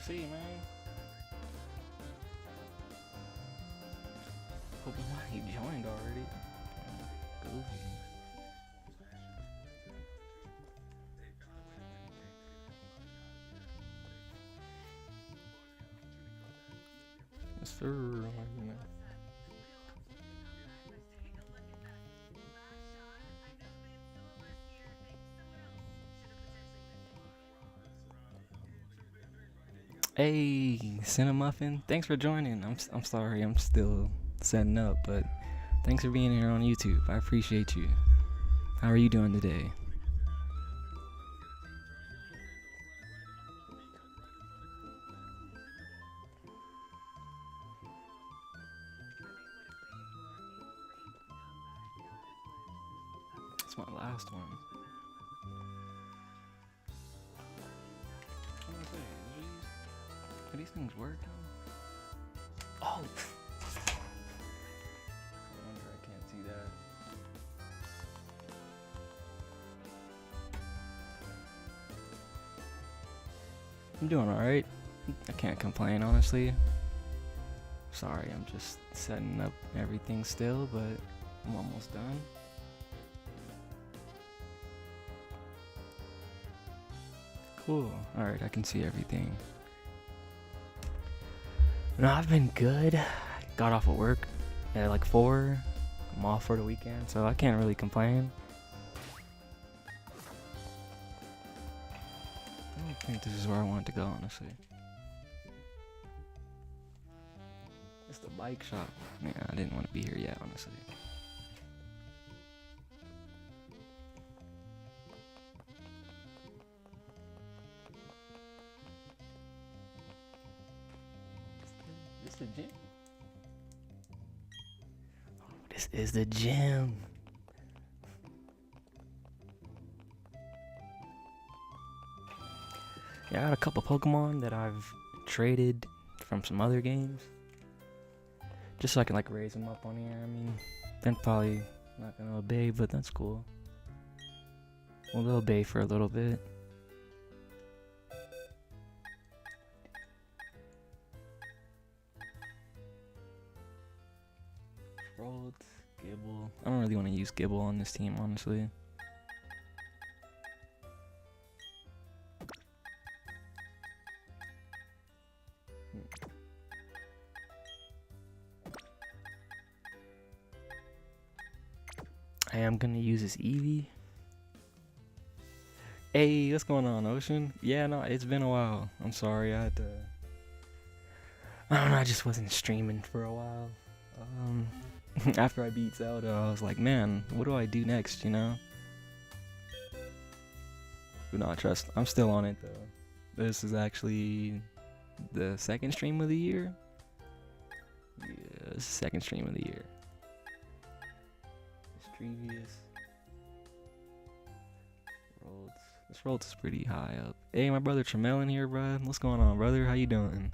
to see, man. Pokemon, he joined already. Goofy. Yes, sir. Hey, Cinemuffin, thanks for joining. I'm sorry, I'm still setting up, but thanks for being here on YouTube. I appreciate you. How are you doing today? That's my last one. What am I saying? Are these things working? Oh! No wonder I can't see that. I'm doing alright. I can't complain, honestly. Sorry, I'm just setting up everything still, but I'm almost done. Cool. Alright, I can see everything. No, I've been good. Got off of work at like 4. I'm off for the weekend, so I can't really complain. I don't think this is where I wanted to go, honestly. It's the bike shop. Yeah, I didn't want to be here yet, honestly. This the gym? Oh, this is the gym. Yeah, I got a couple Pokemon that I've traded from some other games. Just so I can like raise them up on here. I mean, they're probably not gonna obey, but that's cool. Well, they'll obey for a little bit. Rolled, Gibble. I don't really want to use Gibble on this team, honestly. I am gonna use this Eevee. Hey, what's going on, Ocean? Yeah, no, it's been a while. I'm sorry, I had to. I don't know, I just wasn't streaming for a while. After I beat Zelda, I was like, man, what do I do next, you know? Do not trust. I'm still on it, though. This is actually the second stream of the year. Yeah, this is the second stream of the year. Previous Rhodes. This Rhodes is pretty high up. Hey, my brother Tremel in here, bro. What's going on, brother? How you doing?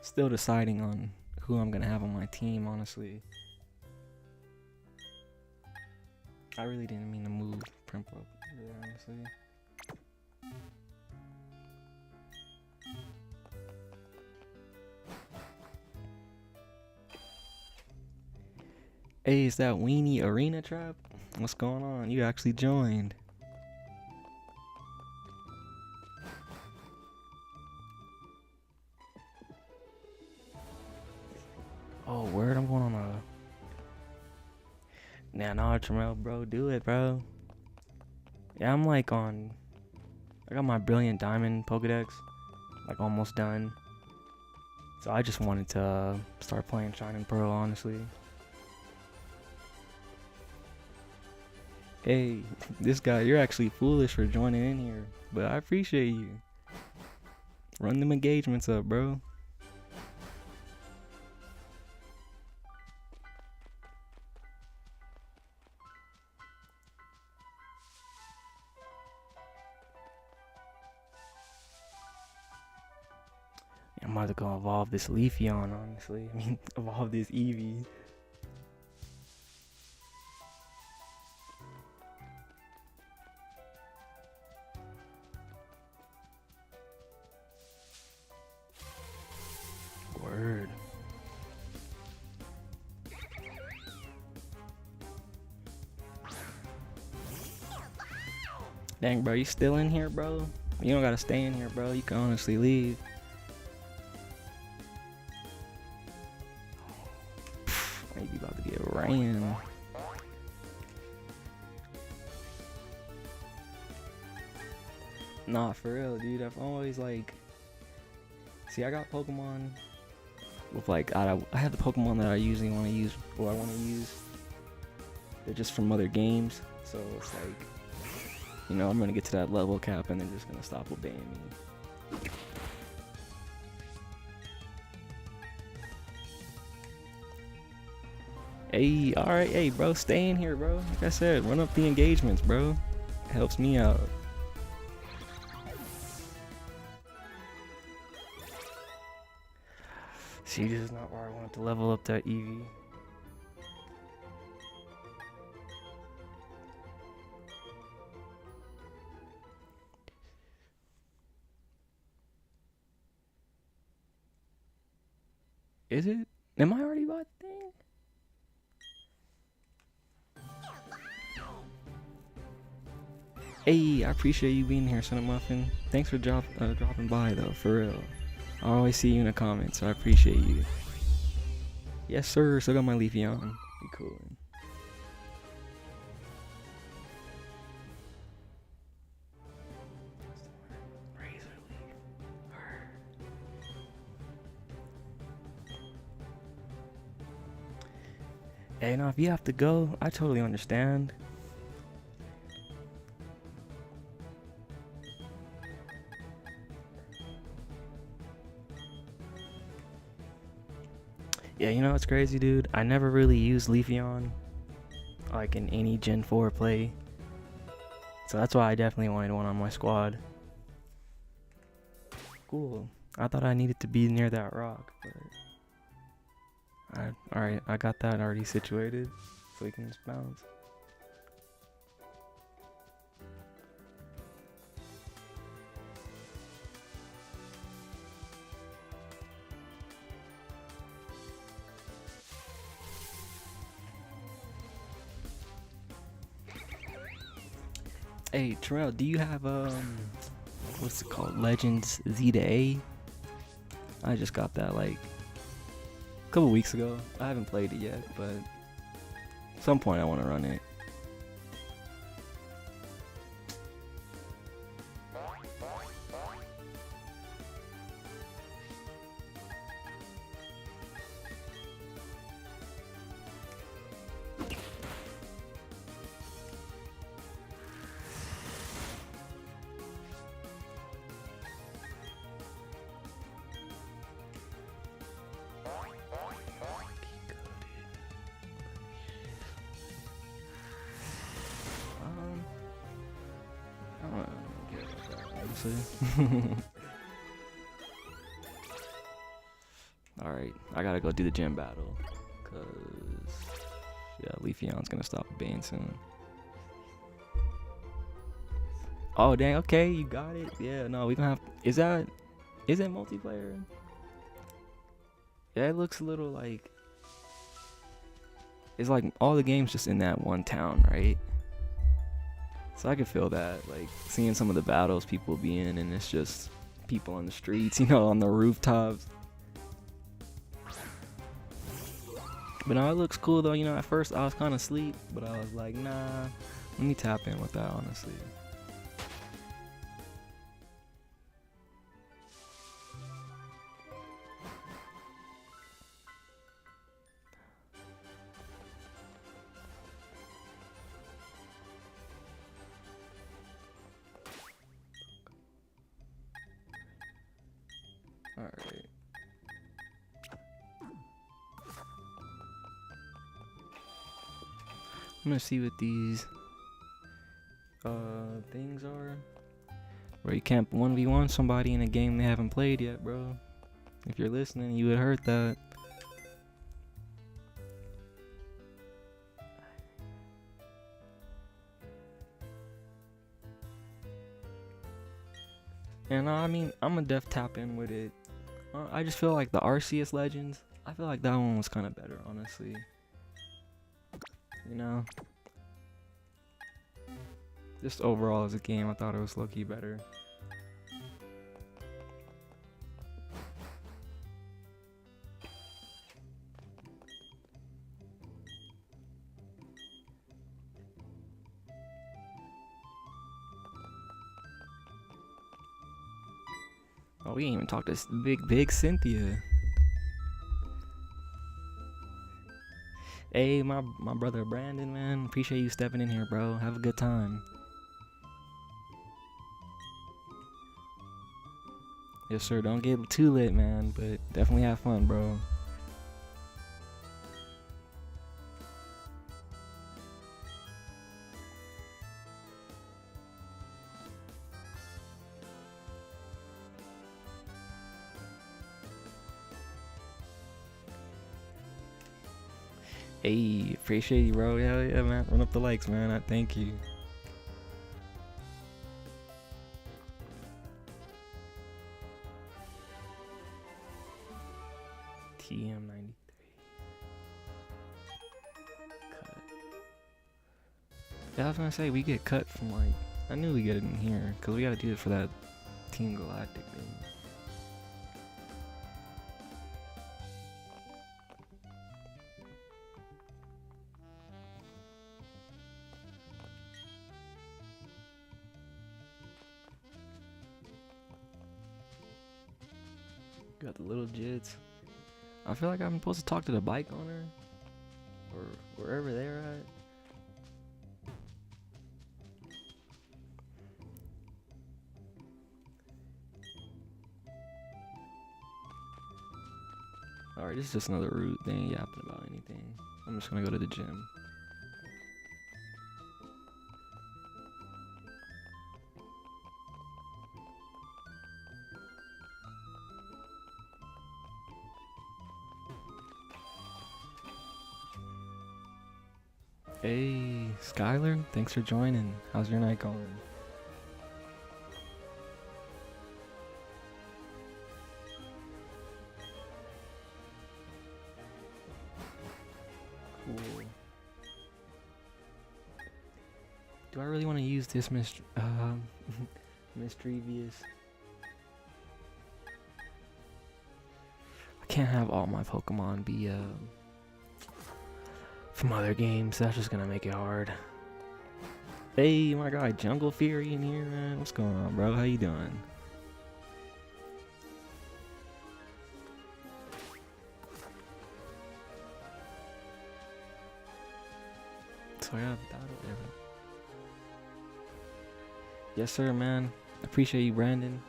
Still deciding on who I'm gonna have on my team, honestly. I really didn't mean to move Primp up there, honestly. Hey, is that Weenie Arena Trap? What's going on? You actually joined. Oh, word, I'm going on a... Nah, no, Tremel, bro, do it, bro. Yeah, I'm like on... I got my Brilliant Diamond Pokedex, like almost done. So I just wanted to start playing Shining Pearl, honestly. Hey, this guy, you're actually foolish for joining in here, but I appreciate you. Run them engagements up, bro. I'm about to go evolve this Leafeon, honestly. I mean, evolve this Eevee. Dang, bro, you still in here, bro? You don't gotta stay in here, bro. You can honestly leave. Maybe about to get ran. Nah, for real, dude. I've always like, see, I got Pokemon with like, I have the Pokemon that I usually want to use, or I want to use. They're just from other games, so it's like, you know, I'm gonna get to that level cap and they're just gonna stop obeying me. Hey, alright, hey, bro, stay in here, bro. Like I said, run up the engagements, bro. It helps me out. See, this is not where I wanted to level up that Eevee. Is it? Am I already bought the thing? Hey, I appreciate you being here, Son of Muffin. Thanks for dropping by, though, for real. I always see you in the comments, so I appreciate you. Yes, sir. Still got my Leafy on. Be cool. Hey, now if you have to go, I totally understand. Yeah, you know what's crazy, dude? I never really used Leafeon, like in any Gen 4 play. So that's why I definitely wanted one on my squad. Cool. I thought I needed to be near that rock, but... Alright, I got that already situated, so we can just bounce. Hey, Terrell, do you have, what's it called? Legends Z to A? I just got that, like, a couple weeks ago. I haven't played it yet, but at some point I want to run it. Alright, I gotta go do the gym battle, cause yeah, Leafeon's gonna stop obeying soon. Oh dang, okay, you got it. Yeah, no, we gonna have, is it multiplayer? Yeah, it looks a little like, it's like all the games just in that one town, right? So I can feel that, like seeing some of the battles people be in, and it's just people on the streets, you know, on the rooftops. But no, it looks cool though, you know, at first I was kind of asleep, but I was like, nah, let me tap in with that, honestly. Alright. I'm gonna see what these things are. Where you can't 1v1 somebody in a game they haven't played yet, bro. If you're listening, you would heard that. And I mean, I'm a def tap in with it. I just feel like the Arceus Legends, I feel like that one was kind of better, honestly. You know? Just overall as a game, I thought it was low-key better. Oh, we ain't even talked to big Cynthia. Hey, my brother Brandon, man. Appreciate you stepping in here, bro. Have a good time. Yes, sir. Don't get too lit, man, but definitely have fun, bro. Hey, appreciate you, bro. Hell yeah, man. Run up the likes, man. I thank you. TM93. Cut. Yeah, I was gonna say, we get cut from like, I knew we get it in here, because we gotta do it for that Team Galactic thing. Got the little jits. I feel like I'm supposed to talk to the bike owner, or wherever they're at. Alright, this is just another route. They ain't yapping about anything. I'm just gonna go to the gym. Hey, Skylar, thanks for joining. How's your night going? Cool. Do I really want to use this mischievous? I can't have all my Pokemon be from other games. That's just gonna make it hard. Hey, my guy Jungle Fury in here, man. What's going on, bro? How you doing? So I got battle there. Yes, sir, man. Appreciate you, Brandon.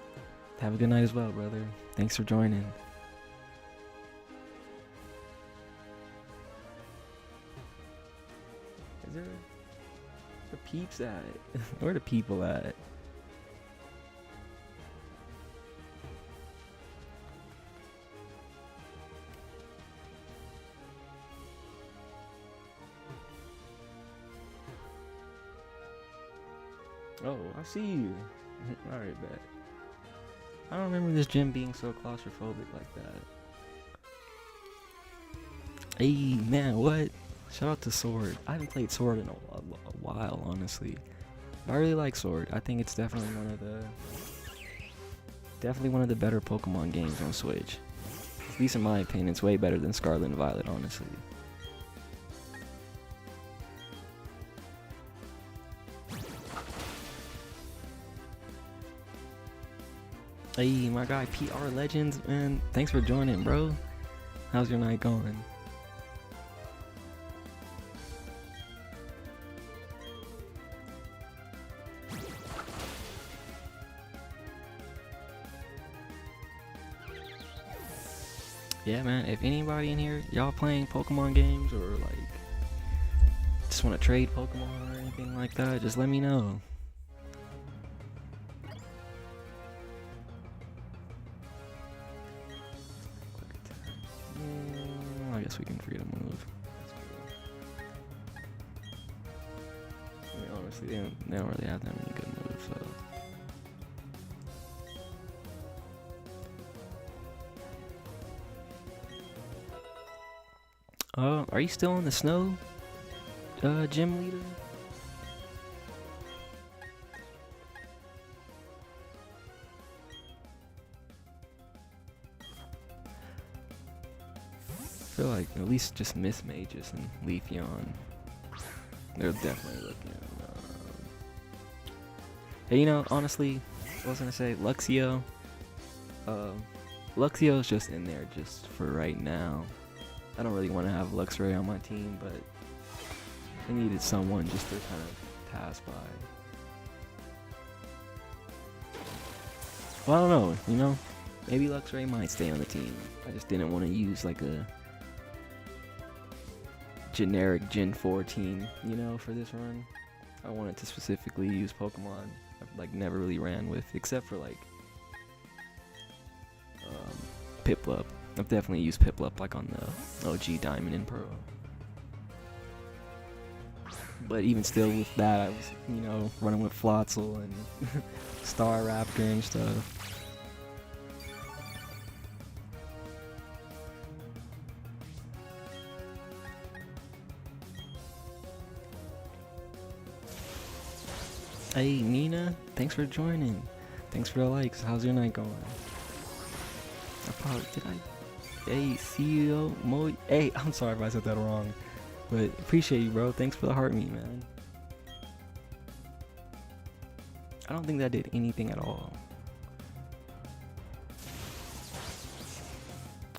Have a good night as well, brother. Thanks for joining. Is there the peeps at? Where the people at? Oh, I see you. Alright, bet. I don't remember this gym being so claustrophobic like that. Hey, man, what? Shout out to Sword. I haven't played Sword in a while, honestly. But I really like Sword. I think it's definitely one of the better Pokemon games on Switch. At least in my opinion, it's way better than Scarlet and Violet, honestly. Hey, my guy PR Legends, man. Thanks for joining, bro. How's your night going? Yeah, man, if anybody in here, y'all playing Pokemon games or like just want to trade Pokemon or anything like that, just let me know. I guess we can freedom move. That's cool. I mean, honestly, they don't really have that many good moves, so. Are you still in the snow, gym leader? feel like at least just Miss Magus and Leafeon. They're definitely looking at hey, you know, honestly, I was gonna say Luxio. Luxio's just in there just for right now. I don't really want to have Luxray on my team, but I needed someone just to kind of pass by. Well, I don't know, you know, maybe Luxray might stay on the team. I just didn't want to use like a generic Gen 4 team, you know, for this run. I wanted to specifically use Pokemon I've like never really ran with, except for like Piplup. I've definitely used Piplup like on the OG Diamond and Pearl. But even still with that, I was, you know, running with Floatzel and Star Raptor and stuff. Hey Nina, thanks for joining. Thanks for the likes. How's your night going? Hey CEO Mo. Hey, I'm sorry if I said that wrong, but appreciate you, bro. Thanks for the heart meat, man. I don't think that did anything at all.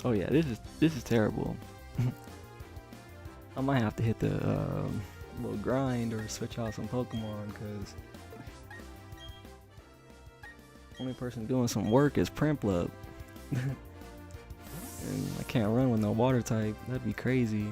Oh yeah, this is terrible. I might have to hit the little grind or switch out some Pokemon, because only person doing some work is Prinplup. And I can't run with no water type. That'd be crazy.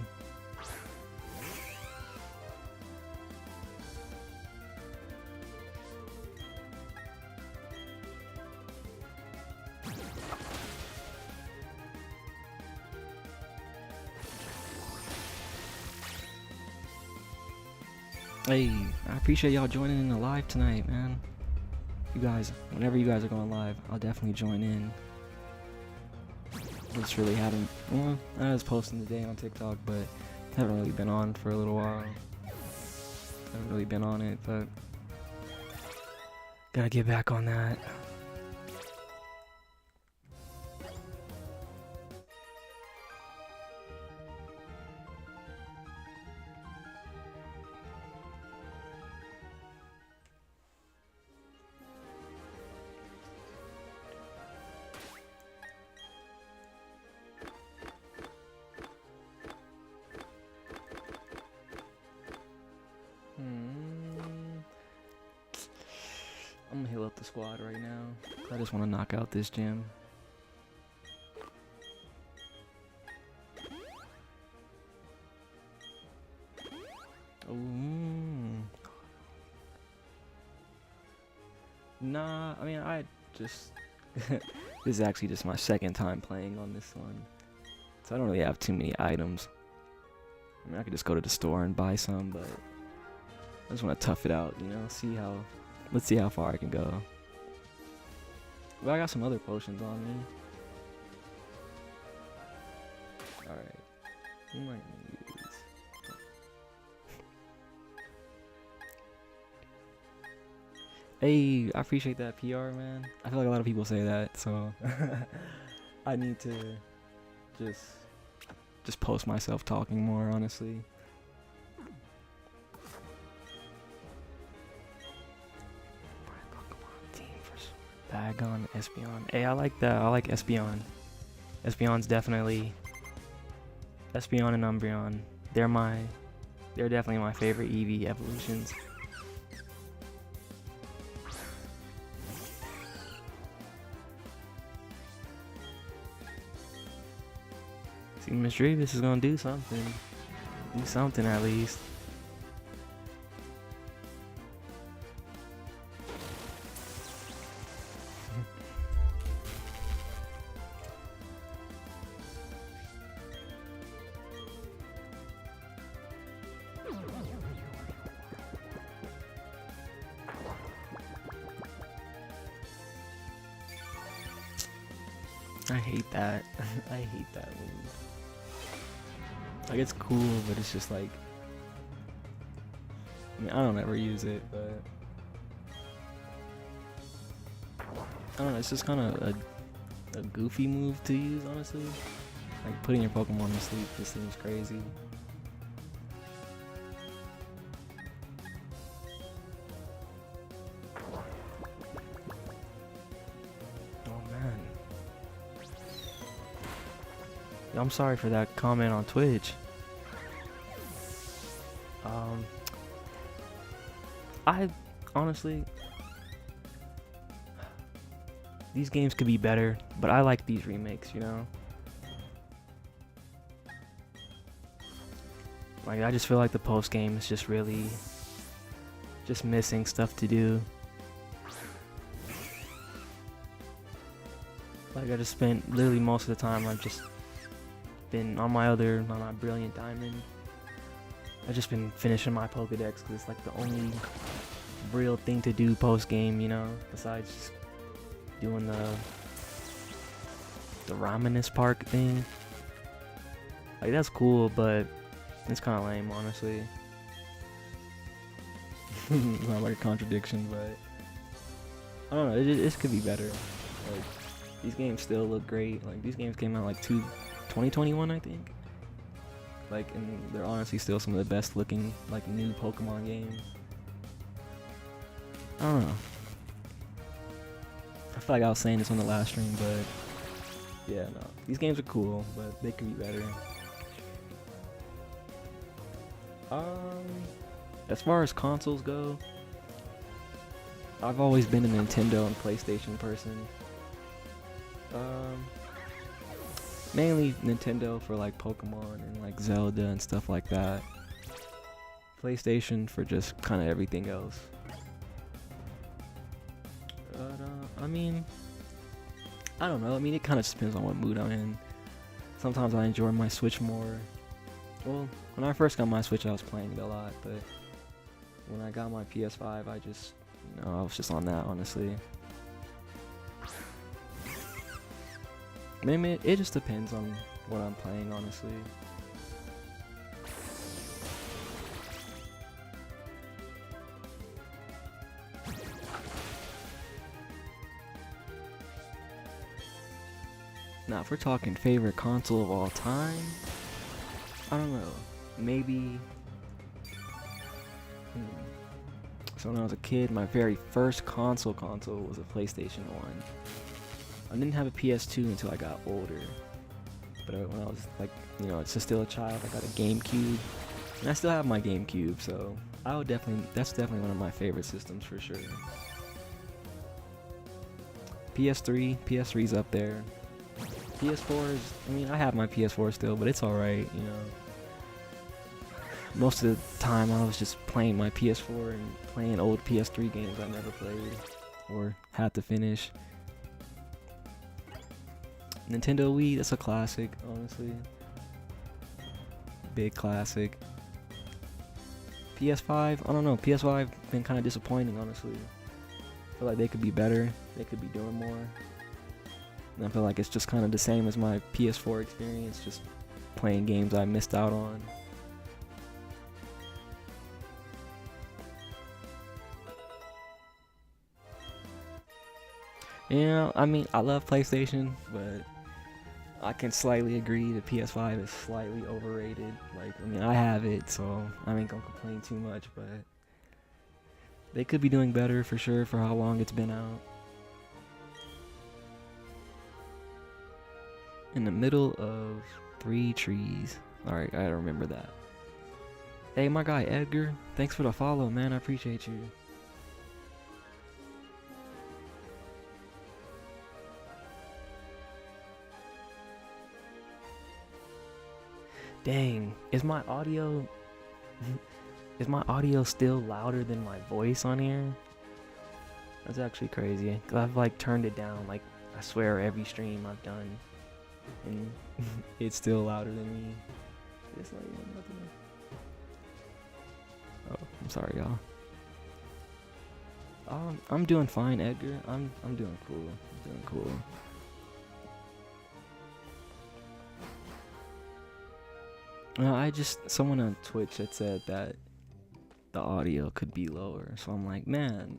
Hey, I appreciate y'all joining in the live tonight, man. You guys, whenever you guys are going live, I'll definitely join in. Just really haven't, well, I was posting today on TikTok, but haven't really been on for a little while. Haven't really been on it, but gotta get back on that. I'm gonna heal up the squad right now. I just want to knock out this gym. Ooh. Nah, I mean, I just this is actually just my second time playing on this one, so I don't really have too many items. I mean, I could just go to the store and buy some, but I just want to tough it out, you know, let's see how far I can go. But I got some other potions on me. Alright. Who am I gonna use? Hey, I appreciate that PR, man. I feel like a lot of people say that, so I need to just post myself talking more, honestly. Bagon, Espeon. Hey, I like that. I like Espeon. Espeon's definitely Espeon and Umbreon. They're definitely my favorite EV evolutions. See, Miss Drevis is gonna do something. Do something at least. I hate that. I hate that move. Like, it's cool, but it's just like, I mean, I don't ever use it, but I don't know, it's just kind of a goofy move to use, honestly. Like, putting your Pokemon to sleep just seems crazy. Oh man. Yo, I'm sorry for that comment on Twitch. I honestly, these games could be better, but I like these remakes, you know? Like, I just feel like the post game is just really just missing stuff to do. Like, I just spent literally most of the time I've just been on my Brilliant Diamond. I've just been finishing my Pokedex because it's like the only real thing to do post game, you know, besides just doing the Raminis Park thing. Like, that's cool, but it's kind of lame, honestly. It's not like a contradiction, but I don't know. It could be better. Like, these games still look great. Like, these games came out like 2021, I think. Like, and they're honestly still some of the best looking like new Pokemon games. I don't know. I feel like I was saying this on the last stream, but yeah, no. These games are cool, but they could be better. As far as consoles go, I've always been a Nintendo and PlayStation person. Mainly Nintendo for like Pokemon and like Zelda and stuff like that. PlayStation for just kind of everything else. But I mean, I don't know. I mean, it kind of depends on what mood I'm in. Sometimes I enjoy my Switch more. Well, when I first got my Switch, I was playing it a lot, but when I got my PS5, I just, you know, I was just on that, honestly. Maybe it just depends on what I'm playing, honestly. Now, if we're talking favorite console of all time, I don't know. Maybe. So when I was a kid, my very first console was a PlayStation 1. I didn't have a PS2 until I got older. But when I was like, you know, it's just still a child, I got a GameCube. And I still have my GameCube, so that's definitely one of my favorite systems for sure. PS3's up there. PS4 is, I mean, I have my PS4 still, but it's alright, you know. Most of the time I was just playing my PS4 and playing old PS3 games I never played or had to finish. Nintendo Wii, that's a classic, honestly. Big classic. PS5, I don't know, PS5 been kind of disappointing, honestly. I feel like they could be better, they could be doing more. And I feel like it's just kind of the same as my PS4 experience, just playing games I missed out on. You know, I mean, I love PlayStation, but I can slightly agree the PS5 is slightly overrated. Like, I mean, I have it, so I ain't gonna complain too much, but they could be doing better for sure for how long it's been out. In the middle of 3 trees. Alright, I gotta remember that. Hey, my guy Edgar, thanks for the follow, man. I appreciate you. Dang, is my audio still louder than my voice on here? That's actually crazy. 'Cause I've like turned it down, like I swear every stream I've done, and it's still louder than me. It's not even nothing. Oh, I'm sorry, y'all. I'm doing fine, Edgar. I'm doing cool. I'm doing cool. Someone on Twitch had said that the audio could be lower, so I'm like, man,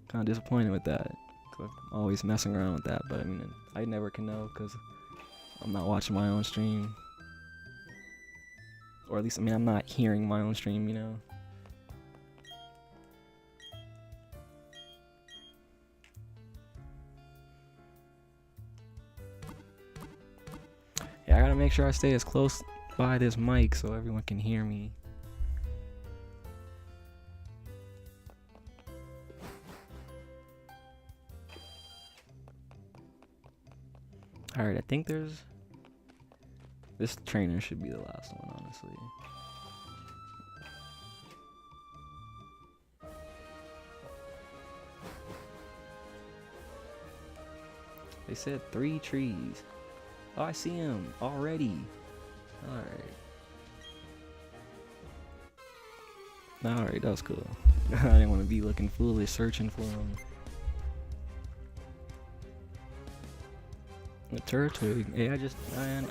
kind of disappointed with that. 'Cause I'm always messing around with that, but I mean, I never can know because I'm not watching my own stream. Or at least, I mean, I'm not hearing my own stream, you know? Yeah, I gotta make sure I stay as close by this mic so everyone can hear me. Alright, I think this trainer should be the last one, honestly. They said 3 trees. Oh, I see him already. Alright, that was cool. I didn't want to be looking foolish searching for him. The Turtwig. Hey, I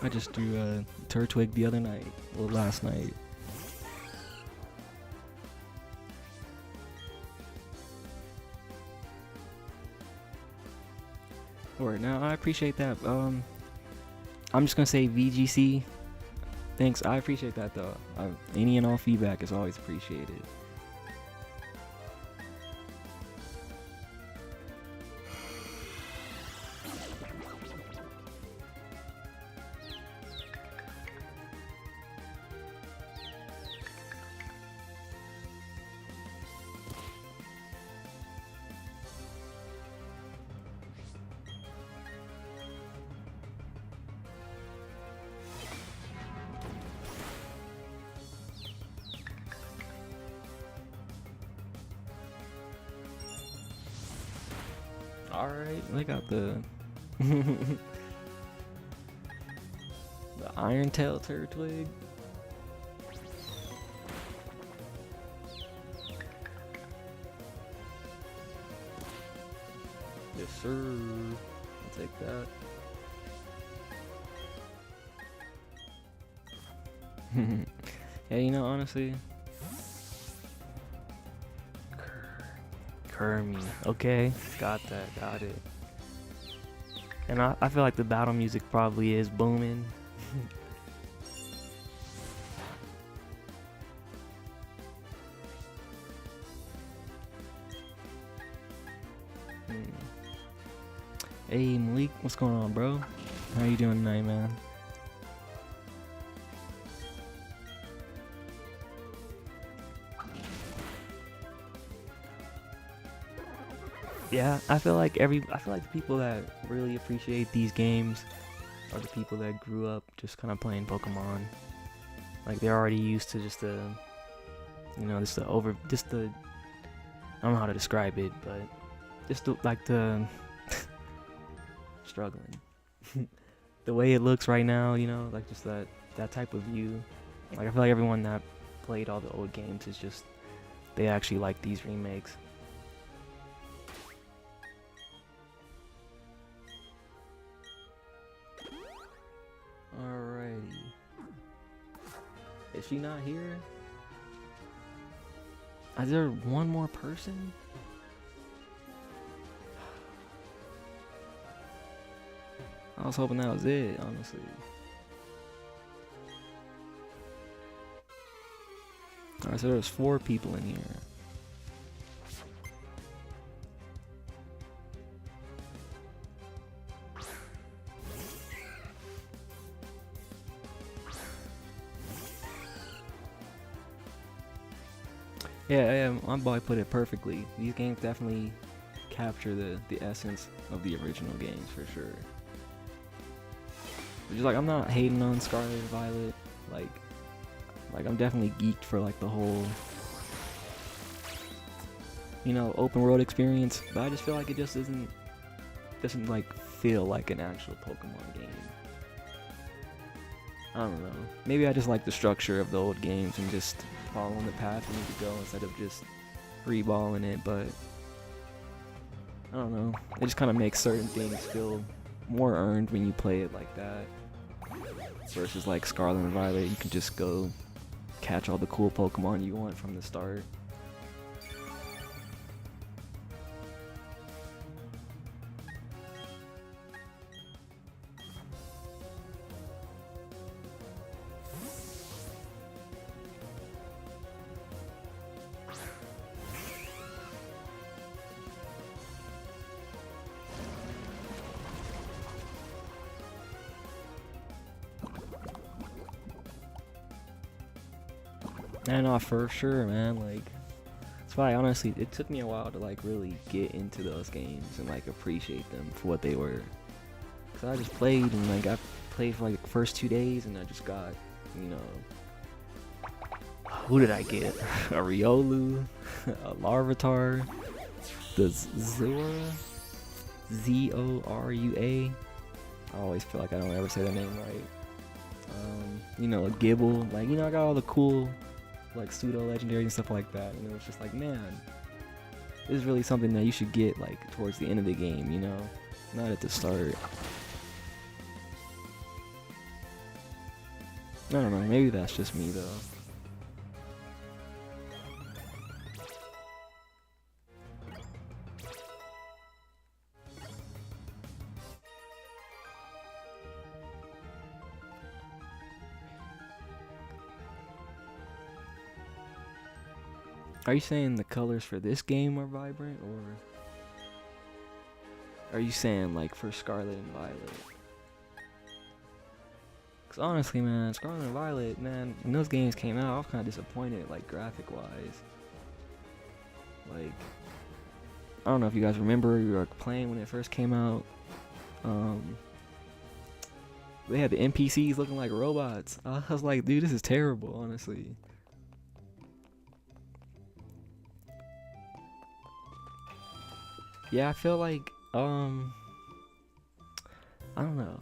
just threw a Turtwig the other night. Well, last night. Alright, now I appreciate that. I'm just gonna say VGC. Thanks, I appreciate that though. Any and all feedback is always appreciated. Alright, they got the the Iron Tail Turtwig. Yes sir, I'll take that. Yeah, you know, honestly, Kermie. Okay, got that, got it. And I feel like the battle music probably is booming. Hey Malik, what's going on, bro? How you doing tonight, man? Yeah, I feel like the people that really appreciate these games are the people that grew up just kind of playing Pokemon. Like they're already used to just the, you know, I don't know how to describe it, but just the struggling. The way it looks right now, you know, like just that type of view. Like I feel like everyone that played all the old games is just, they actually like these remakes. Alrighty. Is she not here? Is there one more person? I was hoping that was it, honestly. Alright, so there's 4 people in here. Yeah, my boy put it perfectly. These games definitely capture the essence of the original games for sure. Just like, I'm not hating on Scarlet and Violet. Like I'm definitely geeked for like the whole, you know, open world experience. But I just feel like it just doesn't like feel like an actual Pokemon game. I don't know. Maybe I just like the structure of the old games and just following the path we need to go instead of just freeballing it, but I don't know. It just kind of makes certain things feel more earned when you play it like that. Versus like Scarlet and Violet, you can just go catch all the cool Pokemon you want from the start. And for sure, man. Like, that's why honestly, it took me a while to like really get into those games and like appreciate them for what they were. Cause I just played and like I played for like the first 2 days and I just got, you know, who did I get? A Riolu, a Larvitar, the Zora, Zorua. I always feel like I don't ever say that name right. You know, a Gibble. Like, you know, I got all the cool, like, pseudo-legendaries and stuff like that. You know, it's just like, man, this is really something that you should get, like, towards the end of the game, you know? Not at the start. I don't know, maybe that's just me, though. Are you saying the colors for this game are vibrant, or are you saying like for Scarlet and Violet? Cause honestly, man, Scarlet and Violet, man, when those games came out, I was kind of disappointed, like graphic-wise. Like, I don't know if you guys remember, you were playing when it first came out. They had the NPCs looking like robots. I was like, dude, this is terrible, honestly. Yeah, I feel like, I don't know.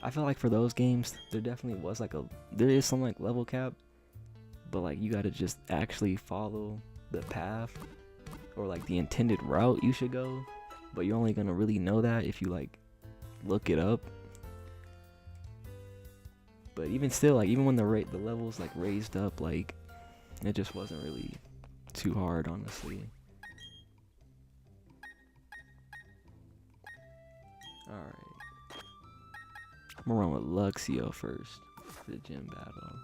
I feel like for those games, there definitely was like there is some like level cap, but like you gotta just actually follow the path or like the intended route you should go, but you're only gonna really know that if you like look it up. But even still, like even when the levels like raised up, like it just wasn't really too hard, honestly. Alright. I'm gonna run with Luxio first for the gym battle.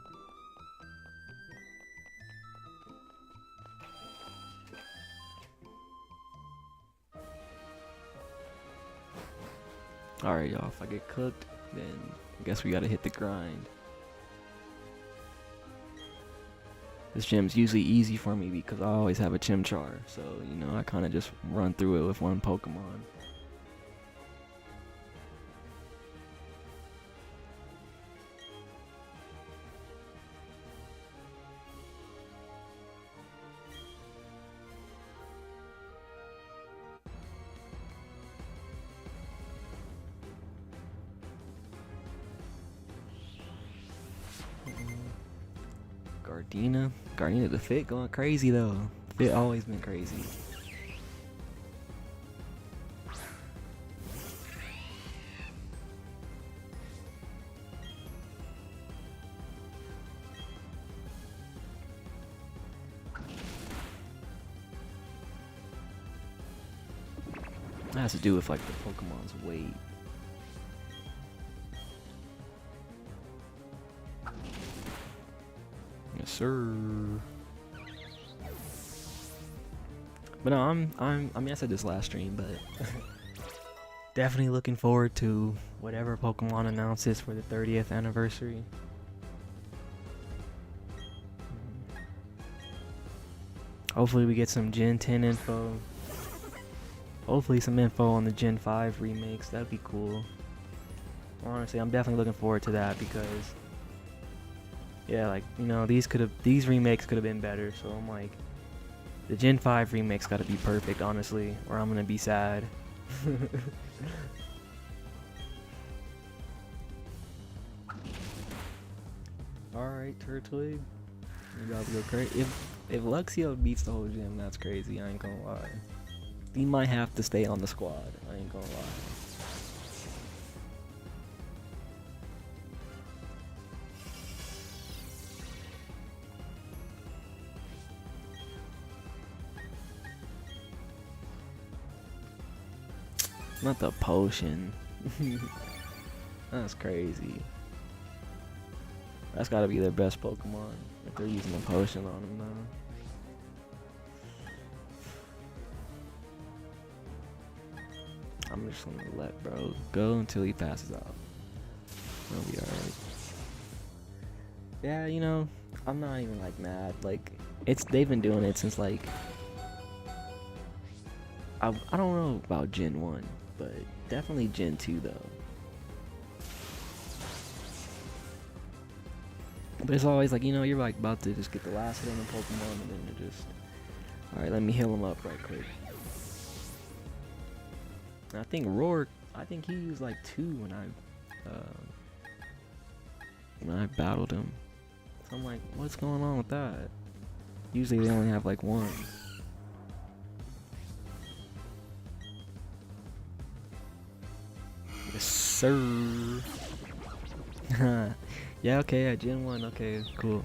Alright, y'all. If I get cooked, then I guess we gotta hit the grind. This gym's usually easy for me because I always have a Chimchar, so you know I kind of just run through it with one Pokemon. Gardena the fit going crazy though. Fit always been crazy. That has to do with like the Pokemon's weight. Yes, sir. But no, I mean, I said this last stream, but definitely looking forward to whatever Pokemon announces for the 30th anniversary. Hopefully we get some Gen 10 info. Hopefully some info on the Gen 5 remakes. That'd be cool. Honestly, I'm definitely looking forward to that because yeah, like, you know, these remakes could have been better, so I'm like, the Gen 5 remakes gotta be perfect, honestly, or I'm gonna be sad. Alright, Turtwig. You about to go crazy. If Luxio beats the whole gym, that's crazy, I ain't gonna lie. He might have to stay on the squad, I ain't gonna lie. Not the potion. That's crazy. That's gotta be their best Pokemon if they're using a potion on him now. I'm just gonna let bro go until he passes out. He'll be alright. Yeah, you know, I'm not even like mad. Like, they've been doing it since like I don't know about Gen 1, but definitely Gen 2 though. But it's always like, you know, you're like about to just get the last hit on the Pokemon and then you're just, alright, let me heal him up right quick. And I think Rourke, I think he used like 2 when I battled him. So I'm like, what's going on with that? Usually they only have like 1. Yes, sir. Yeah, okay, yeah, Gen 1, okay, cool.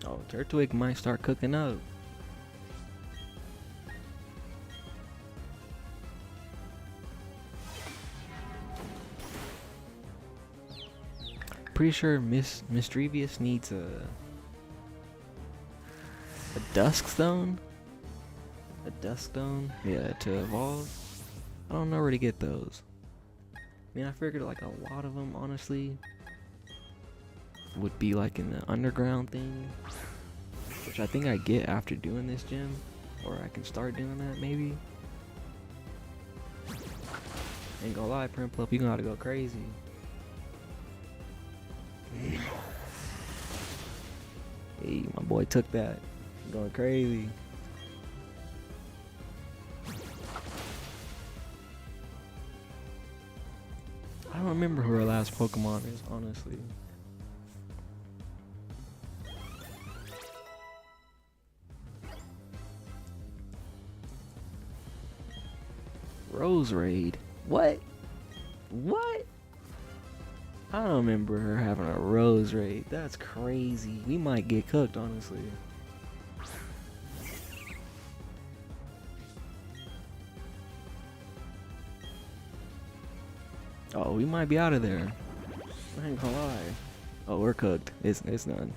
Oh, Turtwig might start cooking up. Pretty sure Mischievous needs a Dusk Stone? A Dusk Stone? Yeah, to evolve. I don't know where to get those. I mean, I figured like a lot of them, honestly, would be like in the underground thing, which I think I get after doing this gym, or I can start doing that maybe. Ain't gonna lie, Primplup, you gotta go crazy. Hey, my boy took that. Going crazy. I don't remember who our last Pokemon is, honestly. Rose Raid? What? What? I don't remember her having a Rose Raid. That's crazy. We might get cooked, honestly. Oh, we might be out of there. I ain't gonna lie. Oh, we're cooked. It's done.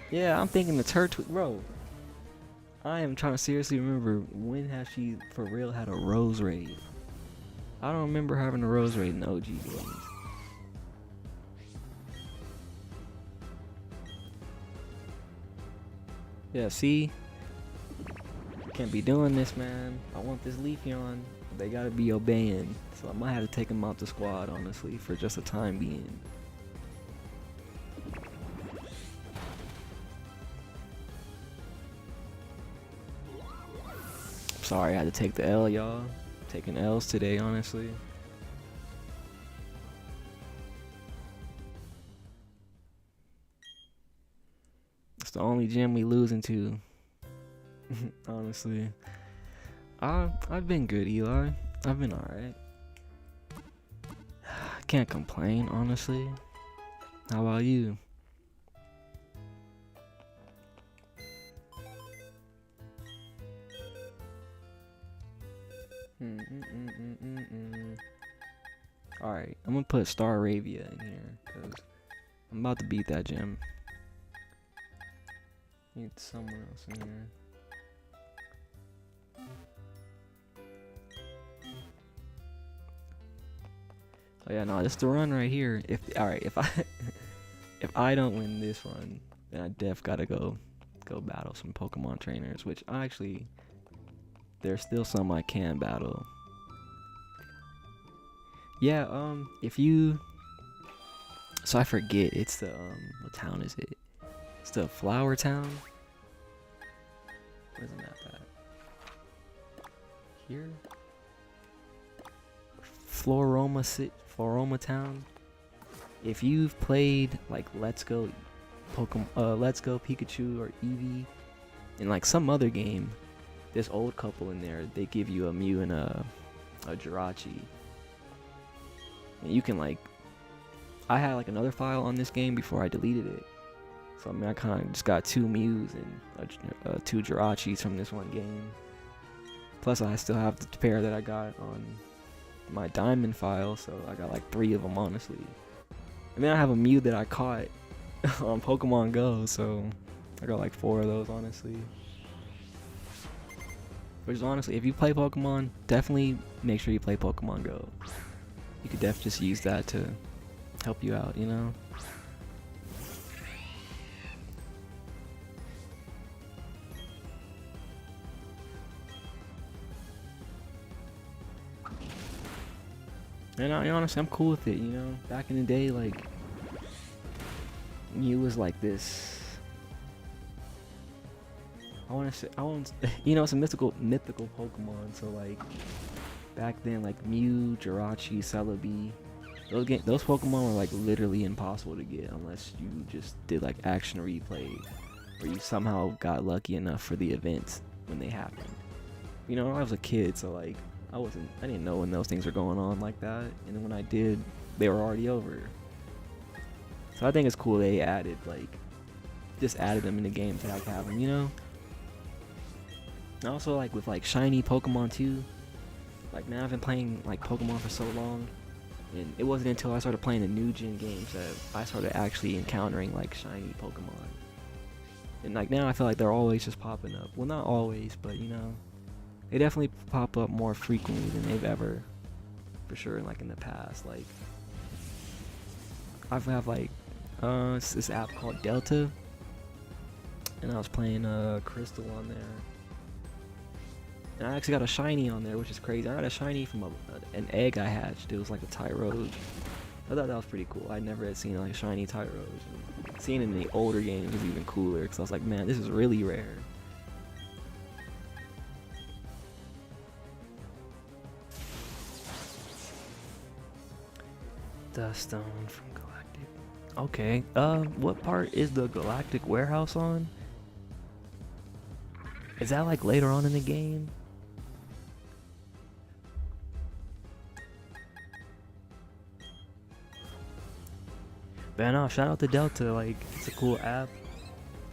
Yeah, I'm thinking the Turtwig, bro. I am trying to seriously remember, when has she for real had a Rose Raid? I don't remember having a Rose Raid in the OG games. Yeah, see? Can't be doing this, man. I want this Leafeon. They gotta be obeying. So I might have to take them out the squad, honestly, for just a time being. Sorry, I had to take the L, y'all. Taking L's today, honestly. It's the only gym we losing to. Honestly. I've been good, Eli. I've been alright. Can't complain, honestly. How about you? Alright, I'm gonna put Staravia in here, because I'm about to beat that gym. Need someone else in here. Oh yeah, no, this is the run right here. If I don't win this run, then I def gotta go battle some Pokemon trainers, which actually there's still some I can battle. Yeah, if you, so I forget, it's the what town is it? It's the Flower Town. Where's the map at? Here? Floroma Town. If you've played like Let's Go Pikachu or Eevee in like some other game, this old couple in there, they give you a Mew and a Jirachi. And you can like, I had like another file on this game before I deleted it. So I mean, I kind of just got 2 Mews and 2 Jirachis from this one game. Plus I still have the pair that I got on my Diamond file, so I got like 3 of them, honestly. And then I have a Mew that I caught on Pokemon Go, so I got like 4 of those, honestly. Which is honestly, if you play Pokemon, definitely make sure you play Pokemon Go. You could definitely just use that to help you out, you know? And honestly, I'm cool with it, you know? Back in the day, like, Mew was like this. You know, it's a mythical Pokemon, so like, back then, like, Mew, Jirachi, Celebi, those Pokemon were like literally impossible to get unless you just did like action replay, or you somehow got lucky enough for the events when they happened. You know, I was a kid, so like, I didn't know when those things were going on like that, and then when I did, they were already over. So I think it's cool they just added them in the game to have them, you know? And also, like, with like shiny Pokemon too, like, man, I've been playing like Pokemon for so long, and it wasn't until I started playing the new gen games that I started actually encountering like shiny Pokemon. And like now I feel like they're always just popping up. Well, not always, but you know, they definitely pop up more frequently than they've ever, for sure, like in the past. Like, I have like this app called Delta, and I was playing Crystal on there, and I actually got a shiny on there, which is crazy. I got a shiny from an egg I hatched. It was like a Tyrogue. I thought that was pretty cool. I never had seen like a shiny Tyrogue. Seeing it in the older games was even cooler, because I was like, man, this is really rare. Duststone from Galactic. Okay, what part is the Galactic warehouse on? Is that like later on in the game? But no, shout out to Delta, like, it's a cool app.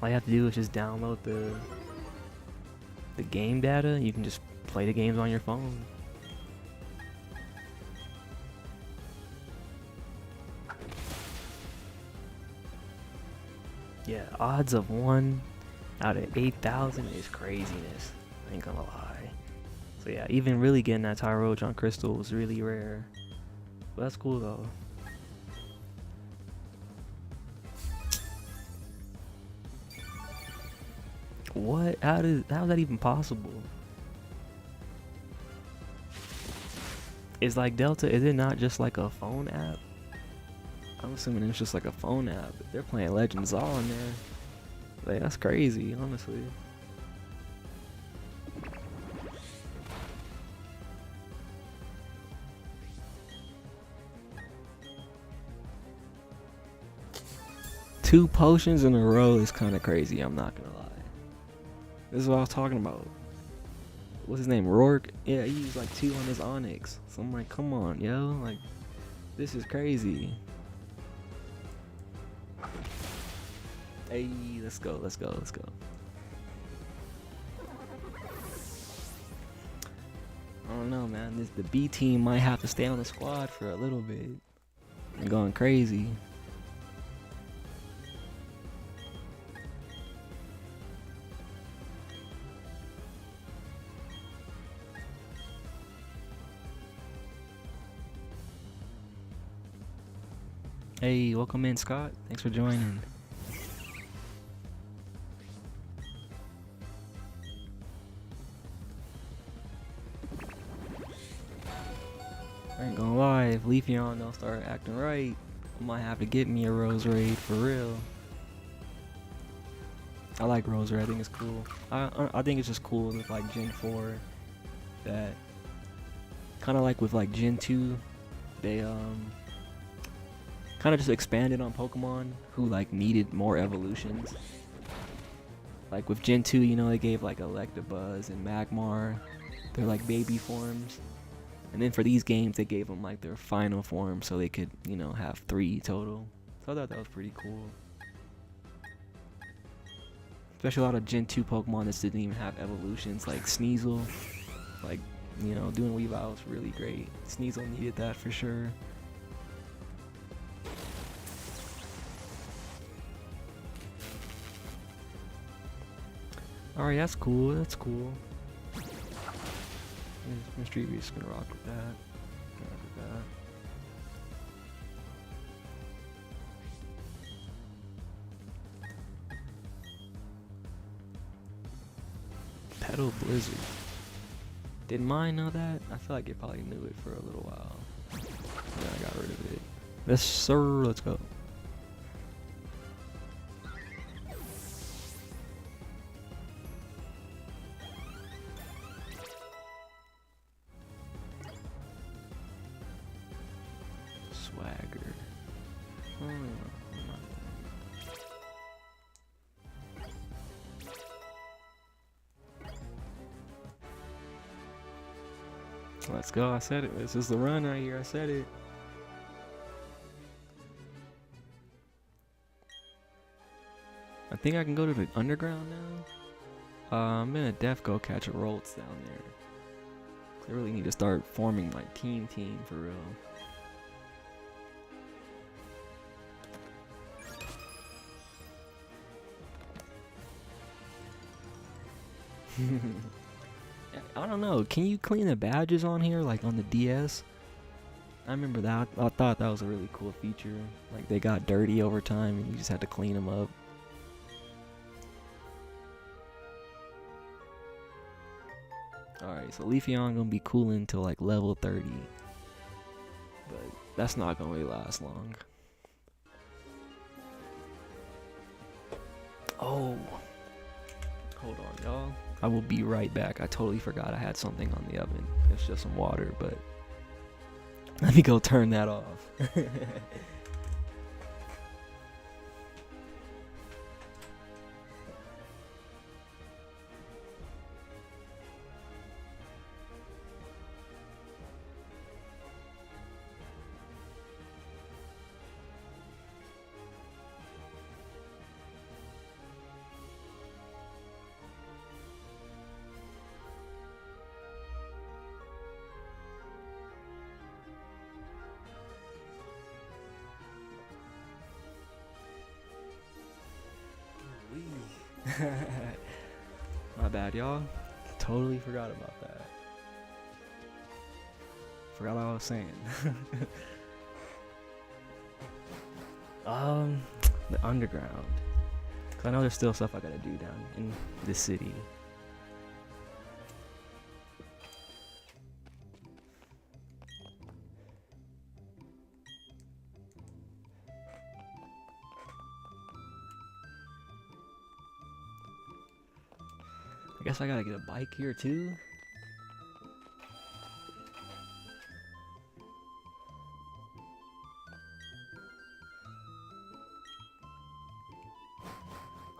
All you have to do is just download the game data, and you can just play the games on your phone. Yeah, odds of 1 out of 8,000 is craziness. I ain't gonna lie. So yeah, even really getting that Tyrogue on Crystal was really rare. But that's cool though. What? How is that even possible? Is like Delta, is it not just like a phone app? I'm assuming it's just like a phone app. They're playing Legends all in there. Like, that's crazy, honestly. Two potions in a row is kind of crazy, I'm not gonna lie. This is what I was talking about. What's his name? Rourke? Yeah, he used like 2 on his Onyx. So I'm like, come on, yo. Like, this is crazy. Hey, let's go. I don't know, man. The B team might have to stay on the squad for a little bit. They're going crazy. Hey, welcome in, Scott. Thanks for joining. I ain't gonna lie, if Leafeon don't start acting right, I might have to get me a Rose Raid for real. I like Rose Raid, I think it's cool. I think it's just cool with like Gen 4 that kind of like with like Gen 2, they kind of just expanded on Pokemon who like needed more evolutions. Like with Gen 2, you know, they gave like Electabuzz and Magmar their like baby forms. And then for these games, they gave them like their final form so they could, you know, have 3 total. So I thought that was pretty cool. Especially a lot of Gen 2 Pokemon that didn't even have evolutions, like Sneasel. Like, you know, doing Weavile was really great. Sneasel needed that for sure. Alright, that's cool, that's cool. Mischievous gonna rock with that. Gonna rock with that. Petal Blizzard. Did mine know that? I feel like it probably knew it for a little while. Then I got rid of it. Yes, sir. Let's go. Swagger. Let's go. I said it. This is the run right here. I said it. I think I can go to the underground now. I'm gonna go catch a Rolts down there. I really need to start forming my team for real. I don't know. Can you clean the badges on here, like on the DS? I remember that. I thought that was a really cool feature. Like they got dirty over time, and you just had to clean them up. Alright, so Leafeon gonna be cooling until like level 30. But that's not gonna really last long. Oh. Hold on, y'all. I will be right back. I totally forgot I had something on the oven. It's just some water, but let me go turn that off. My bad, y'all. Totally forgot about that. Forgot what I was saying. The underground. Cause I know there's still stuff I gotta do down in the city. I guess I gotta get a bike here too.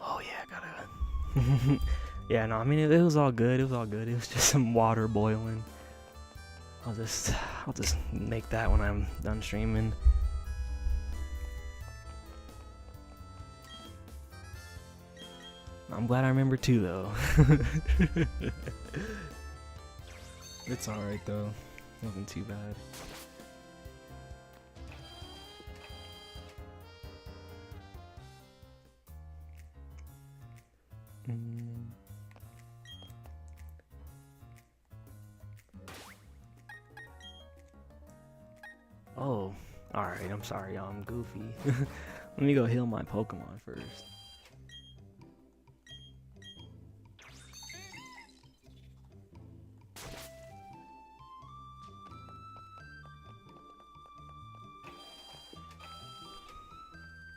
Oh yeah, gotta. Yeah, no, I mean it was all good. It was all good. It was just some water boiling. I'll just make that when I'm done streaming. I'm glad I remember too, though. It's alright, though. Nothing too bad. Oh, alright. I'm sorry, y'all. I'm goofy. Let me go heal my Pokemon first.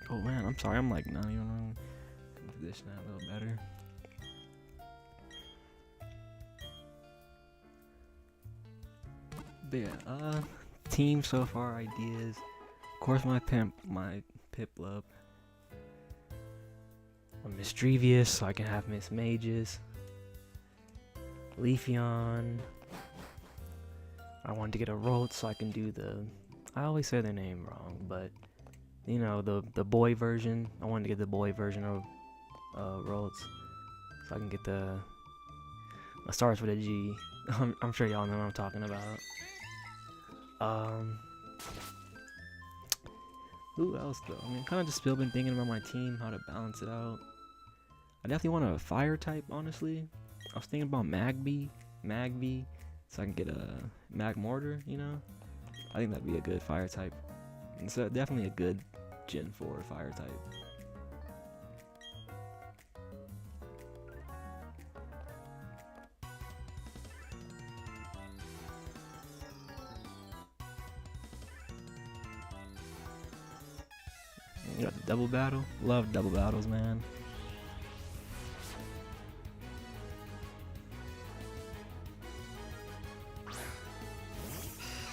Oh man, I'm sorry, I'm like not even on this now a little better. But yeah, team so far ideas. Of course my Piplup. I'm Mischievous, so I can have Miss Mages. Leafeon. I wanted to get a Rolts so I can do I always say their name wrong, but you know, the boy version. I wanted to get the boy version of Rolts, so I can get it starts with a G. I'm sure y'all know what I'm talking about. Who else though? I mean, kind of just still been thinking about my team, how to balance it out. I definitely want a fire type, honestly. I was thinking about Magby, so I can get a Mag Mortar, you know? I think that'd be a good fire type. And so definitely a good Gen 4 fire type. You got the double battle. Love double battles, man.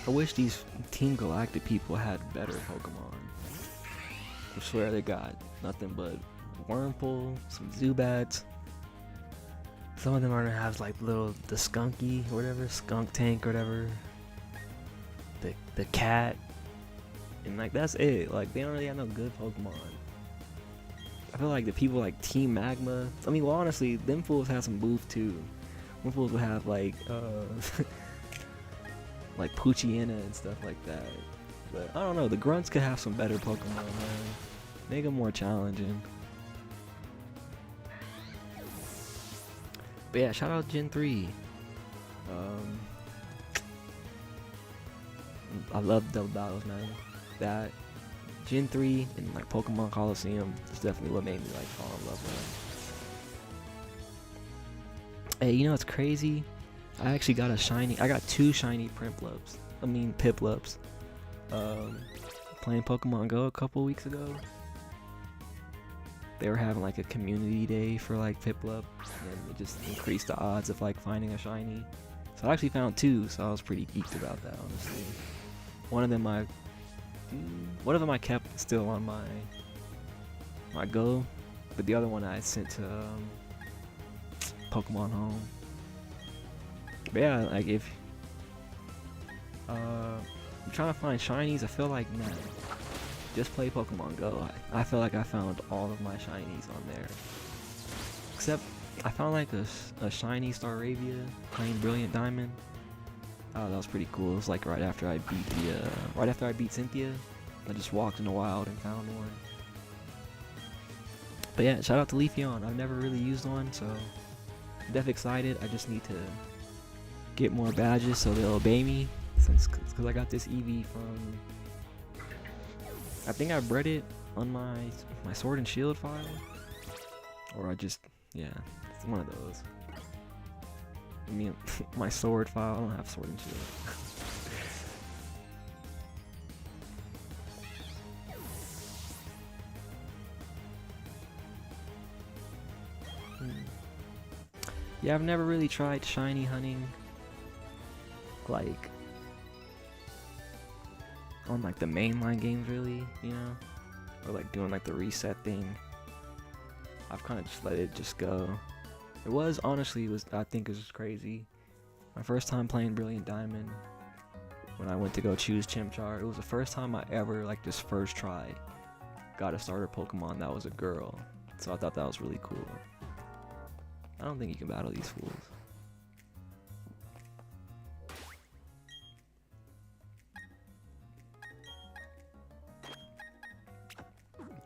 I wish these Team Galactic people had better Pokemon. I swear they got nothing but Wurmple, some Zubats. Some of them are gonna have like the Skunky or whatever, Skunk Tank or whatever. The cat. And like that's it. Like they don't really have no good Pokemon. I feel like the people like Team Magma. I mean, well, honestly, them fools have some booth too. Them fools will have like like Poochyena and stuff like that. But I don't know. The Grunts could have some better Pokemon, man. Make them more challenging. But yeah, shout out Gen 3. I love double battles, man. That Gen 3 and like Pokemon Coliseum is definitely what made me like fall in love with them. Hey, you know what's crazy? I actually got I got 2 shiny Piplups. Playing Pokemon Go a couple weeks ago. They were having like a community day for like Piplup, and it just increased the odds of like finding a shiny. So I actually found 2, so I was pretty geeked about that, honestly. One of them I kept still on my Go, but the other one I sent to Pokemon Home. But yeah, like if I'm trying to find shinies, I feel like man, just play Pokemon Go. I feel like I found all of my shinies on there, except I found like a shiny Staravia playing Brilliant Diamond. Oh, that was pretty cool. It was like right after I beat Cynthia. I just walked in the wild and found one. But yeah, shout out to Leafeon. I've never really used one, so I'm definitely excited. I just need to get more badges so they'll obey me, because I got this Eevee from, I think I bred it on my Sword and Shield file, or yeah, it's one of those. I mean, my Sword file, I don't have Sword and Shield. Yeah, I've never really tried shiny hunting, like, on like the mainline games really, you know, or like doing like the reset thing. I've kind of just let it just go. I think it was crazy. My first time playing Brilliant Diamond, when I went to go choose Chimchar, it was the first time I ever, like this first try, got a starter Pokemon that was a girl. So I thought that was really cool. I don't think you can battle these fools.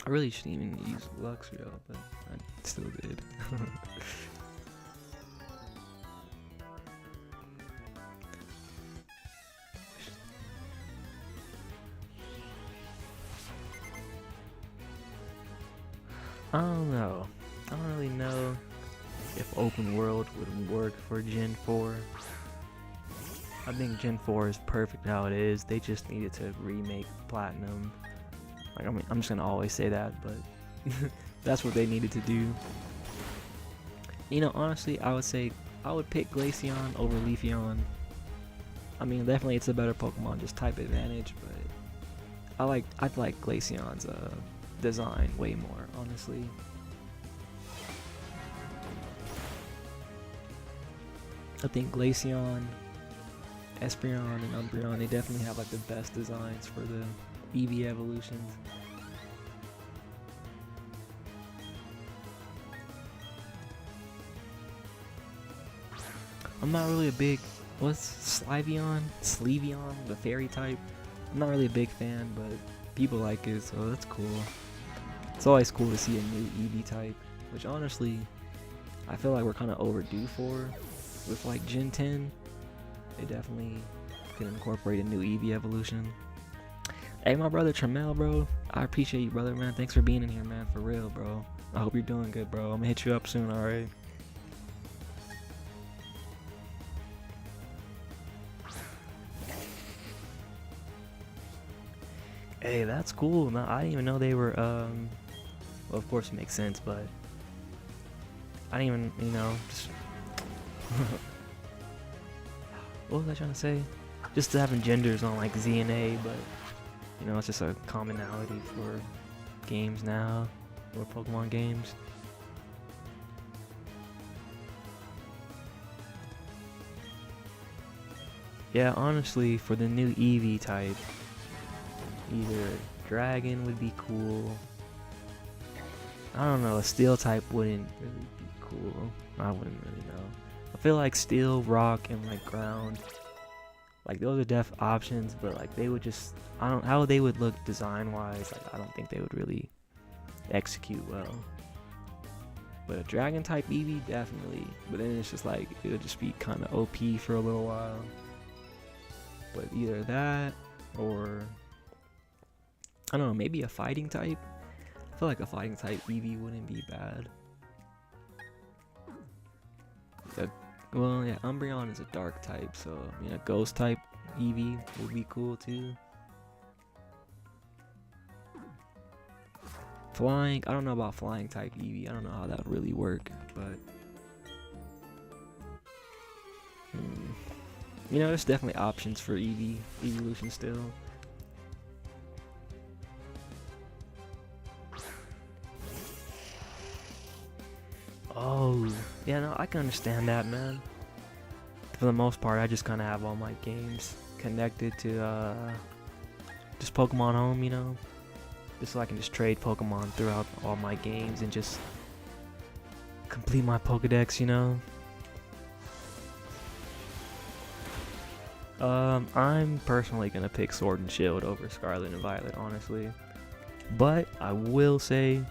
I really shouldn't even use Luxio, but I still did. I don't know. I don't really know if open world would work for Gen 4. I think Gen 4 is perfect how it is. They just needed to remake Platinum. Like, I mean, I'm just gonna always say that, but that's what they needed to do. You know, honestly, I would say I would pick Glaceon over Leafeon. I mean, definitely it's a better Pokemon, just type advantage, but I like Glaceon's design way more, honestly. I think Glaceon, Espeon, and Umbreon, they definitely have like the best designs for the Eevee evolutions. I'm not really a big, what's Sliveon, the fairy type. I'm not really a big fan, but people like it, so that's cool. It's always cool to see a new Eevee type, which honestly, I feel like we're kind of overdue for, with like Gen 10. They definitely could incorporate a new Eevee evolution. Hey, my brother Tremel, bro. I appreciate you, brother, man. Thanks for being in here, man. For real, bro. I hope you're doing good, bro. I'm gonna hit you up soon, alright? Hey, that's cool. No, I didn't even know they were, well, of course it makes sense, but I didn't even, just what was I trying to say? Just having genders on like Z and A, but it's just a commonality for games now, or Pokemon games. Yeah, honestly, for the new Eevee type, either Dragon would be cool. I don't know, a Steel type wouldn't really be cool. I wouldn't really know. I feel like Steel, Rock, and like Ground, like those are def options, but like they would just, I don't, how they would look design wise, like I don't think they would really execute well. But a Dragon type Eevee, definitely. But then it's just like, it would just be kind of OP for a little while. But either that, or I don't know, maybe a fighting type. I feel like a fighting type Eevee wouldn't be bad. Well, yeah, Umbreon is a dark type, so I mean a ghost type Eevee would be cool too. Flying, I don't know about flying type Eevee. I don't know how that would really work, but there's definitely options for Eevee evolution still. Oh, yeah, no, I can understand that, man. For the most part, I just kind of have all my games connected to just Pokemon Home, just so I can just trade Pokemon throughout all my games and just complete my Pokedex, I'm personally gonna pick Sword and Shield over Scarlet and Violet, honestly. But I will say,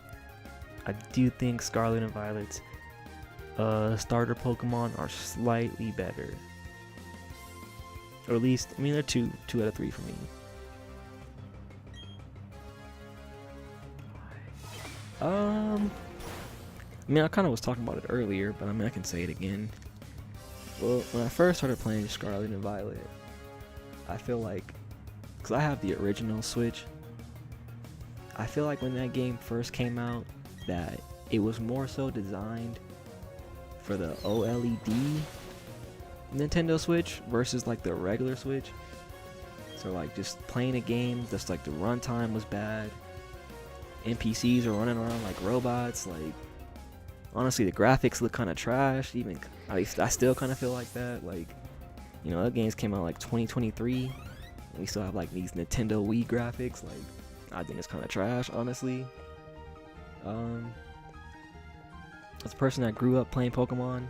I do think Scarlet and Violet's starter Pokemon are slightly better. Or at least, I mean, they're 2 out of 3 for me. I mean, I kind of was talking about it earlier, but I mean, I can say it again. Well, when I first started playing Scarlet and Violet, I feel like, because I have the original Switch, I feel like when that game first came out, that it was more so designed for the OLED Nintendo Switch versus like the regular Switch. So like just playing a game, just like the runtime was bad. NPCs are running around like robots. Like honestly, the graphics look kind of trash. Even at least I still kind of feel like that. Like that games came out like 2023, and we still have like these Nintendo Wii graphics. Like I think it's kind of trash, honestly. As a person that grew up playing Pokemon,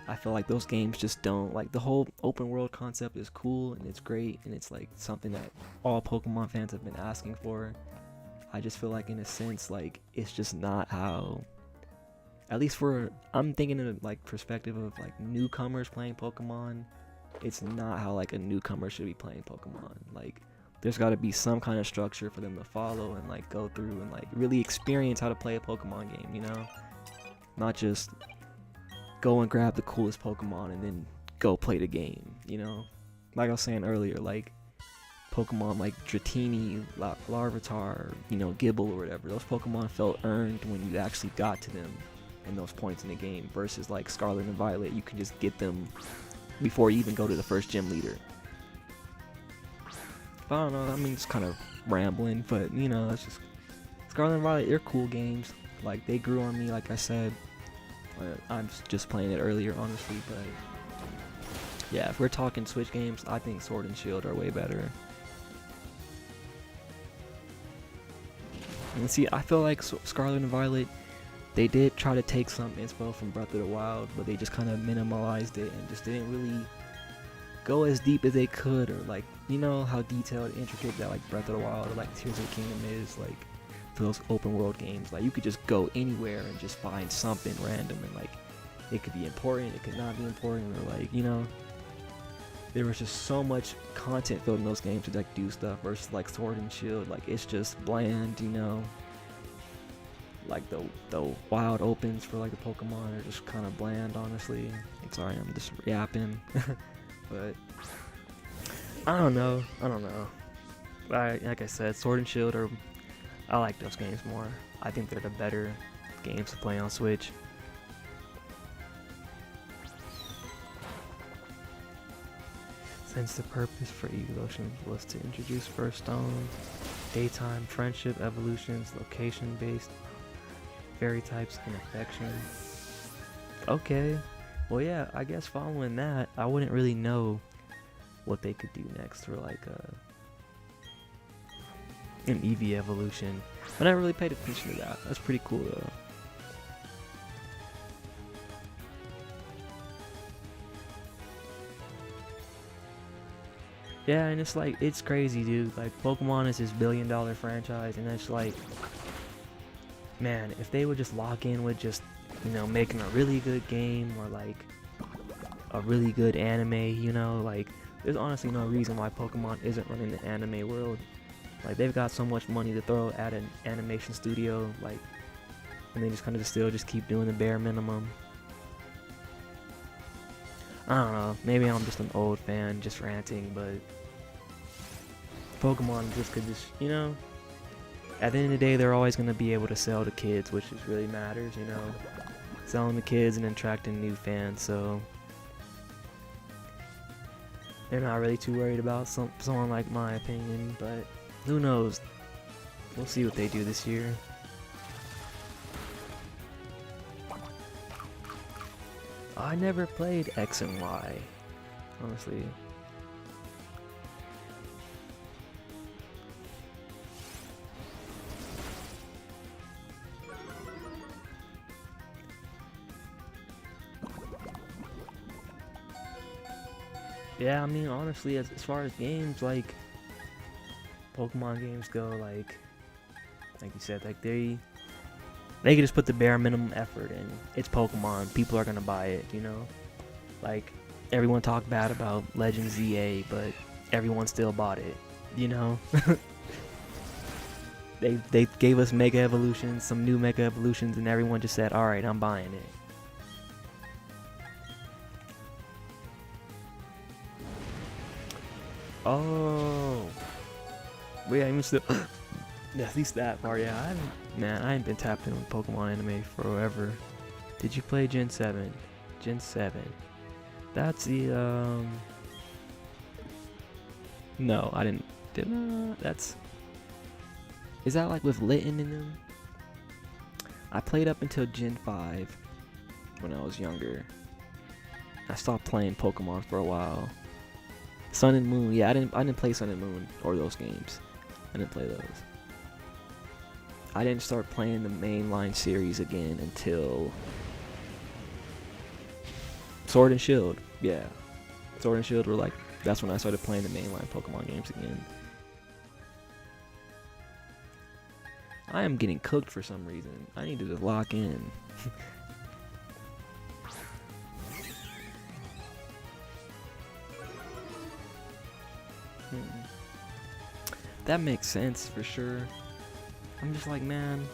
I feel like those games just don't, like the whole open world concept is cool and it's great and it's like something that all Pokemon fans have been asking for. I just feel like in a sense, like it's just not how, at least I'm thinking in a like perspective of like newcomers playing Pokemon, it's not how like a newcomer should be playing Pokemon. Like there's got to be some kind of structure for them to follow and like go through and like really experience how to play a Pokemon game, not just go and grab the coolest Pokemon and then go play the game, like I was saying earlier, like Pokemon like Dratini, Larvitar, Gible or whatever, those Pokemon felt earned when you actually got to them and those points in the game, versus like Scarlet and Violet, you can just get them before you even go to the first gym leader. I don't know, I mean, it's kind of rambling, but it's just Scarlet and Violet, they're cool games. Like they grew on me, like I said. I'm just playing it earlier, honestly, but yeah, if we're talking Switch games, I think Sword and Shield are way better. And see, I feel like Scarlet and Violet, they did try to take some inspo from Breath of the Wild, but they just kind of minimalized it and just didn't really go as deep as they could, or like, how detailed and intricate that like Breath of the Wild or like Tears of the Kingdom is, like for those open world games. Like you could just go anywhere and just find something random, and like it could be important, it could not be important, or like there was just so much content filled in those games to like do stuff versus like Sword and Shield. Like it's just bland, you know. Like the wild opens for like the Pokemon are just kind of bland, honestly. I'm sorry, I'm just yapping, but I don't know. Like I said, Sword and Shield I like those games more. I think they're the better games to play on Switch. Since the purpose for evolutions was to introduce first stones, daytime friendship evolutions, location-based fairy types, and affection. Okay, well yeah, I guess following that, I wouldn't really know what they could do next for like an Eevee evolution. I never really paid attention to that. That's pretty cool though. Yeah, and it's like, it's crazy, dude. Like, Pokemon is this billion-dollar franchise, and it's like, man, if they would just lock in with just, you know, making a really good game or like a really good anime, you know, like, there's honestly no reason why Pokemon isn't running the anime world. Like, they've got so much money to throw at an animation studio, like, and they just kind of still just keep doing the bare minimum. I don't know, maybe I'm just an old fan just ranting, but Pokemon just could just, you know, at the end of the day, they're always going to be able to sell to kids, which just really matters, you know, selling to kids and attracting new fans, so they're not really too worried about someone like my opinion, but who knows, we'll see what they do this year. I never played X and Y, honestly. Yeah, I mean, honestly, as far as games, like, Pokemon games go, like you said, like, they can just put the bare minimum effort in. It's Pokemon. People are gonna buy it, you know? Like, everyone talked bad about Legend ZA, but everyone still bought it, you know? They gave us Mega Evolutions, some new Mega Evolutions, and everyone just said, alright, I'm buying it. Oh, yeah, even still, yeah, at least that part, yeah, I ain't been tapped in with Pokemon anime forever. Did you play Gen 7? Gen 7. That's the, no, I didn't, is that like with Litten in them? I played up until Gen 5 when I was younger. I stopped playing Pokemon for a while. Sun and Moon, yeah, I didn't play Sun and Moon or those games. I didn't play those. I didn't start playing the mainline series again until Sword and Shield. Yeah, Sword and Shield were like, that's when I started playing the mainline Pokemon games again. I am getting cooked for some reason. I need to just lock in. That makes sense for sure. I'm just like, man,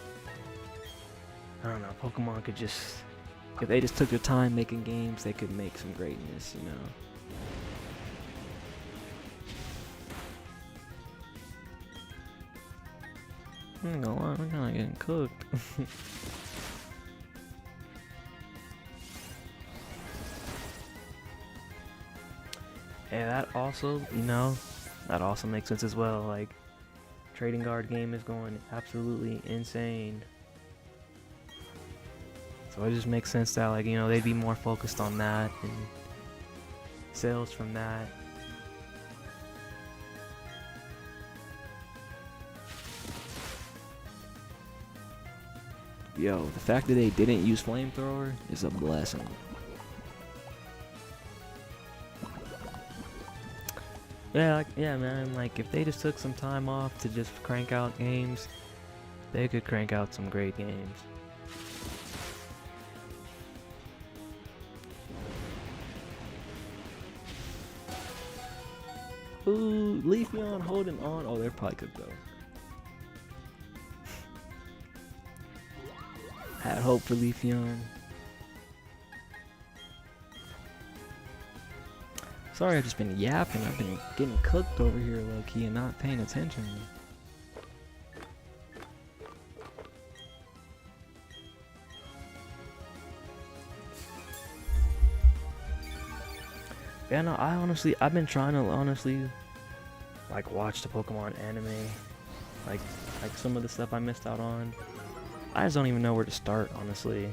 I don't know, Pokemon could just, if they just took their time making games, they could make some greatness, you know. I ain't gonna lie, I'm kinda getting cooked. Yeah, that also, you know, that also makes sense as well. Like, trading card game is going absolutely insane. So it just makes sense that, like, you know, they'd be more focused on that and sales from that. Yo, the fact that they didn't use flamethrower is a blessing. Yeah, like, yeah, man, like, if they just took some time off to just crank out games, they could crank out some great games. food. Leafeon holding on. Oh, they're probably cooked though. Had hope for Leafeon. Sorry, I've just been yapping. I've been getting cooked over here low key and not paying attention. Yeah, no, I've been trying to honestly, like, watch the Pokemon anime, like some of the stuff I missed out on. I just don't even know where to start, honestly.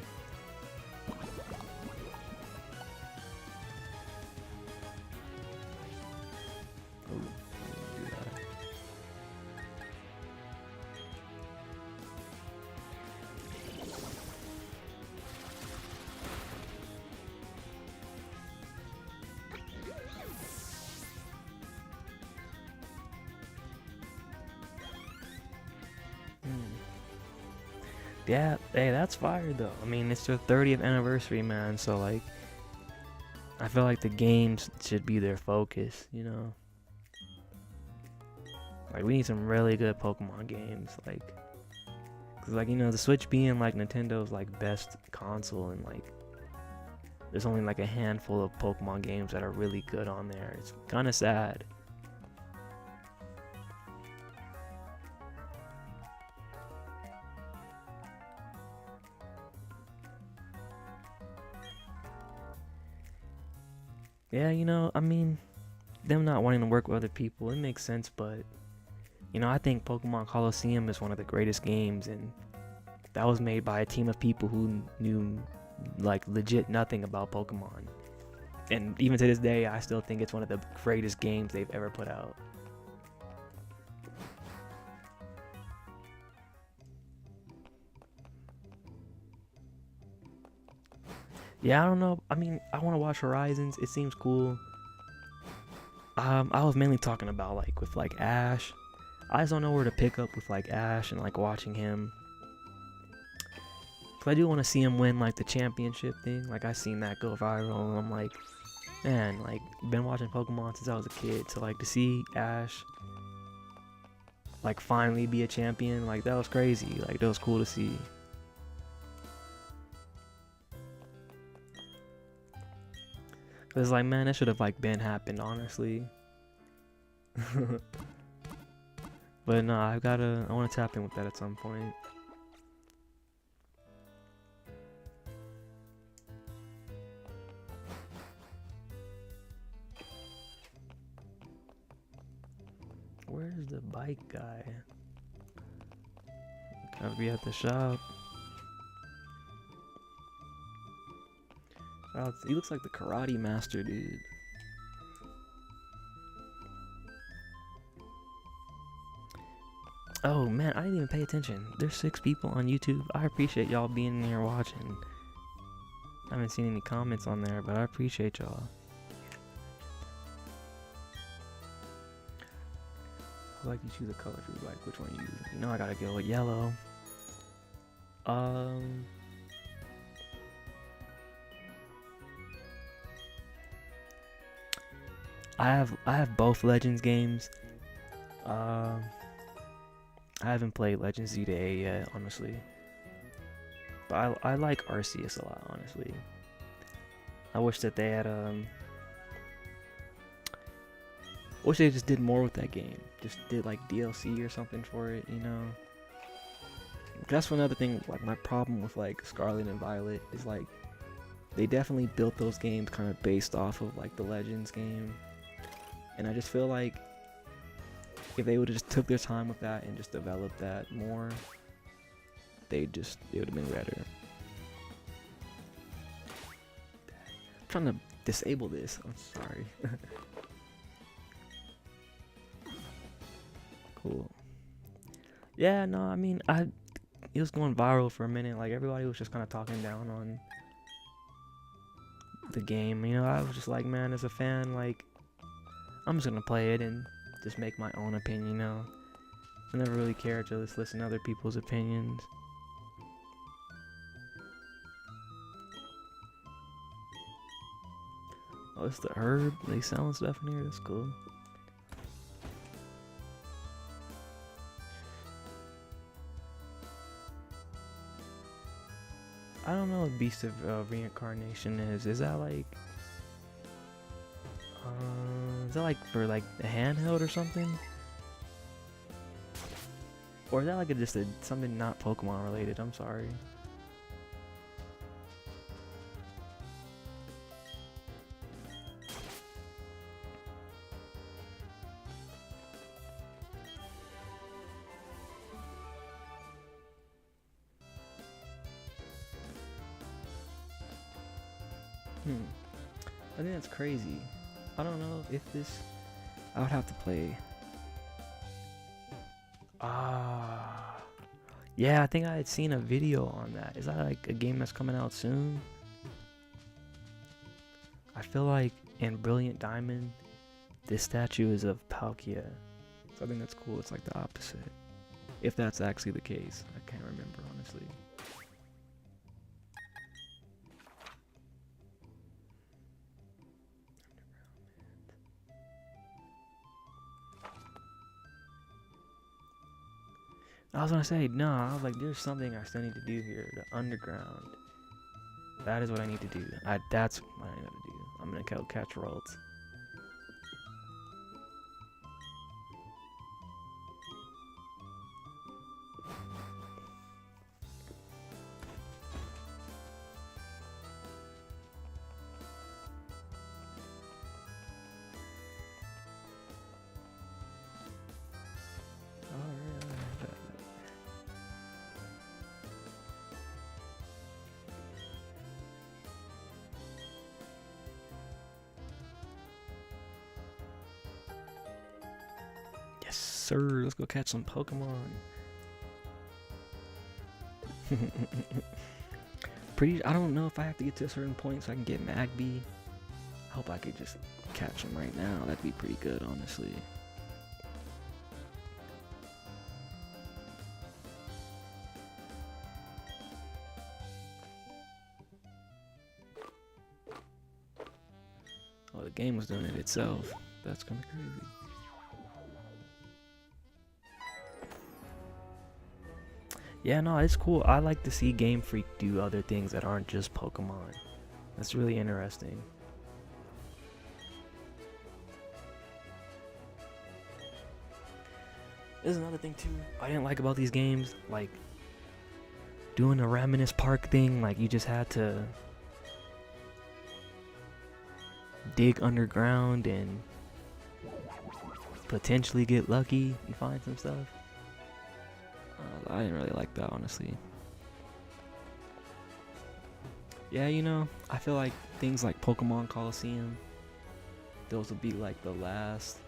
Yeah, hey, that's fire though. I mean, it's their 30th anniversary, man. So like, I feel like the games should be their focus, you know. Like, we need some really good Pokemon games, like, cause like, you know, the Switch being like Nintendo's like best console, and like, there's only like a handful of Pokemon games that are really good on there. It's kind of sad. Yeah, you know, I mean, them not wanting to work with other people, it makes sense, but, you know, I think Pokemon Coliseum is one of the greatest games, and that was made by a team of people who knew, like, legit nothing about Pokemon. And even to this day, I still think it's one of the greatest games they've ever put out. Yeah, I don't know. I mean, I want to watch Horizons. It seems cool. I was mainly talking about like with like Ash. I just don't know where to pick up with like Ash and like watching him. Cause I do want to see him win like the championship thing. Like I seen that go viral, and I'm like, man, like been watching Pokemon since I was a kid. So like to see Ash like finally be a champion, like that was crazy. Like that was cool to see. It's like, man, that should have like been happened, honestly. But no, I want to tap in with that at some point. Where's the bike guy? Gotta be at the shop. Oh, he looks like the karate master, dude. Oh man, I didn't even pay attention. There's 6 people on YouTube. I appreciate y'all being here watching. I haven't seen any comments on there, but I appreciate y'all. I like you choose a color for you, like which one you use. You know I gotta go with yellow. I have both Legends games. I haven't played Legends Z to A yet, honestly. But I like Arceus a lot, honestly. I wish that they had wish they just did more with that game. Just did like DLC or something for it, you know. That's another thing. Like my problem with like Scarlet and Violet is like they definitely built those games kind of based off of like the Legends game. And I just feel like if they would have just took their time with that and just developed that more, it would have been better. I'm trying to disable this. I'm sorry. Cool. Yeah, no, I mean, it was going viral for a minute. Like everybody was just kind of talking down on the game. You know, I was just like, man, as a fan, like, I'm just gonna play it and just make my own opinion, you know. I never really cared to just listen to other people's opinions. Oh, it's the herb. They selling stuff in here. That's cool. I don't know what Beast of Reincarnation is. Is that like... is that like for like the handheld or something? Or is that like just something not Pokemon related? I'm sorry. I think that's crazy. I don't know if this... I would have to play... Yeah, I think I had seen a video on that. Is that like a game that's coming out soon? I feel like in Brilliant Diamond, this statue is of Palkia. So I think that's cool. It's like the opposite. If that's actually the case. I can't remember, honestly. I was gonna say, no, I was like, there's something I still need to do here. The underground. That is what I need to do. That's what I need to do. I'm gonna catch worlds. Yes, sir. Let's go catch some Pokemon. I don't know if I have to get to a certain point so I can get Magby. I hope I could just catch him right now. That'd be pretty good, honestly. Oh, the game was doing it itself. That's kind of crazy. Yeah, no, it's cool. I like to see Game Freak do other things that aren't just Pokemon. That's really interesting. There's another thing too I didn't like about these games, like doing the Reminisce Park thing. Like you just had to dig underground and potentially get lucky and find some stuff. I didn't really like that, honestly. Yeah, you know, I feel like things like Pokemon Coliseum, those would be like the last.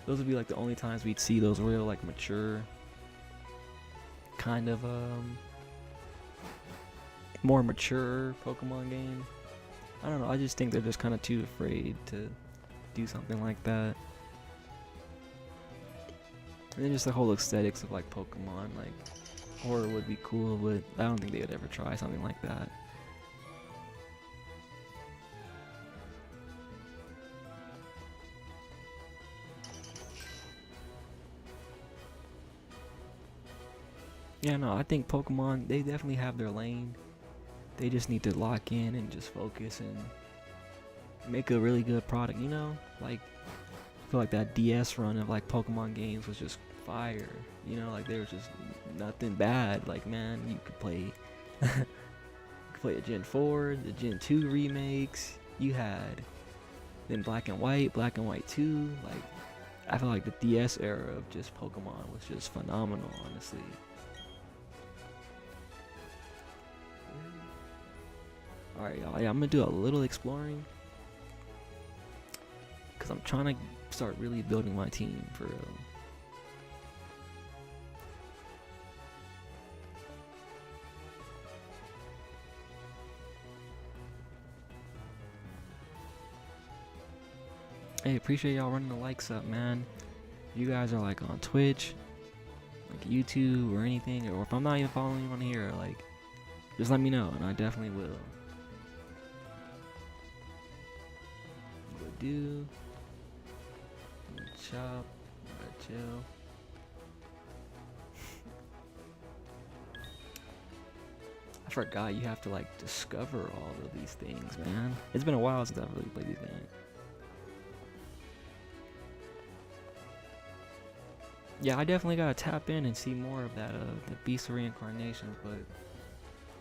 Those would be like the only times we'd see those real like mature, kind of more mature Pokemon games. I don't know. I just think they're just kind of too afraid to do something like that. And then just the whole aesthetics of like Pokemon, like horror would be cool, but I don't think they would ever try something like that. Yeah, no, I think Pokemon, they definitely have their lane. They just need to lock in and just focus and make a really good product, you know? Like, I feel like that DS run of like Pokemon games was just fire, you know? Like there was just nothing bad. Like, man, you could play you could play a Gen 4, the Gen 2 remakes. You had then Black and White 2. Like, I feel like the DS era of just Pokemon was just phenomenal, honestly. Alright, y'all, yeah, I'm gonna do a little exploring because I'm trying to start really building my team for real. Hey, appreciate y'all running the likes up, man. If you guys are like on Twitch, like YouTube or anything, or if I'm not even following you on here, like, just let me know and I definitely will. Do chop, chill. I forgot you have to like discover all of these things, man. It's been a while since I've really played these games. Yeah, I definitely gotta tap in and see more of that, the Beast of Reincarnations, but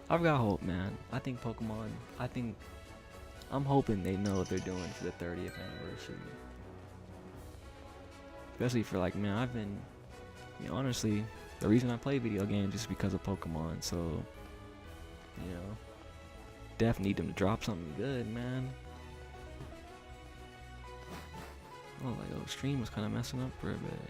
I've got hope, man. I think Pokemon, I'm hoping they know what they're doing for the 30th anniversary. Especially for like, man, honestly, the reason I play video games is because of Pokemon, so, you know, definitely need them to drop something good, man. Oh, like, stream was kind of messing up for a bit.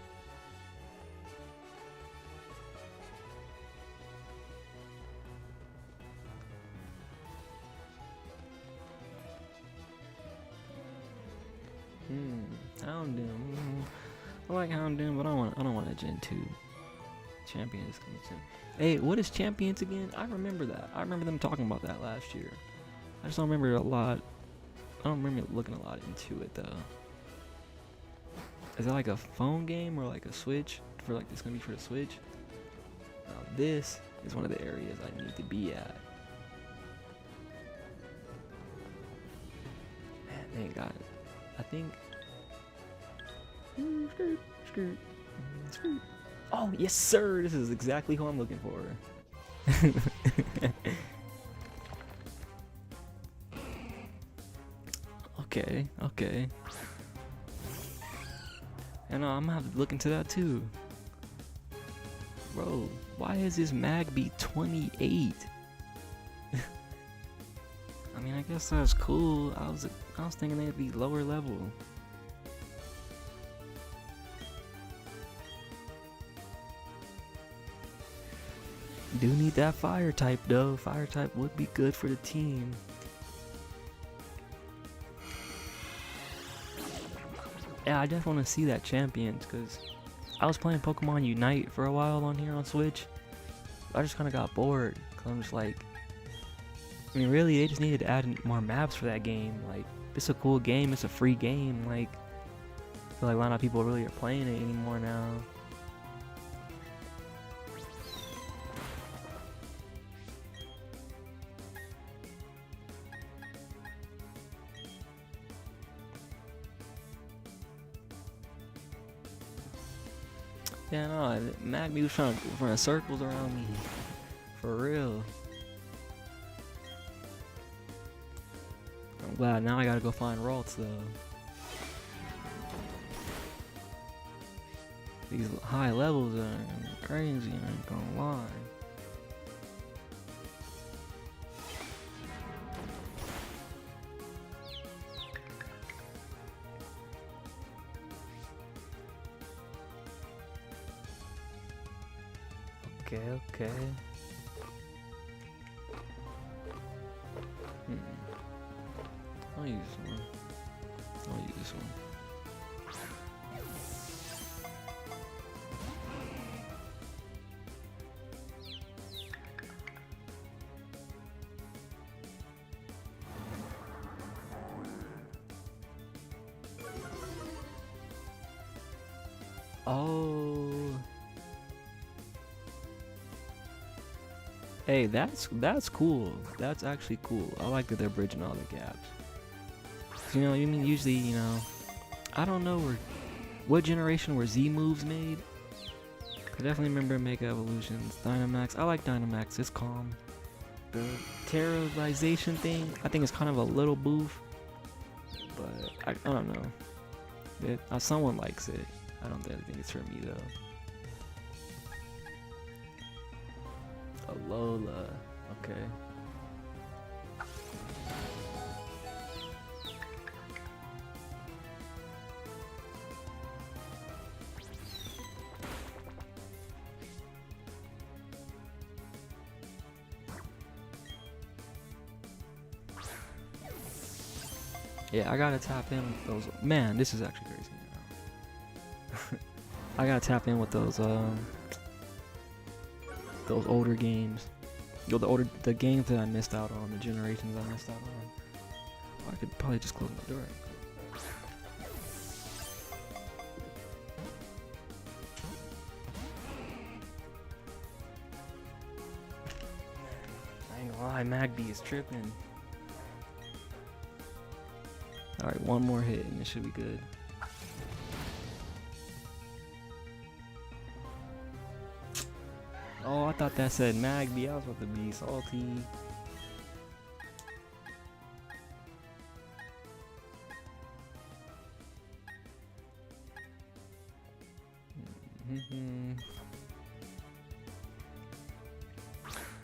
Houndoom. I like Houndoom, but I don't want a Gen 2. Champions coming soon. Hey, what is Champions again? I remember that. I remember them talking about that last year. I just don't remember a lot. I don't remember looking a lot into it though. Is it like a phone game or like a Switch? For like it's gonna be for the Switch? Now this is one of the areas I need to be at. Man, they ain't got it. I think. Oh, yes, sir. This is exactly who I'm looking for. Okay. And I'm gonna have to look into that too. Bro, why is this mag be 28? I mean, I guess that's cool. I was thinking they'd be lower level. Do need that fire type though. Fire type would be good for the team. Yeah, I definitely want to see that Champions because I was playing Pokemon Unite for a while on here on Switch. I just kind of got bored because I'm just like, I mean, really, they just needed to add more maps for that game. Like, it's a cool game. It's a free game. Like, I feel like a lot of people really are playing it anymore now. Yeah, no, Magby was trying to run circles around me. For real. I'm glad now I gotta go find Ralts though. These high levels are crazy, I ain't gonna lie. Okay. I'll use this one. I'll use this one. Oh. Hey, that's cool. That's actually cool. I like that they're bridging all the gaps. You know, usually, you know, I don't know what generation were Z moves made. I definitely remember Mega Evolutions, Dynamax. I like Dynamax. It's calm. The terrorization thing, I think it's kind of a little boof, but I don't know. Someone likes it. I don't think it's for me though. Alola, okay. Yeah, I gotta tap in with those. Man, this is actually crazy. I gotta tap in with those older games. Yo, the games that I missed out on, the generations I missed out on. Oh, I could probably just close my door. I ain't gonna lie, Magby is tripping. Alright, one more hit and it should be good. Oh, I thought that said Magby. I was about to be salty.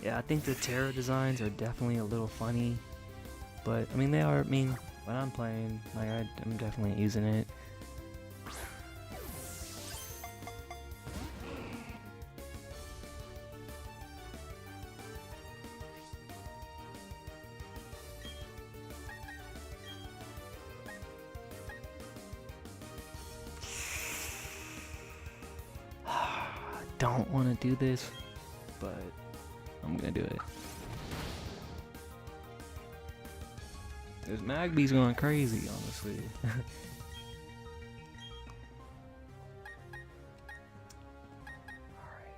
Yeah, I think the Terra designs are definitely a little funny, but I mean they are. I mean, when I'm playing, like I'm definitely using it. Don't want to do this, but I'm gonna do it. This Magby's going crazy, honestly. Alright.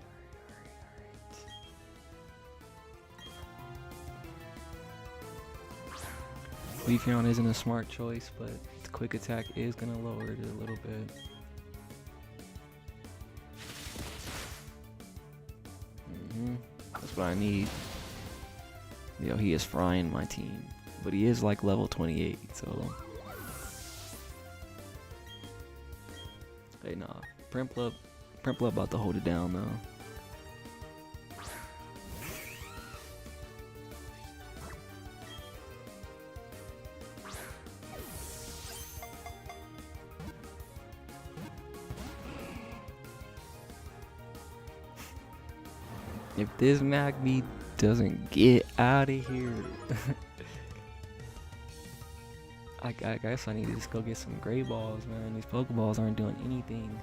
Leafeon isn't a smart choice, but the quick attack is gonna lower it a little bit. That's what I need. Yo, he is frying my team. But he is like level 28, so... Hey, nah. Primplup about to hold it down, though. If this Magby doesn't get out of here, I guess I need to just go get some gray balls, man. These Pokeballs aren't doing anything.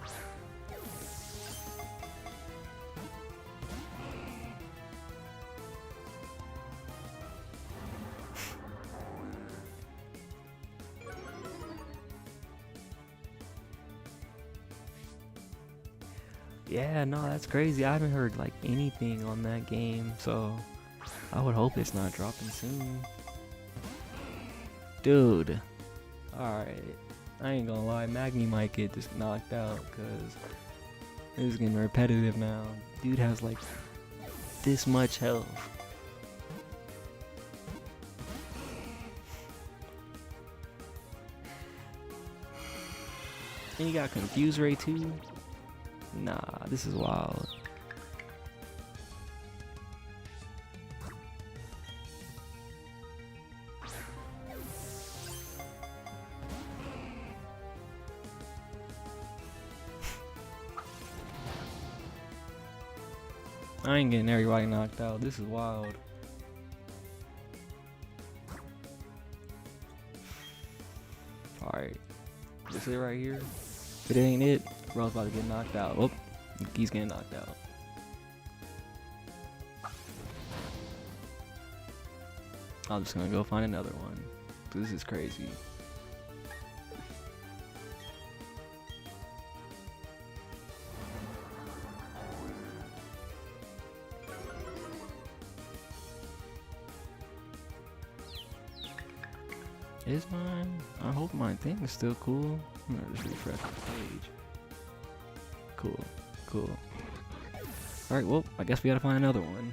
Yeah, no, that's crazy. I haven't heard like anything on that game, so I would hope it's not dropping soon. Dude, alright, I ain't gonna lie, Magby might get just knocked out because this is getting repetitive now. Dude has like this much health. And you got Confuse Ray too? Nah, this is wild. I ain't getting everybody knocked out. This is wild. Alright. This it right here. If it ain't it, bro's about to get knocked out. Oh, he's getting knocked out. I'm just gonna go find another one. This is crazy. Is mine? I hope my thing is still cool. I'm gonna just refresh the page. Cool, cool. Alright, well, I guess we gotta find another one.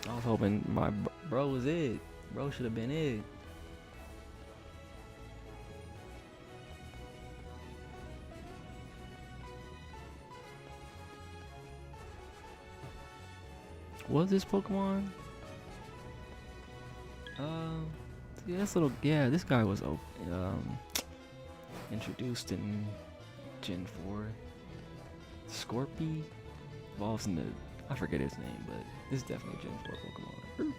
I was hoping my bro was it. Bro should have been it. Was this Pokemon? Yeah, this little, yeah, this guy was introduced in Gen 4. Scorpy evolves into, I forget his name, but this is definitely a Gen 4 Pokemon.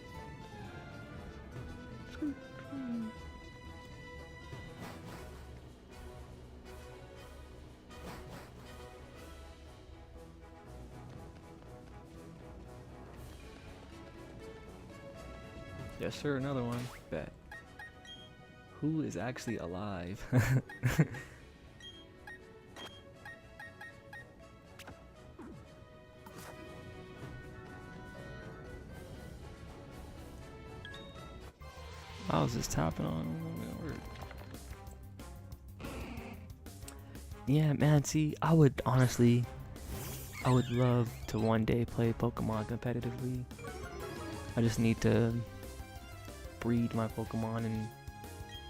Yes, sir. Another one. Bet. Who is actually alive? I was just tapping on. Yeah, man. See, I would love to one day play Pokemon competitively. I just need to breed my Pokemon and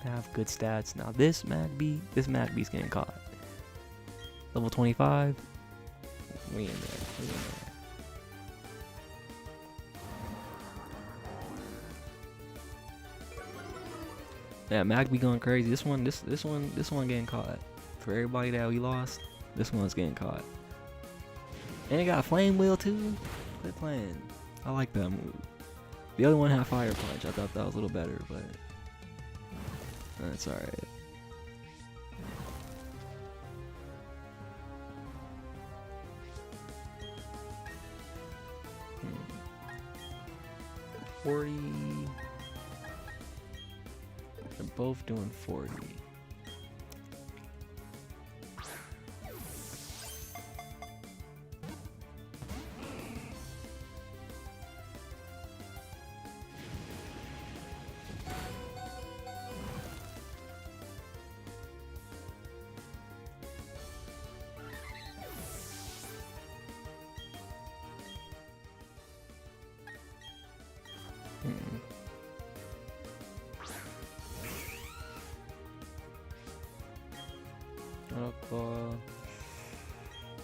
have good stats. Now this Magby's getting caught. Level 25. We in there. Yeah, Magby going crazy. This one getting caught. For everybody that we lost, this one's getting caught. And it got a Flame Wheel too. Quit playing. I like that move. The other one had Fire Punch. I thought that was a little better, but that's alright. Hmm. 40. They're both doing 40. Metal Claw.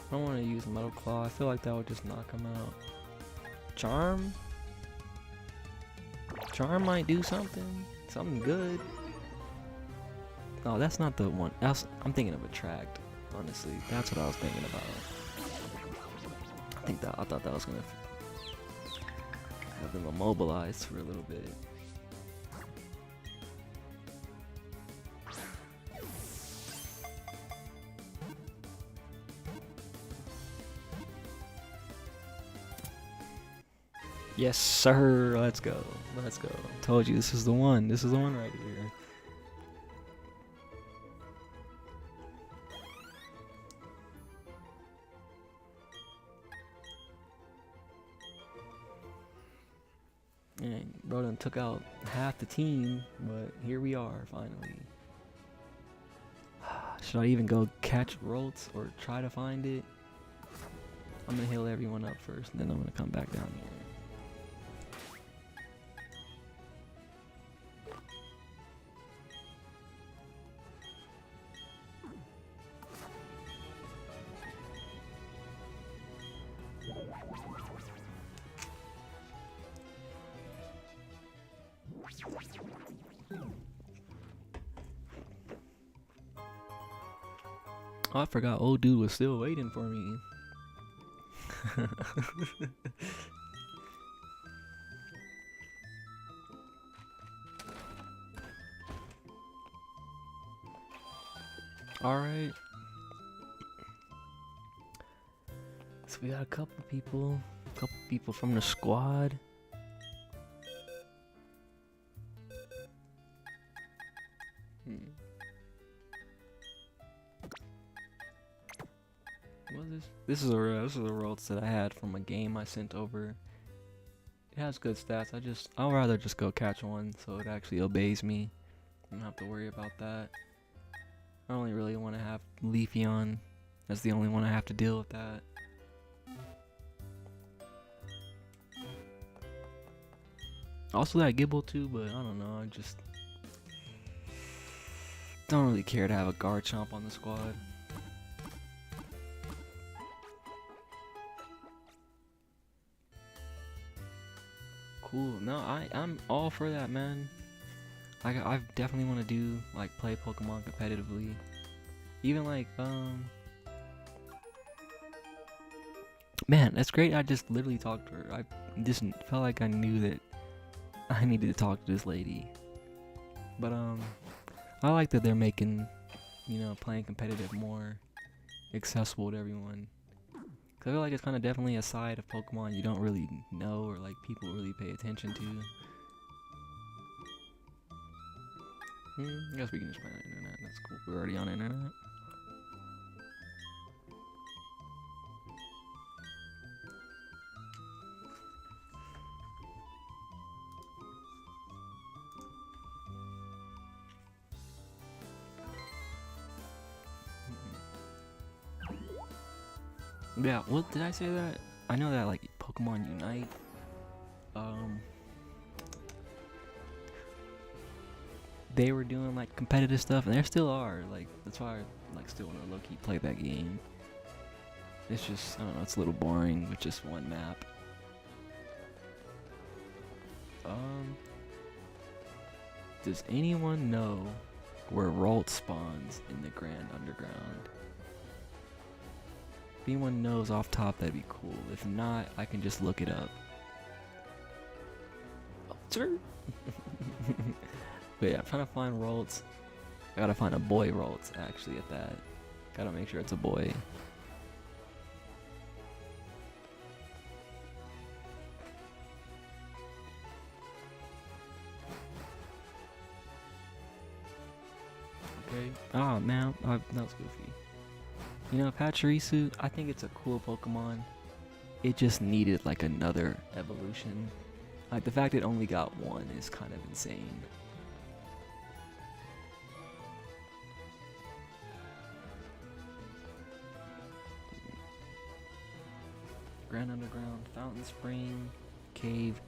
I don't want to use Metal Claw. I feel like that would just knock him out. Charm? Charm might do something. Something good. Oh, that's not the one. I'm thinking of Attract. Honestly, that's what I was thinking about. I thought that was gonna have them immobilized for a little bit. Yes, sir. Let's go. Let's go. Told you this is the one. This is the one right here. And bro done took out half the team, but here we are finally. Should I even go catch Rolts or try to find it? I'm gonna heal everyone up first, and then I'm gonna come back down here. Oh, I forgot old dude was still waiting for me. Alright. So we got a couple people from the squad. What is this? This is a Rolts that I had from a game I sent over. It has good stats. I'll rather just go catch one so it actually obeys me. I don't have to worry about that. I only really want to have Leafeon. That's the only one I have to deal with that. Also that Gibble too, but I don't know. I just don't really care to have a Garchomp on the squad. Cool. No, I'm all for that, man. I definitely want to do like play Pokemon competitively. Even like man, that's great. I just literally talked to her. I just felt like I knew that I needed to talk to this lady. But I like that they're making, playing competitive more accessible to everyone. Cause I feel like it's kind of definitely a side of Pokemon you don't really know or like people really pay attention to. I guess we can just play on the internet. That's cool. We're already on the internet. Yeah, well, did I say that? I know that like Pokemon Unite, they were doing like competitive stuff, and there still are. Like that's why I like still want to low key play that game. It's just I don't know, it's a little boring with just one map. Does anyone know where Ralt spawns in the Grand Underground? If anyone knows off top, that'd be cool. If not, I can just look it up. Oh, sure. But yeah, I'm trying to find Ralts. I gotta find a boy Ralts actually at that. Gotta make sure it's a boy. Okay. Oh man, that was goofy. You know, Pachirisu, I think it's a cool Pokemon. It just needed like another evolution. Like the fact it only got one is kind of insane. Grand Underground, Fountain Spring, Cave,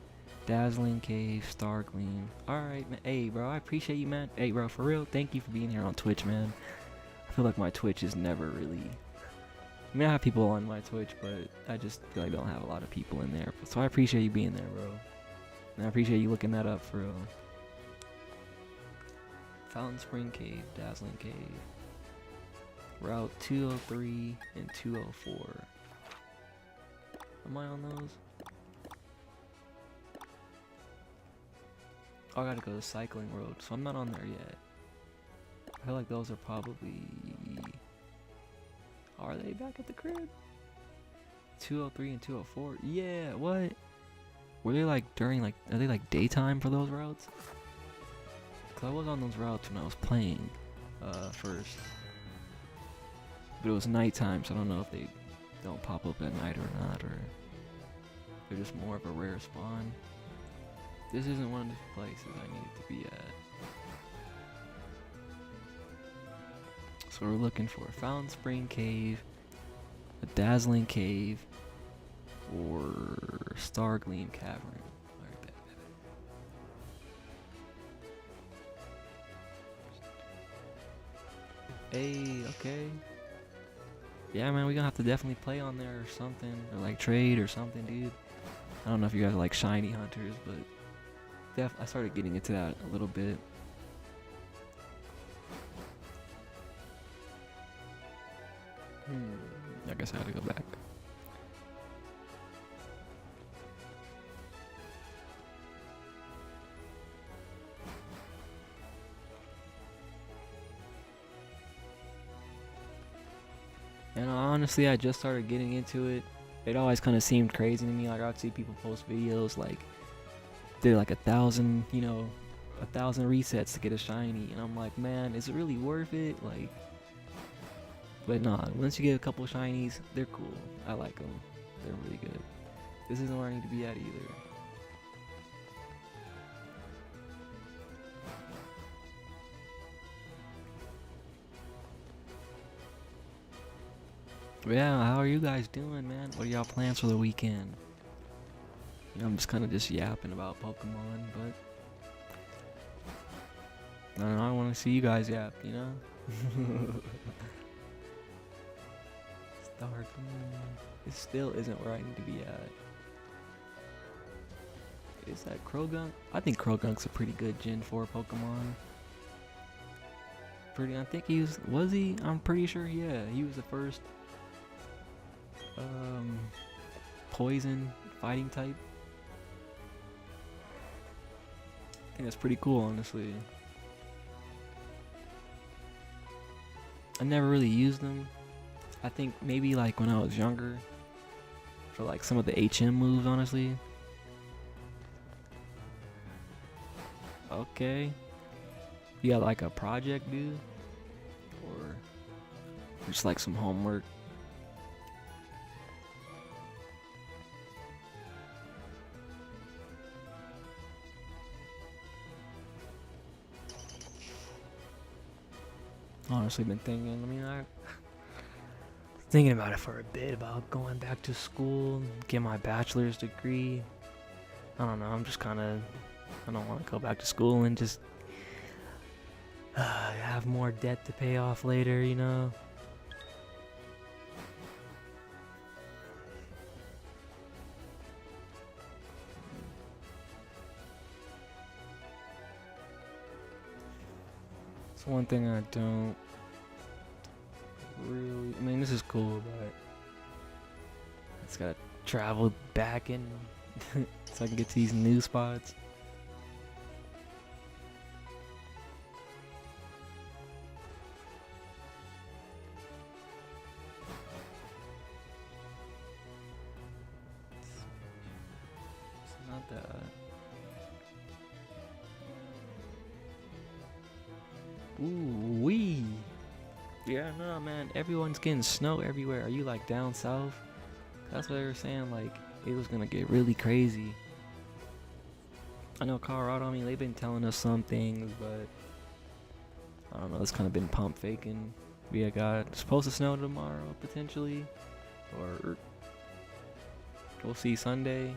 Dazzling Cave, Star Gleam. Alright, man. Hey, bro, I appreciate you, man. Hey, bro, for real, thank you for being here on Twitch, man. I feel like my Twitch is never really... I mean, I have people on my Twitch, but I just feel like I don't have a lot of people in there. So I appreciate you being there, bro. And I appreciate you looking that up, for real. Fountain Spring Cave, Dazzling Cave. Route 203 and 204. Am I on those? Oh, I gotta go to Cycling Road, so I'm not on there yet. I feel like those are probably... Are they back at the crib? 203 and 204? Yeah, what? Were they like during like... Are they like daytime for those routes? Cause I was on those routes when I was playing first. But it was nighttime, so I don't know if they don't pop up at night or not, or they're just more of a rare spawn. This isn't one of the places I need to be at. So we're looking for a Fountain Spring Cave, a Dazzling Cave, or Star Gleam Cavern. Alright, hey, okay. Yeah, man, we're gonna have to definitely play on there or something, or like trade or something, dude. I don't know if you guys are like shiny hunters, but I started getting into that a little bit. I guess I had to go back. And honestly, I just started getting into it. It always kind of seemed crazy to me. Like I'd see people post videos like they're like 1,000, you know, 1,000 resets to get a shiny, and I'm like, man, is it really worth it? Like, but nah. Once you get a couple shinies, they're cool. I like them. They're really good. This isn't where I need to be at either. But yeah, how are you guys doing, man? What are y'all plans for the weekend? You know, I'm just kind of just yapping about Pokemon, but I don't know, I want to see you guys yap, you know? Star Gleam. It still isn't where I need to be at. Is that Krogunk? I think Krogunk's a pretty good Gen 4 Pokemon. I think was he? I'm pretty sure, yeah. He was the first poison fighting type. I think that's pretty cool, honestly. I never really used them. I think maybe like when I was younger for like some of the HM moves, honestly. Okay. You got like a project due, or just like some homework? Honestly, been thinking. I mean, I thinking about it for a bit about going back to school, get my bachelor's degree. I don't know. I'm just kind of. I don't want to go back to school and just have more debt to pay off later. You know. It's one thing I don't really. I mean, this is cool, but I just gotta travel back in so I can get to these new spots. It's not that. Ooh wee. Yeah, no, man. Everyone's getting snow everywhere. Are you like down south? That's what they were saying. Like it was gonna get really crazy. I know Colorado. I mean, they've been telling us some things, but I don't know. It's kind of been pump faking. We got supposed to snow tomorrow potentially, or we'll see Sunday.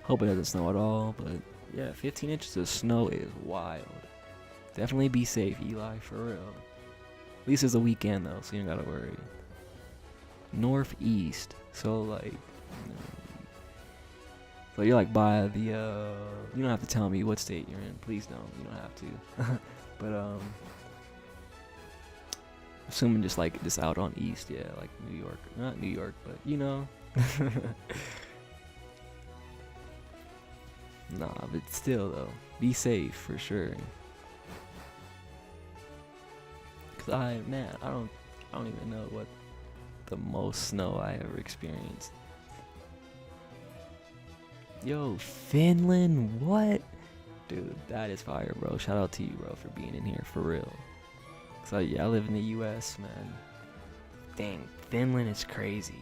Hope it doesn't snow at all. But yeah, 15 inches of snow is wild. Definitely be safe, Eli, for real. At least it's a weekend though, so you don't gotta worry. Northeast, so like, so you're like by the. You don't have to tell me what state you're in. Please don't. You don't have to. But assuming just like this out on east, yeah, like New York, not New York, but you know. Nah, but still though, be safe for sure. Cause I don't even know what the most snow I ever experienced. Yo, Finland, what? Dude, that is fire, bro. Shout out to you, bro, for being in here, for real. So yeah, I live in the US, man. Dang, Finland is crazy.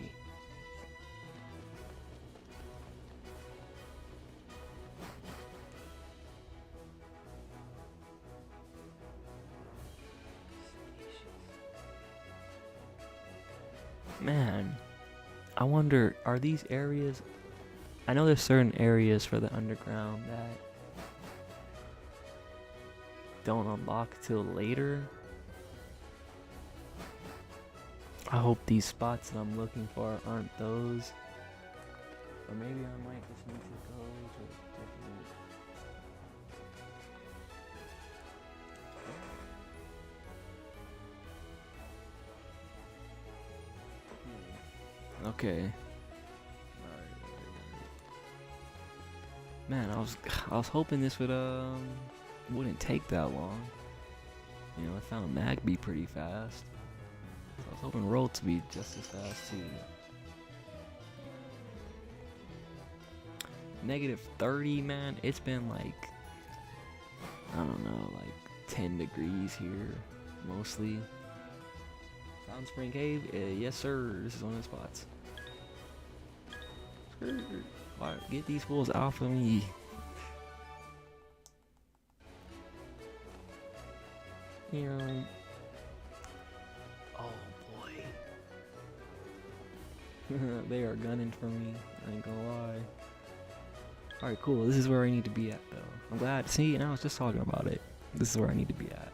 Man, I wonder, are these areas... I know there's certain areas for the underground that don't unlock till later. I hope these spots that I'm looking for aren't those. Or maybe I might just need to go to a different... Okay. Man, I was hoping this wouldn't take that long. You know, I found Magby pretty fast. So I was hoping Roll to be just as fast too. -30, man. It's been like, I don't know, like 10 degrees here, mostly. Found Spring Cave? Yes, sir. This is one of the spots. Get these fools off of me. You know. Oh boy. They are gunning for me. I ain't gonna lie. Alright, cool. This is where I need to be at, though. I'm glad. See, and I was just talking about it. This is where I need to be at.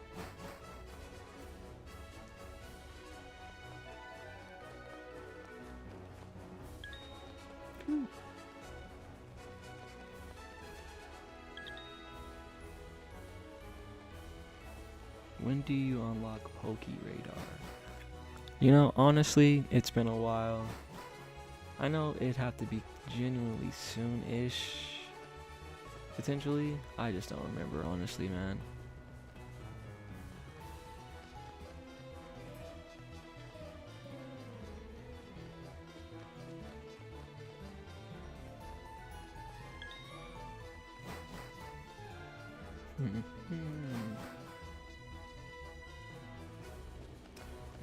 When do you unlock Poke Radar? You know, honestly, it's been a while. I know it'd have to be genuinely soon-ish. Potentially. I just don't remember, honestly, man.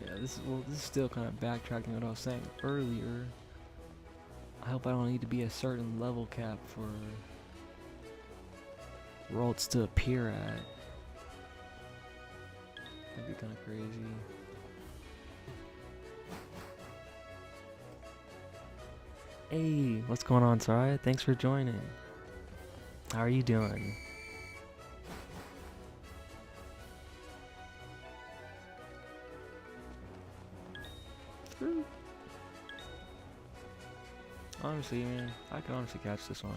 Yeah, this is still kind of backtracking what I was saying earlier. I hope I don't need to be a certain level cap for Ralts to appear at. That'd be kind of crazy. Hey, what's going on, Saraya? Thanks for joining. How are you doing? Honestly, man, I can honestly catch this one.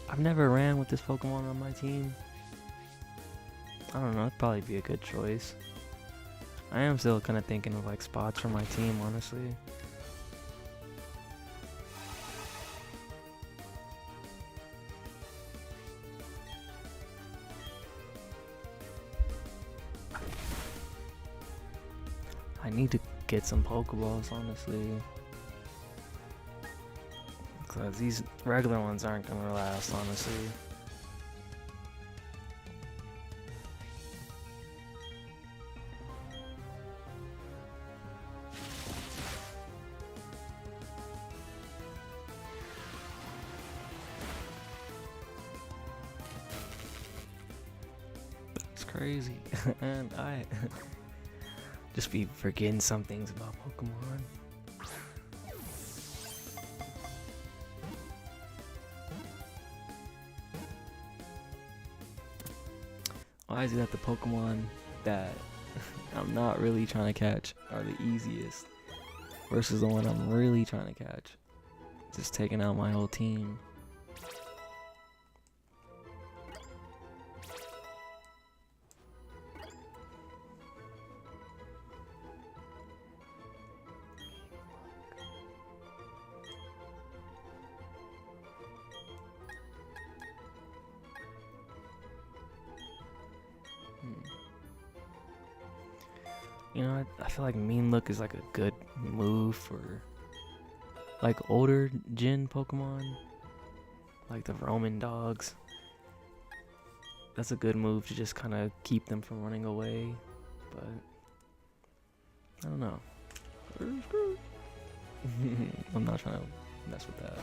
I've never ran with this Pokemon on my team. I don't know, it'd probably be a good choice. I am still kind of thinking of like spots for my team, honestly. I need to get some Pokeballs, honestly. Because these regular ones aren't going to last, honestly. It's crazy. And I just be forgetting some things about Pokemon. Why is it that the Pokemon that I'm not really trying to catch are the easiest versus the one I'm really trying to catch? Just taking out my whole team. You know, I feel like Mean Look is like a good move for like older gen Pokemon, like the Roman dogs. That's a good move to just kind of keep them from running away, but I don't know. I'm not trying to mess with that.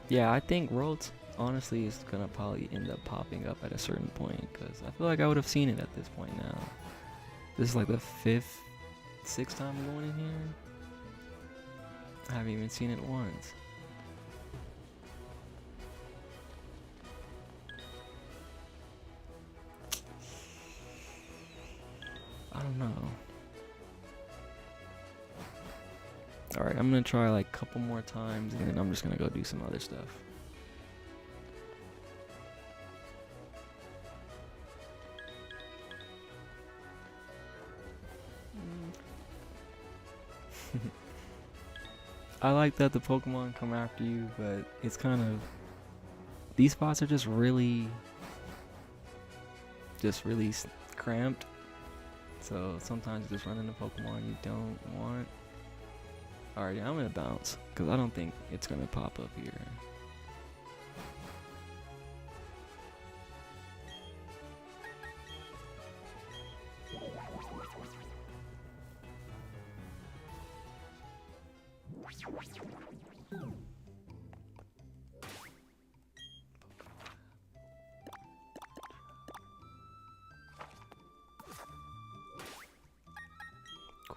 Yeah, I think Ralts honestly is gonna probably end up popping up at a certain point because I feel like I would have seen it at this point now. This is like the 6th time I'm going in here. I haven't even seen it once. I don't know. Alright, I'm gonna try like a couple more times and then I'm just gonna go do some other stuff. I like that the Pokemon come after you, but it's kind of... These spots are just really cramped. So sometimes you just run into Pokemon you don't want. Alright, yeah, I'm gonna bounce, because I don't think it's gonna pop up here.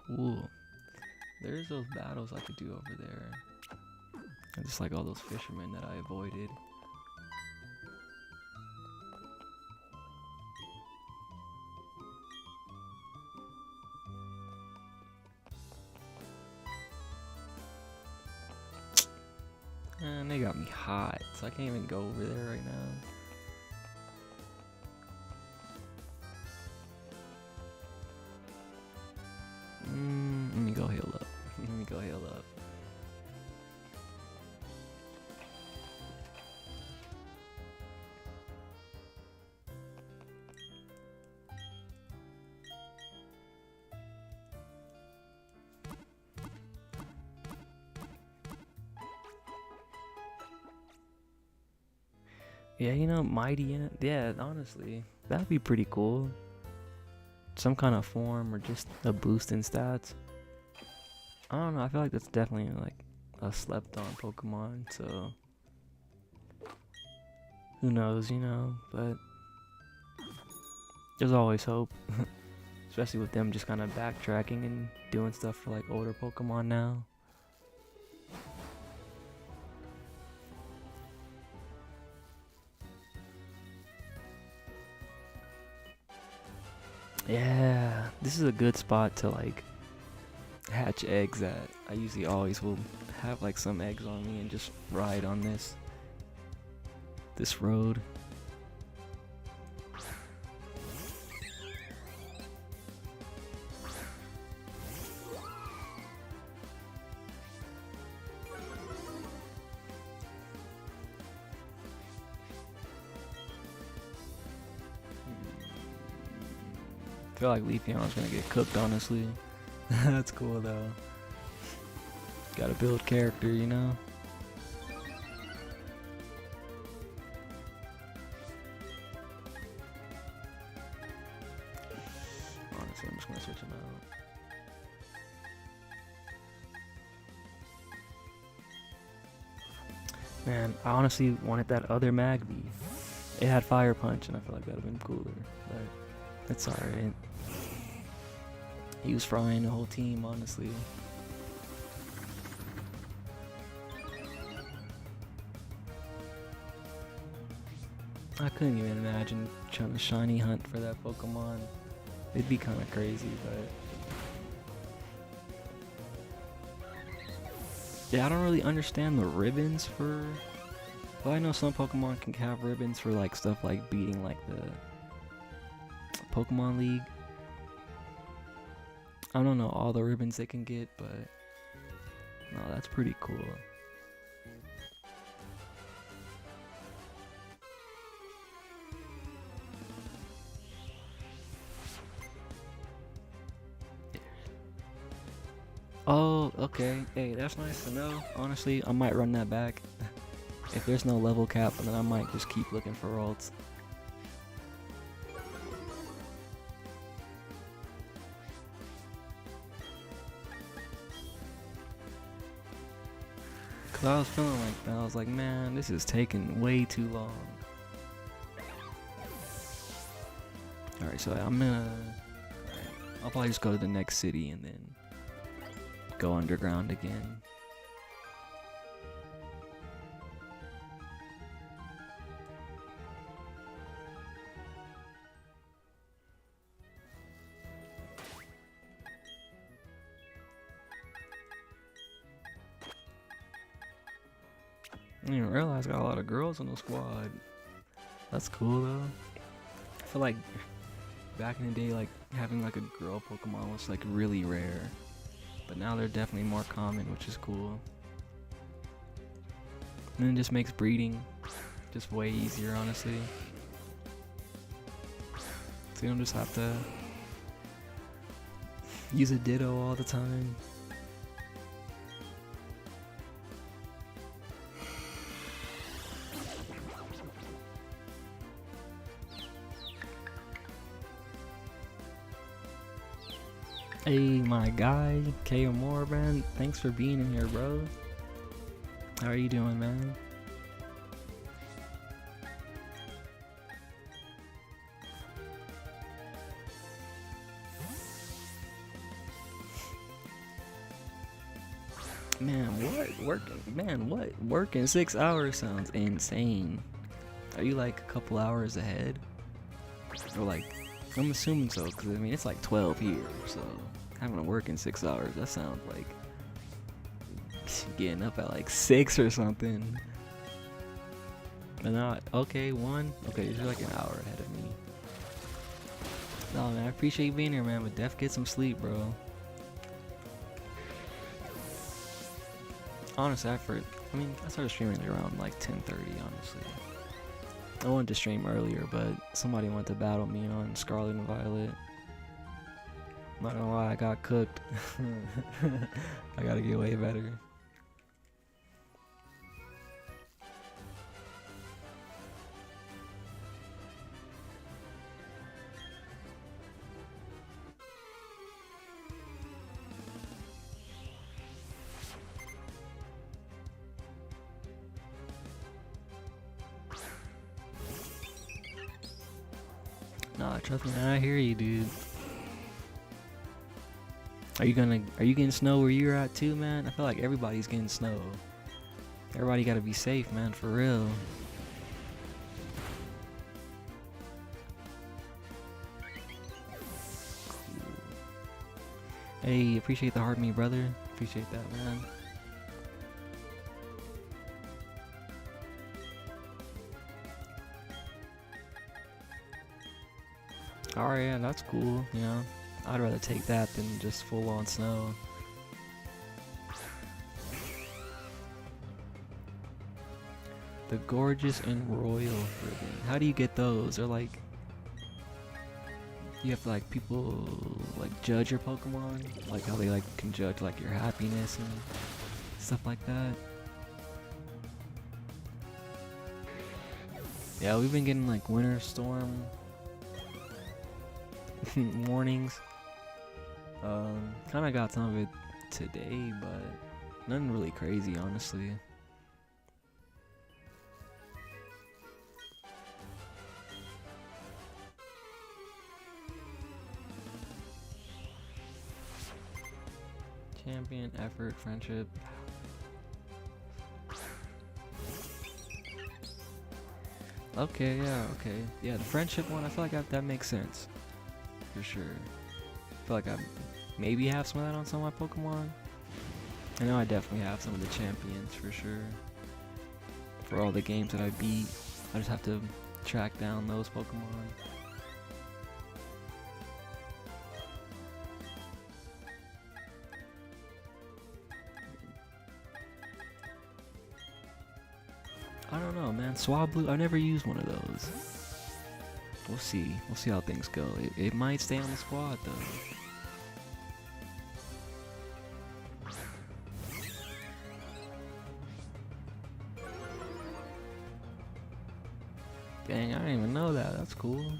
Cool. There's those battles I could do over there. And just like all those fishermen that I avoided. And they got me hot, so I can't even go over there right now. Let me go heal up. Let me go heal up. Yeah, you know, mighty in it. Yeah, honestly, that'd be pretty cool. Some kind of form or just a boost in stats. I don't know. I feel like that's definitely like a slept on Pokemon. So who knows, you know? But there's always hope, especially with them just kind of backtracking and doing stuff for like older Pokemon now. Yeah, this is a good spot to like hatch eggs at. I usually always will have like some eggs on me and just ride on this road. I feel like Leafeon's gonna get cooked, honestly. That's cool though. Gotta build character, you know? Honestly, I'm just gonna switch him out. Man, I honestly wanted that other Magby. It had Fire Punch, and I feel like that would have been cooler. But it's alright. He was frying the whole team, honestly. I couldn't even imagine trying to shiny hunt for that Pokemon. It'd be kind of crazy, but yeah, I don't really understand the ribbons for. Well, I know some Pokemon can have ribbons for like stuff like beating like the Pokemon League. I don't know all the ribbons they can get, but no, that's pretty cool. Oh, okay. Hey, that's nice to know. Honestly, I might run that back. If there's no level cap, then I might just keep looking for ults. Cause I was feeling like that. I was like, man, this is taking way too long. Alright, so I'll probably just go to the next city and then go underground again. I didn't realize I got a lot of girls in the squad. That's cool though. I feel like back in the day, like having like a girl Pokemon was like really rare, but now they're definitely more common, which is cool. And it just makes breeding just way easier, honestly. So you don't just have to use a Ditto all the time. Hey, my guy, K. Moore, man. Thanks for being in here, bro. How are you doing, man? Man, what? Working 6 hours sounds insane. Are you like a couple hours ahead? Or like, I'm assuming so, because I mean, it's like 12 here, so having to work in 6 hours, that sounds like getting up at like 6 or something. But not, okay, 1. Okay, you're like an hour ahead of me. No, man, I appreciate you being here, man, but def get some sleep, bro. Honestly, I started streaming around like 10:30, honestly. I wanted to stream earlier, but somebody went to battle me on Scarlet and Violet. I'm not gonna lie, I got cooked. I gotta get way better. Nah, trust me, man, I hear you, dude. Are you getting snow where you're at too, man? I feel like everybody's getting snow. Everybody gotta be safe, man, for real. Cool. Hey, appreciate the heart, me brother. Appreciate that, man. Alright, yeah, that's cool, you know. I'd rather take that than just full on snow. The gorgeous and royal ribbon. How do you get those? They're like, you have to like people like judge your Pokemon, like how they like can judge like your happiness and stuff like that. Yeah, we've been getting like winter storm warnings. Kind of got some of it today, but nothing really crazy, honestly. Champion, effort, friendship. Okay, yeah, okay. Yeah, the friendship one, I feel like that makes sense. For sure. I feel like I maybe have some of that on some of my Pokemon. I know I definitely have some of the champions, for sure. For all the games that I beat, I just have to track down those Pokemon. I don't know, man. Swablu, I never used one of those. We'll see. We'll see how things go. It might stay on the squad, though. Dang, I didn't even know that. That's cool.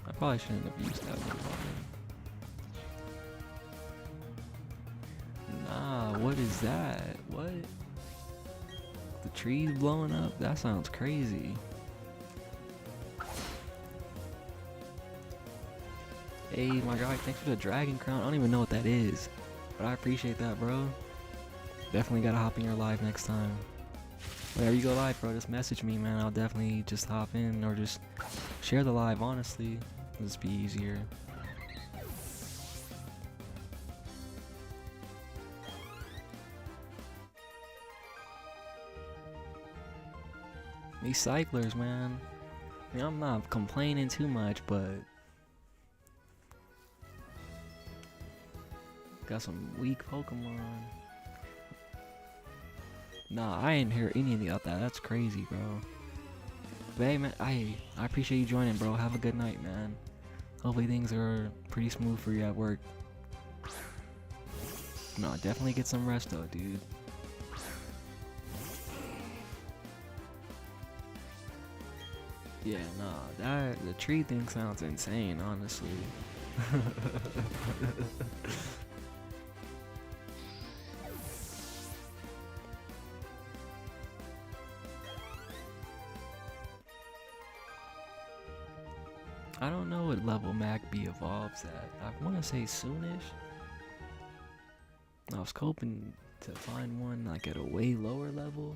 I probably shouldn't have used that one. Nah, what is that? What? The trees blowing up? That sounds crazy. Hey, my guy, thanks for the dragon crown. I don't even know what that is, but I appreciate that, bro. Definitely gotta hop in your live next time. Whenever you go live, bro, just message me, man. I'll definitely just hop in or just share the live, honestly. It'll just be easier. These cyclers, man. I mean, I'm not complaining too much, but got some weak Pokemon. Nah, I didn't hear anything about that. That's crazy, bro. But hey, man, I appreciate you joining, bro. Have a good night, man. Hopefully things are pretty smooth for you at work. No, definitely get some rest, though, dude. Yeah, nah, the tree thing sounds insane, honestly. I don't know what level MacB evolves at. I want to say soonish. I was hoping to find one like at a way lower level.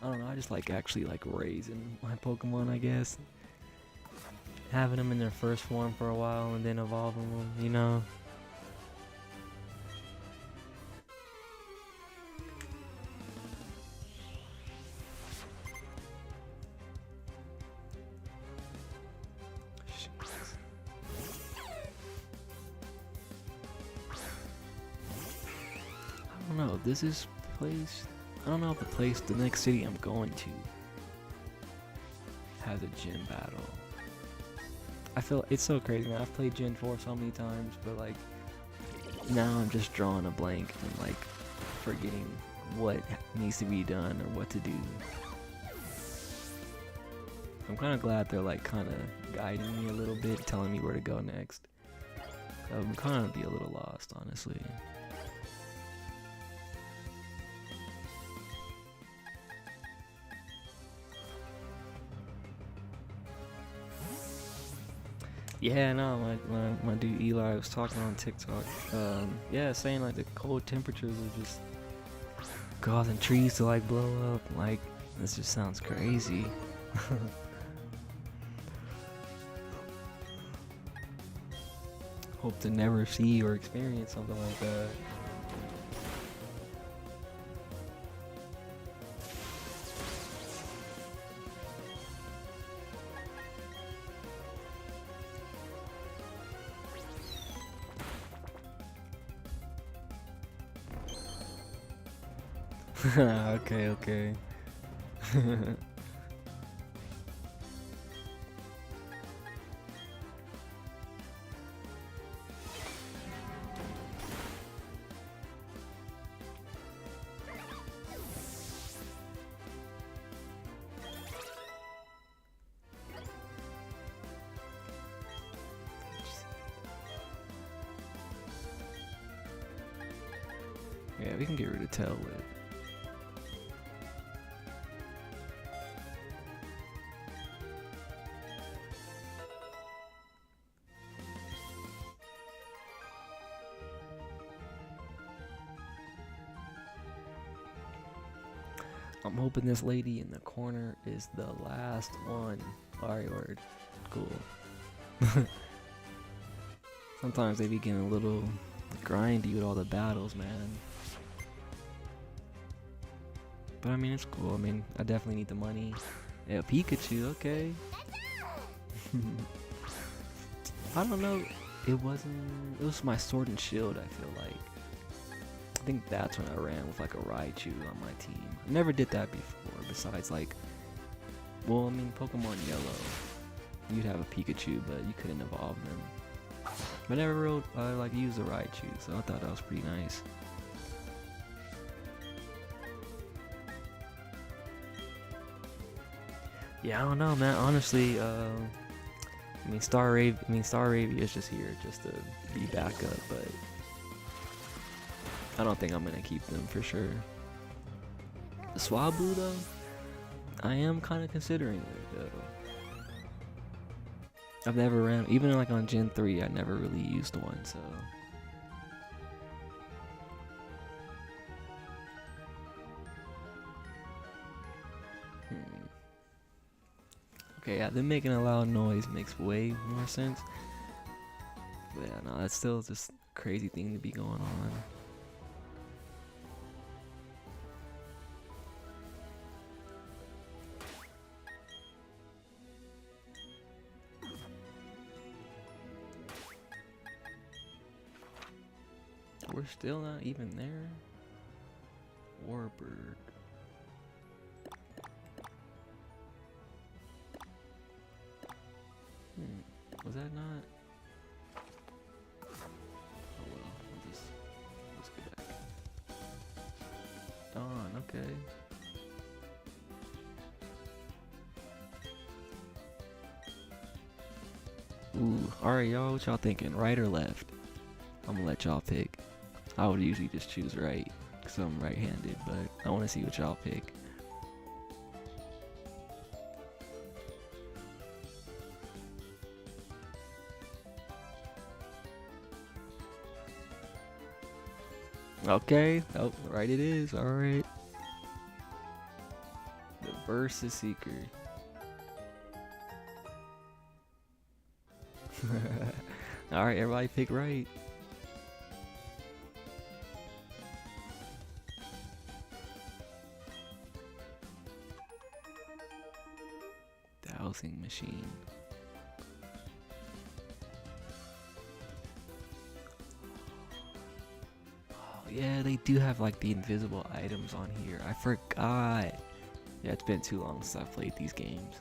I don't know, I just like actually like raising my Pokemon, I guess. Having them in their first form for a while and then evolving them, you know? I don't know, this is place. I don't know if the next city I'm going to has a gym battle. I feel it's so crazy, man. I've played Gen 4 so many times, but like now I'm just drawing a blank and like forgetting what needs to be done or what to do. I'm kind of glad they're like kind of guiding me a little bit, telling me where to go next. I'm kind of be a little lost, honestly. Yeah, no, my dude Eli was talking on TikTok. Yeah, saying like the cold temperatures are just causing trees to like blow up. Like, this just sounds crazy. Hope to never see or experience something like that. Okay, okay. Yeah, we can get rid of Tail Whip. I'm hoping this lady in the corner is the last one. Alright, word. Cool. Sometimes they be getting a little grindy with all the battles, man. But I mean, it's cool. I mean, I definitely need the money. Yeah, Pikachu, okay. I don't know. It was my Sword and Shield, I feel like. I think that's when I ran with like a Raichu on my team. I never did that before, besides like, well, I mean, Pokemon Yellow. You'd have a Pikachu, but you couldn't evolve them. But I never like used a Raichu, so I thought that was pretty nice. Yeah, I don't know, man. Honestly, I mean, Staravia is just here just to be backup, but I don't think I'm gonna keep them for sure. The Swablu though, I am kind of considering it though. I've never ran, even like on Gen 3, I never really used one, so. Okay, yeah, them making a loud noise makes way more sense. But yeah, no, that's still just a crazy thing to be going on. We're still not even there. Warbird. Was that not? Oh well, let's get back. Dawn, okay. Ooh, alright y'all, what y'all thinking? Right or left? I'm gonna let y'all pick. I would usually just choose right, because I'm right-handed, but I want to see what y'all pick. Okay, oh, right it is, alright. The Versus Seeker. Alright, everybody pick right. Dowsing machine. Yeah, they do have like the invisible items on here. I forgot. Yeah, it's been too long since I've played these games.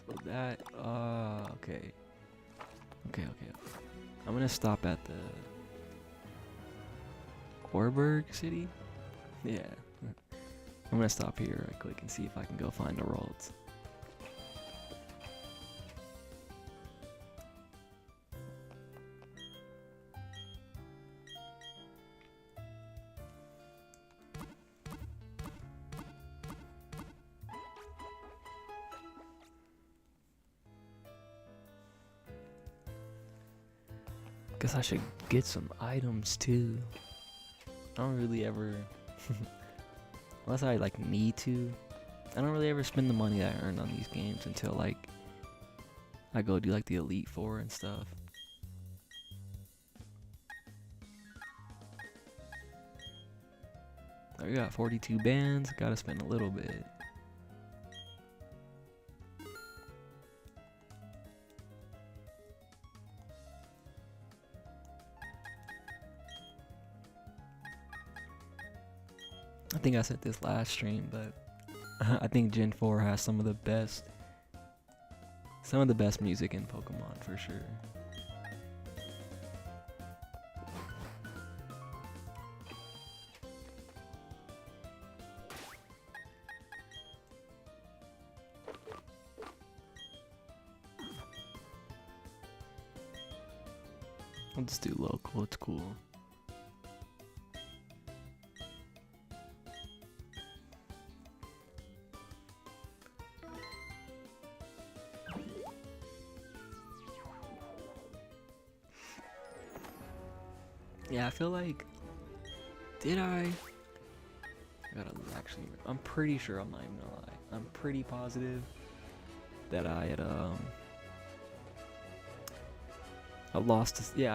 So that, okay. Okay. I'm gonna stop at the Orberg City? Yeah. I'm gonna stop here right quick and see if I can go find the Ralts. Guess I should get some items too. I don't really ever, unless I like need to, I don't really ever spend the money that I earn on these games until like I go do like the Elite Four and stuff. I got 42 bands, gotta spend a little bit. I think I said this last stream, but I think Gen 4 has some of the best music in Pokemon for sure. I'll just do local, it's cool. Yeah, I feel like, I'm pretty sure, I'm not even gonna lie. I'm pretty positive that I had, I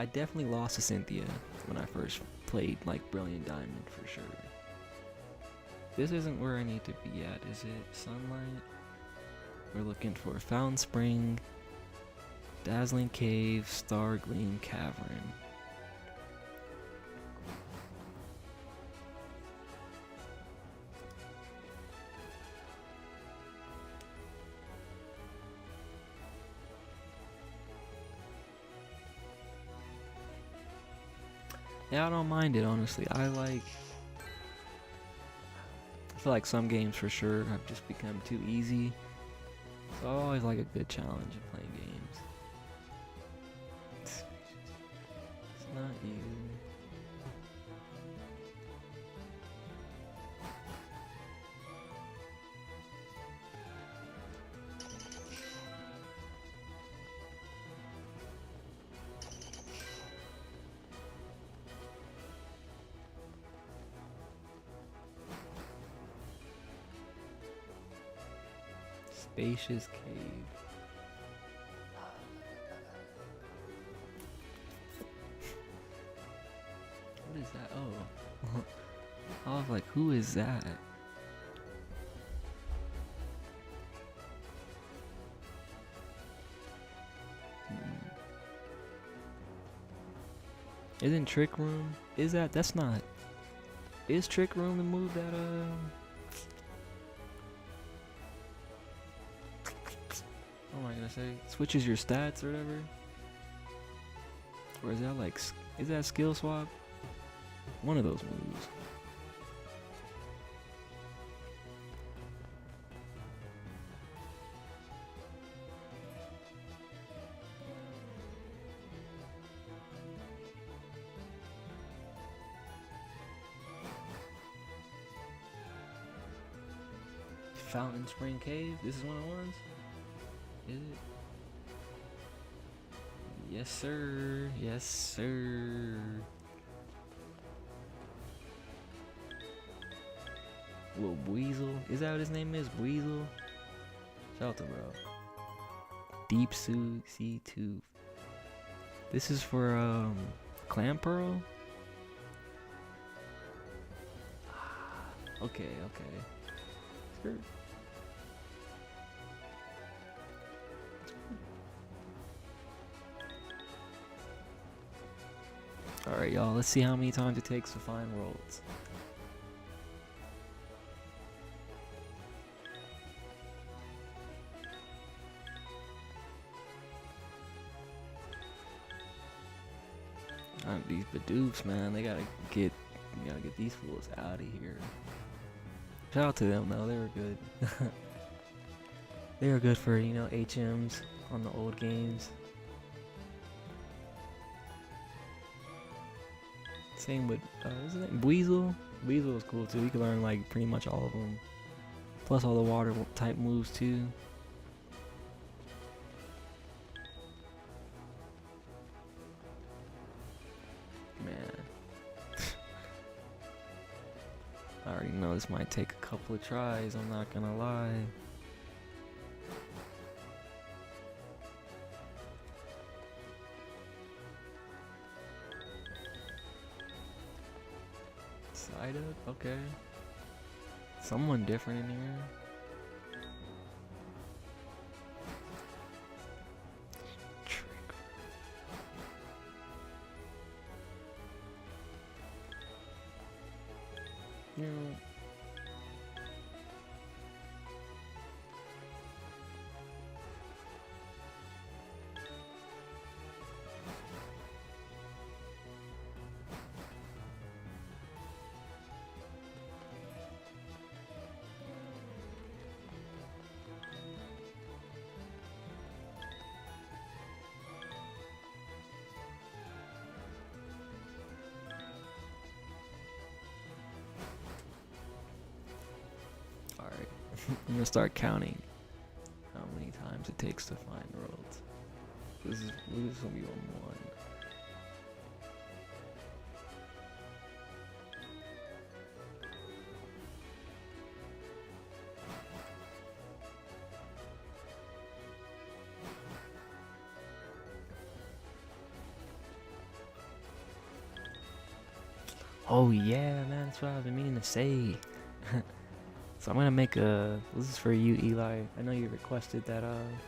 definitely lost to Cynthia when I first played, like, Brilliant Diamond, for sure. This isn't where I need to be at, is it? Sunlight? We're looking for Fountain Spring, Dazzling Cave, Star Gleam Cavern. Yeah, I don't mind it, honestly. I feel like some games for sure have just become too easy. So I always like a good challenge in playing games. It's not you. Spacious cave. What is that? Oh. I was like, who is that? Isn't Trick Room? That's not. Is Trick Room the move that, what am I gonna say? Switches your stats or whatever? Or is that like, is that skill swap? One of those moves. Fountain Spring Cave? This is one of the ones? Is it? Yes, sir. Yes, sir. Little Weasel. Is that what his name is? Weasel? Shout out to bro. Deep Sea Tooth. This is for, Clam Pearl? Okay, okay. Sure. Alright, y'all, let's see how many times it takes to find worlds. These Bidoofs, man, they gotta get these fools out of here. Shout out to them though, they were good. They were good for, you know, HMs on the old games. Same with, isn't it Weasel? Weasel was cool too. You could learn like pretty much all of them. Plus all the water type moves too. I already know this might take a couple of tries, I'm not gonna lie. Side up, okay. Someone different in here. Yeah. Alright, I'm gonna start counting how many times it takes to find worlds. This is gonna be on 1. Oh yeah, man, that's what I've been meaning to say. So I'm gonna make a. This is for you, Eli. I know you requested that.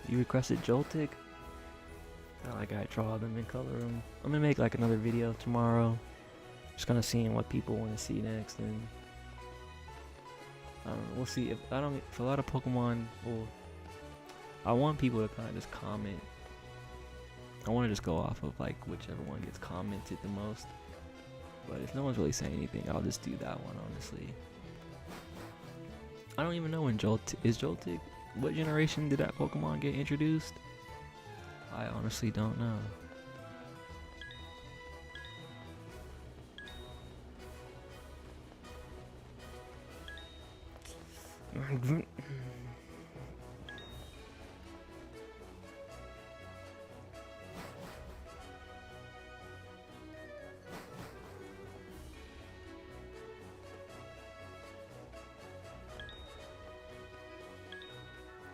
You requested Joltik. I like I draw them and color them. I'm gonna make like another video tomorrow. Just gonna see what people want to see next, and I don't know. We'll see if I don't. For a lot of Pokemon, well, I want people to kind of just comment. I want to just go off of like whichever one gets commented the most. But if no one's really saying anything, I'll just do that one, honestly. I don't even know when Joltik. What generation did that Pokemon get introduced? I honestly don't know.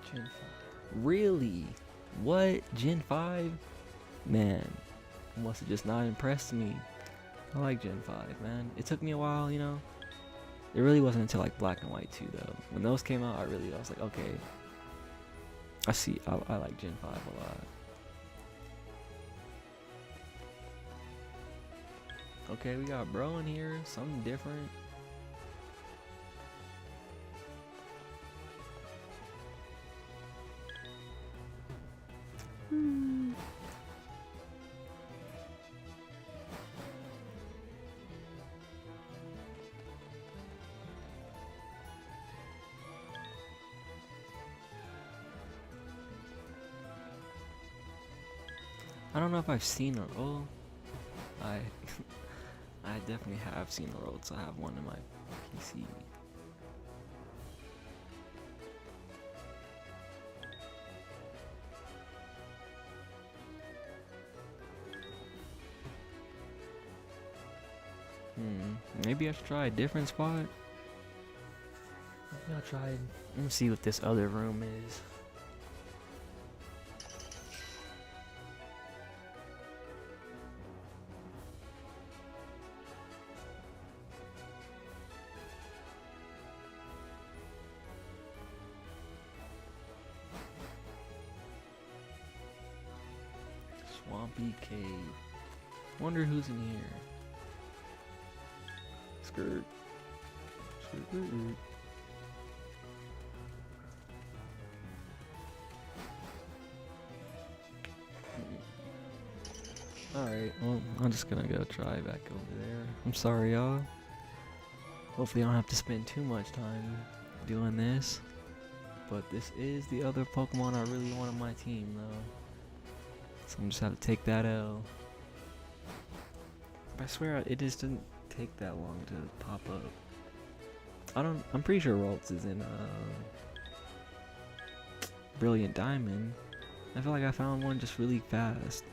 Gen 5. Really? What? Gen 5? Man, must have just not impressed me. I like Gen 5, man. It took me a while, you know. It really wasn't until like Black and White 2 though. When those came out, I was like, okay. I like Gen 5 a lot. Okay, we got Bro in here, something different. I don't know if I've seen a roll. I definitely have seen a roll, so I have one in my PC. Maybe I should try a different spot. Maybe I'll try. Let me see what this other room is. Swampy cave. Wonder who's in here. Skirt. Skirt. Alright, well, I'm just gonna go try back over there. I'm sorry, y'all. Hopefully I don't have to spend too much time doing this. But this is the other Pokemon I really want on my team, though. So I'm just have to take that L. But I swear it just didn't take that long to pop up. I'm pretty sure Ralts is in Brilliant Diamond. I feel like I found one just really fast.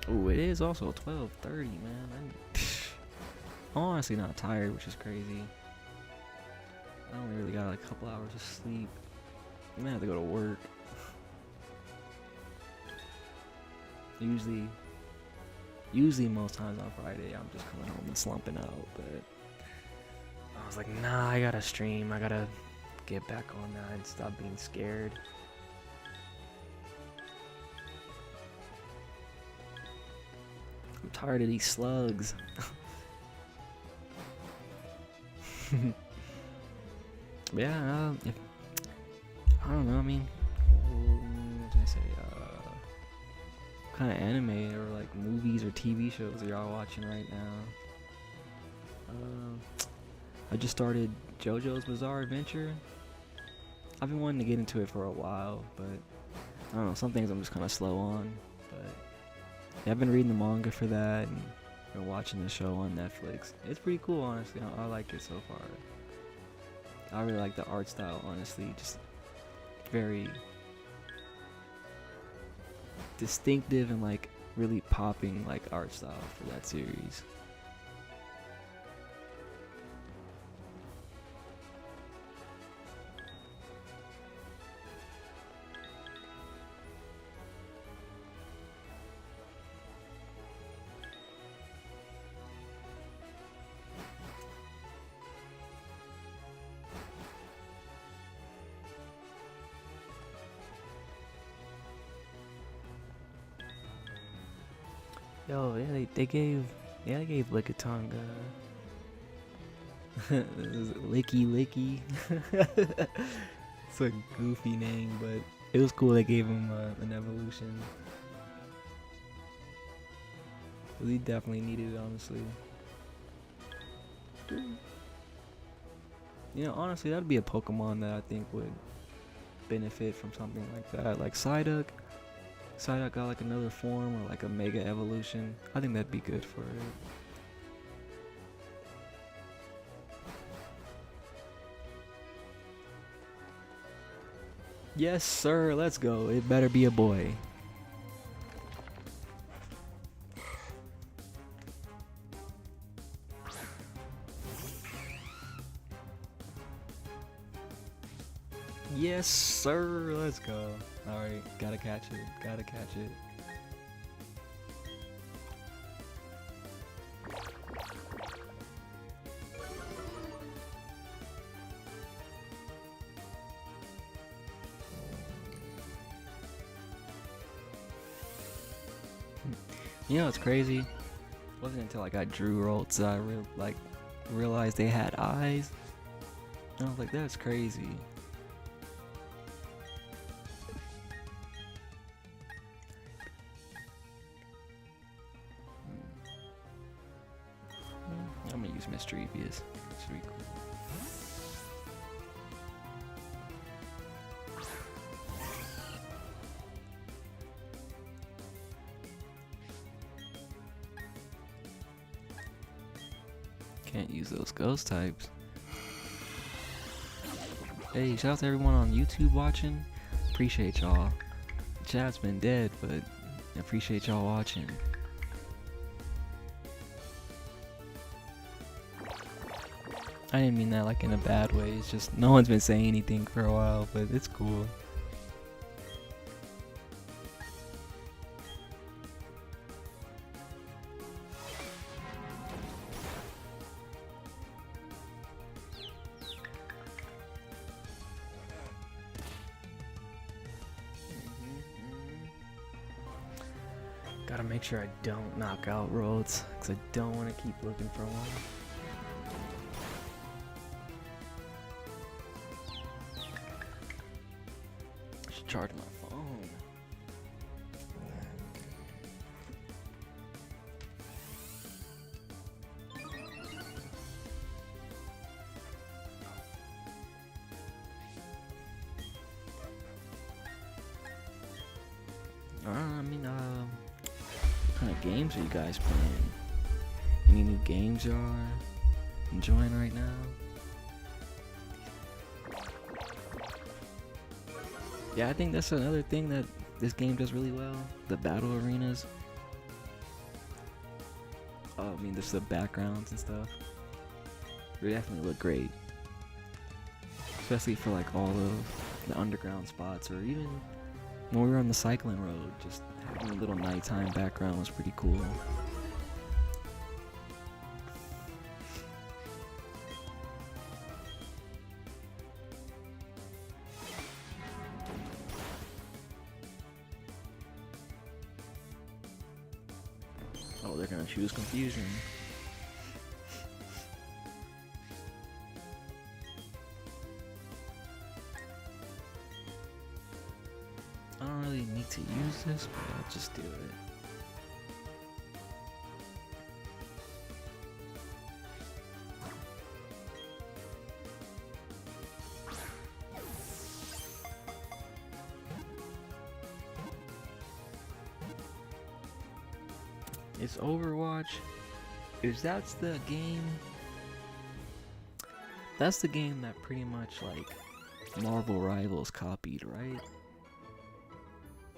Oh, it is also 12:30, man. I'm honestly not tired, which is crazy. I only really got like a couple hours of sleep. I'm gonna have to go to work. Usually most times on Friday, I'm just coming home and slumping out, but I was like, nah, I gotta stream. I gotta get back on that and stop being scared. I'm tired of these slugs. But yeah, I don't know. I mean, what did I say? What kind of anime or like movies or TV shows are y'all watching right now? I just started JoJo's Bizarre Adventure. I've been wanting to get into it for a while, but I don't know. Some things I'm just kind of slow on. But yeah, I've been reading the manga for that and been watching the show on Netflix. It's pretty cool, honestly. I like it so far. I really like the art style, honestly. Just very distinctive and like really popping like art style for that series. Yo, yeah, they gave Lickitung Licky Licky. It's a goofy name, but it was cool they gave him an evolution. He definitely needed it, honestly. You know, honestly, that'd be a Pokemon that I think would benefit from something like that. Like Psyduck. Psyduck got like another form or like a mega evolution. I think that'd be good for it. Yes, sir. Let's go. It better be a boy. Yes, sir. Let's go. Alright, gotta catch it. Gotta catch it. You know what's crazy? It wasn't until I got Drew Rolts that I realized they had eyes. And I was like, that's crazy. I'm gonna use Mischievous. It's pretty cool. Can't use those ghost types. Hey, shout out to everyone on YouTube watching. Appreciate y'all. Chat's been dead, but I appreciate y'all watching. I didn't mean that like in a bad way. It's just no one's been saying anything for a while, but it's cool. Gotta make sure I don't knock out roads, because I don't want to keep looking for one. I should charge my phone. What kind of games are you guys playing? Any new games you are enjoying right now? Yeah, I think that's another thing that this game does really well. The battle arenas. I mean, just the backgrounds and stuff. They definitely look great. Especially for like all the underground spots, or even when we were on the cycling road, just having a little nighttime background was pretty cool. Oh, they're gonna choose confusion. I don't really need to use this, but I'll just do it. It's Overwatch. That's the game. That's the game that pretty much like Marvel Rivals copied, right?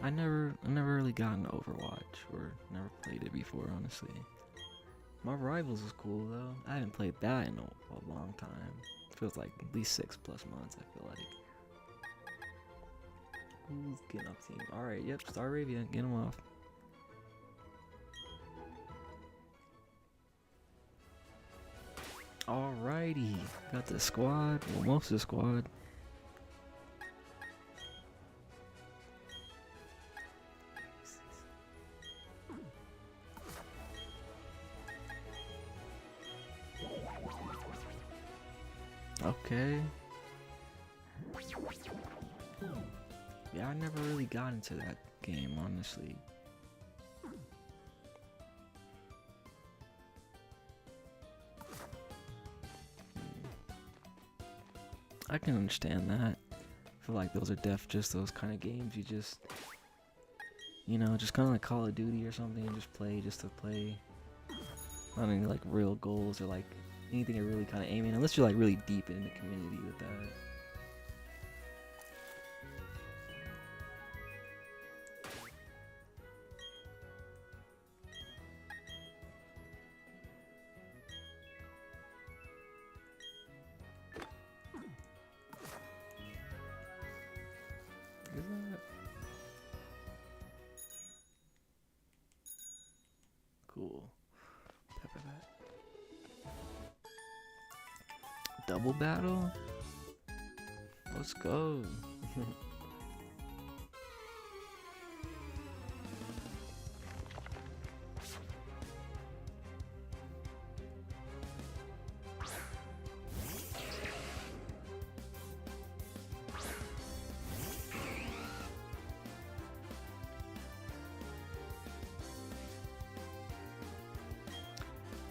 I never really got into Overwatch, or never played it before, honestly. Marvel Rivals is cool though. I haven't played that in a long time. Feels like at least 6+ months, I feel like. Who's getting up team? Alright, yep, Staravia, get him off. Alrighty, got the squad, well, most of the squad. Okay. Yeah, I never really got into that game, honestly. I can understand that. I feel like those are just those kind of games you just, you know, just kind of like Call of Duty or something, and just play just to play. Not any like real goals or like anything you're really kind of aiming, unless you're like really deep in the community with that. Is that cool? Double battle? Let's go.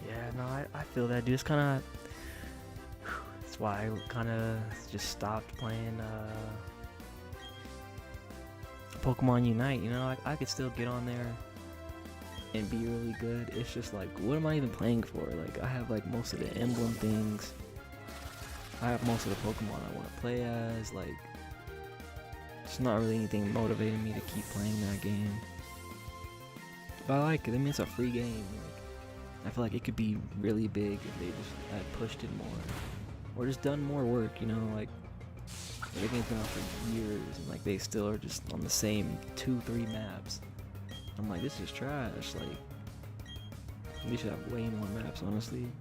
Yeah, no, I feel that, dude. It's kind of, that's why I kind of just stopped playing Pokemon Unite. You know, I could still get on there and be really good. It's just like, what am I even playing for? Like, I have like most of the emblem things. I have most of the Pokemon I want to play as. Like, it's not really anything motivating me to keep playing that game. But I like it. I mean, it's a free game. Like, I feel like it could be really big if they just had pushed it more, or just done more work. You know, like the game's been out for years, and like they still are just on the same 2-3 maps. I'm like, this is trash. Like, we should have way more maps, honestly.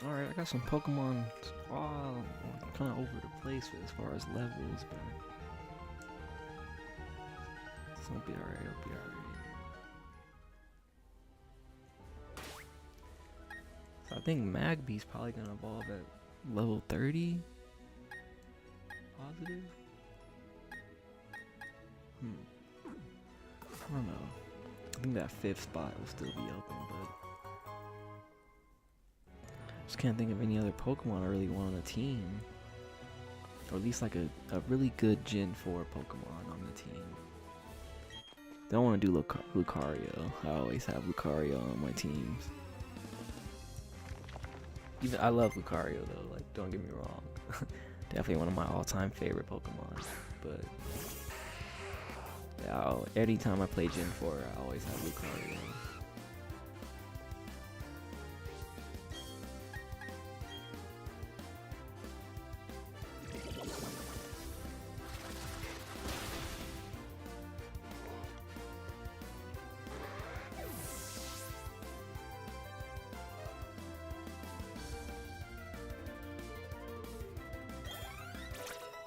Alright, I got some Pokemon all kind of over the place as far as levels, but it'll be alright, it'll be alright. So I think Magby's probably gonna evolve at level 30? Positive? I don't know. I think that 5th spot will still be open, but just can't think of any other Pokemon I really want on the team. Or at least like a really good Gen 4 Pokemon on the team. Don't want to do Lucario. I always have Lucario on my teams. Even I love Lucario though. Like, don't get me wrong. Definitely one of my all-time favorite Pokemon. But yeah, anytime I play Gen 4, I always have Lucario.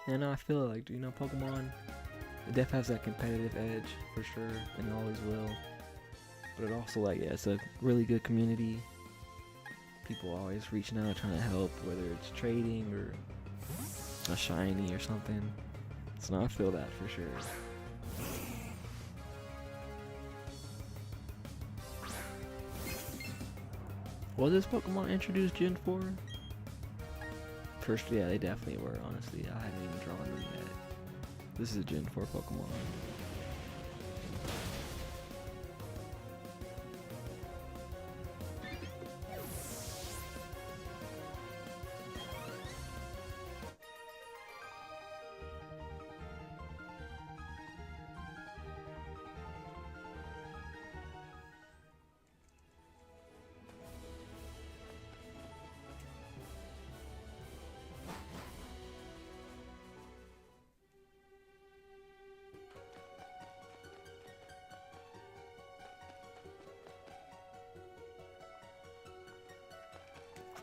And I feel like, you know, Pokemon, it definitely has that competitive edge for sure, and it always will. But it also, like, yeah, it's a really good community. People always reaching out, trying to help, whether it's trading or a shiny or something. So I feel that for sure. Was this Pokemon introduced Gen 4? First, yeah, they definitely were, honestly. I haven't even drawn them yet. This is a Gen 4 Pokemon.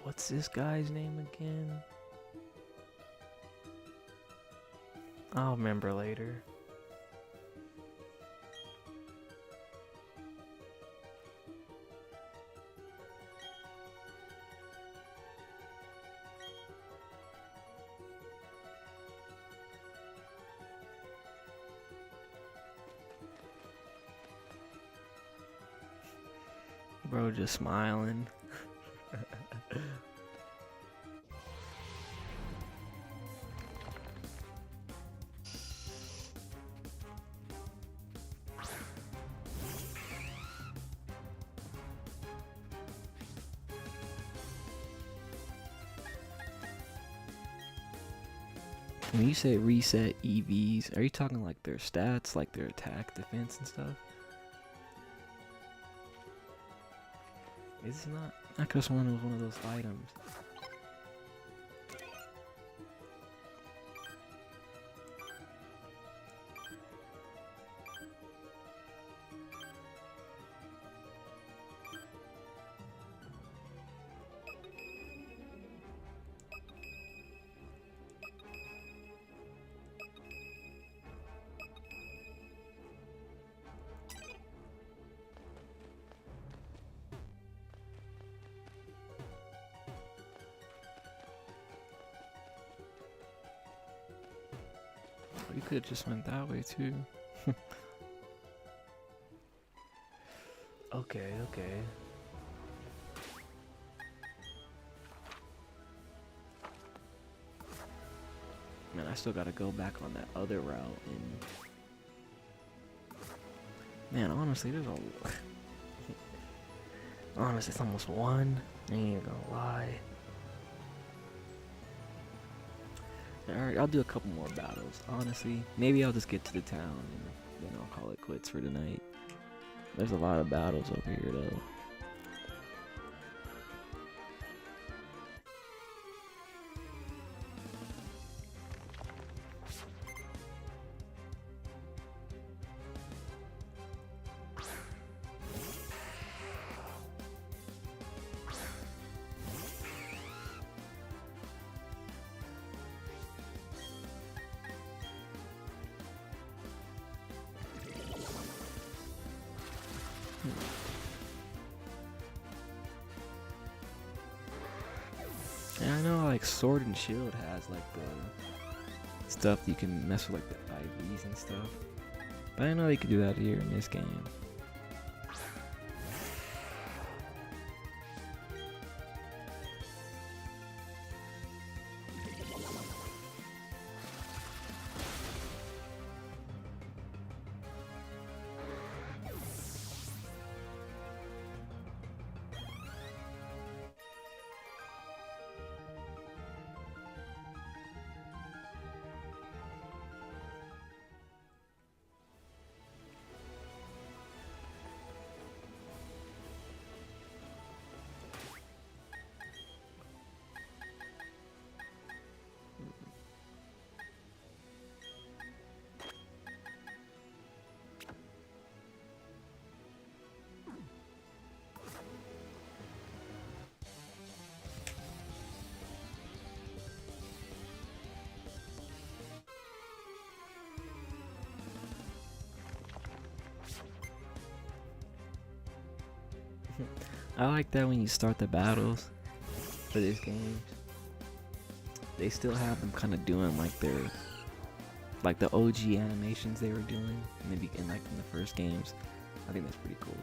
What's this guy's name again? I'll remember later. Bro, just smiling. When you say reset EVs, are you talking like their stats, like their attack, defense, and stuff? Is it not? I could have sworn it was one of those items. You could have just went that way too. Okay. Man, I still gotta go back on that other route and man, honestly, there's a honestly, it's almost one. I ain't even gonna lie. Alright, I'll do a couple more battles. Honestly, maybe I'll just get to the town and then I'll call it quits for tonight. There's a lot of battles over here though. Yeah, I know like Sword and Shield has like the stuff you can mess with like the IVs and stuff. But I didn't know they could do that here in this game. I like that when you start the battles for these games, they still have them kind of doing like the OG animations they were doing in the first games. I think that's pretty cool.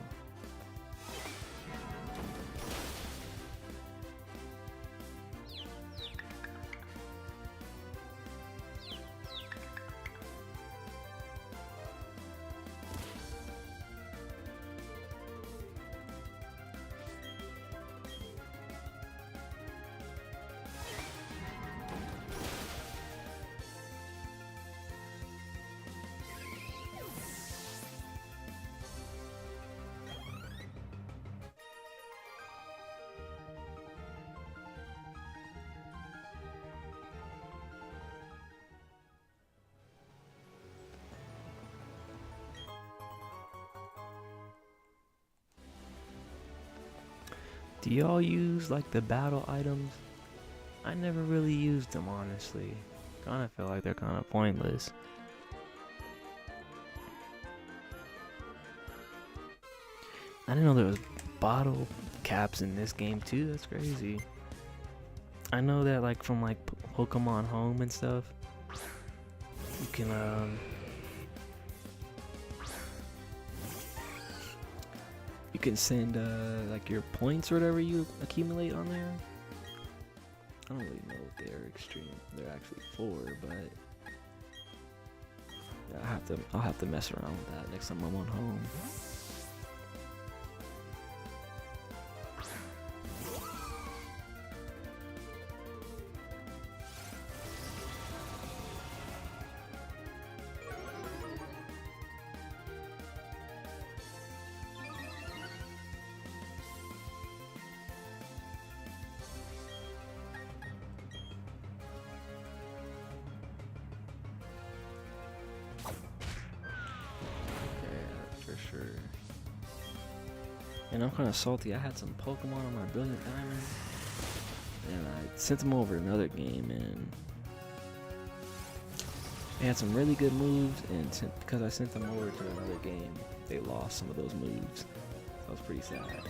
Do y'all use like the battle items? I never really used them, honestly. Kinda feel like they're kinda pointless. I didn't know there was bottle caps in this game too. That's crazy. I know that like from like Pokemon Home and stuff, you can send like your points or whatever you accumulate on there. I don't really know what they're actually for, but yeah, I'll have to mess around with that next time I'm on Home. And I'm kind of salty. I had some Pokemon on my Brilliant Diamond, and I sent them over to another game, and they had some really good moves, and because I sent them over to another game, they lost some of those moves. That was pretty sad.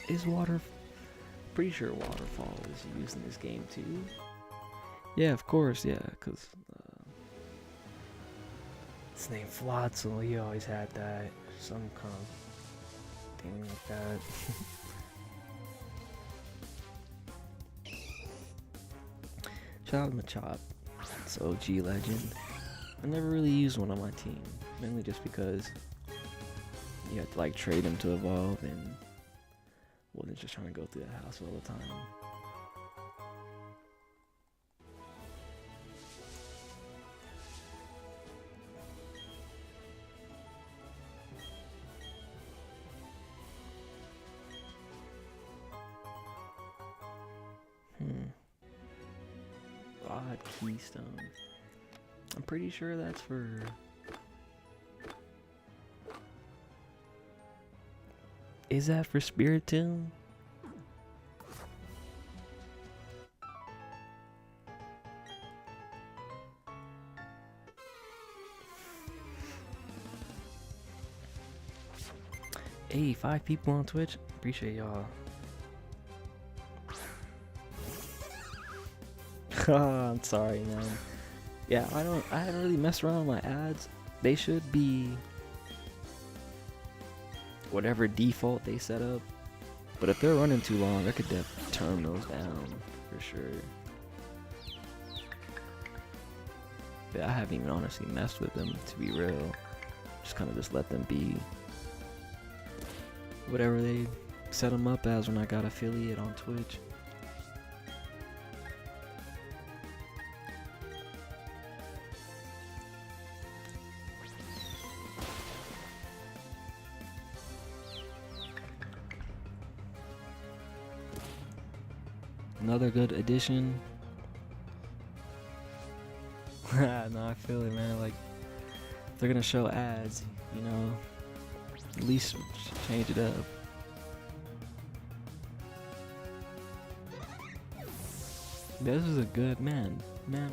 Is pretty sure waterfall is used in this game too. Yeah, of course, yeah, because his name Flotsel, he always had that, some kind of thing like that. Shout out to Machop, it's OG legend. I never really used one on my team, mainly just because you have to like trade them to evolve, and wasn't just trying to go through that house all the time. Odd keystone. I'm pretty sure that's for... Is that for Spiritomb? Hey, 5 people on Twitch. Appreciate y'all. I'm sorry, man. Yeah, I haven't really messed around with my ads. They should be whatever default they set up, but if they're running too long, I could definitely turn those down for sure. But I haven't even honestly messed with them, to be real. Just kind of just let them be whatever they set them up as when I got affiliate on Twitch. Another good addition. No, I feel it, man. Like, if they're gonna show ads, you know, at least change it up. This is a good man.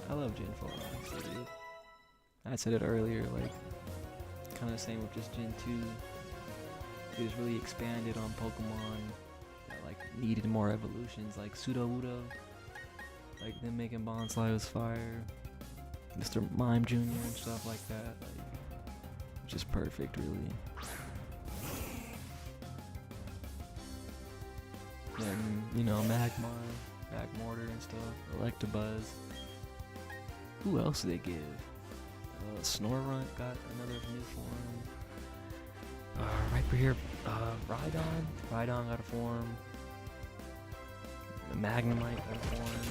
I love Gen 4, honestly, dude. I said it earlier, like, kind of the same with just Gen 2. It was really expanded on Pokemon that, like, needed more evolutions, like Pseudo-Udo. Like, them making Bonsai was fire. Mr. Mime Jr. and stuff like that. Like, just perfect, really. And, you know, Magmortar and stuff, Electabuzz. Who else did they give? Snorunt got another new form. Right here, Rhydon got a form. The Magnemite got a form.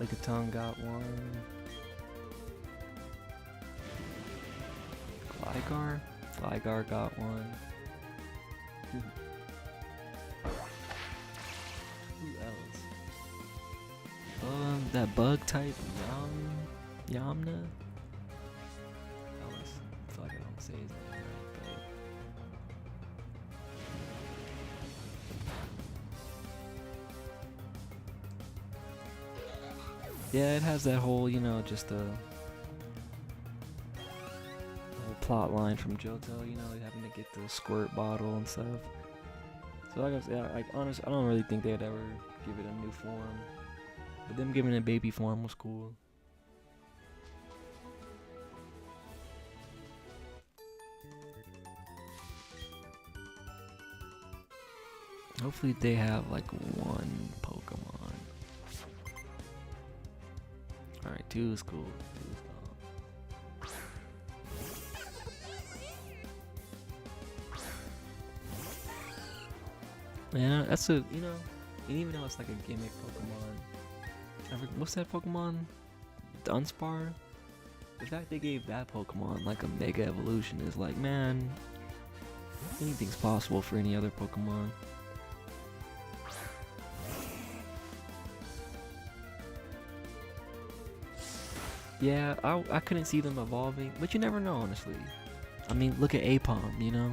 Lickitung got one. Gligar got one. Who else? That bug type, Yamna? I feel like I don't say his name right, but... Yeah, it has that whole, you know, just the whole plot line from Johto, you know, having to get the squirt bottle and stuff. So like I said, like, honestly, I don't really think they'd ever give it a new form. But them giving it a baby form was cool. Hopefully they have like one Pokemon. Alright, 2 is cool. 2 is cool. Yeah, that's a, you know, and even though it's like a gimmick Pokemon. What's that Pokemon? Dunsparce? The fact they gave that Pokemon like a Mega Evolution is like, man, anything's possible for any other Pokemon. Yeah, I couldn't see them evolving, but you never know, honestly. I mean, look at Apom, you know?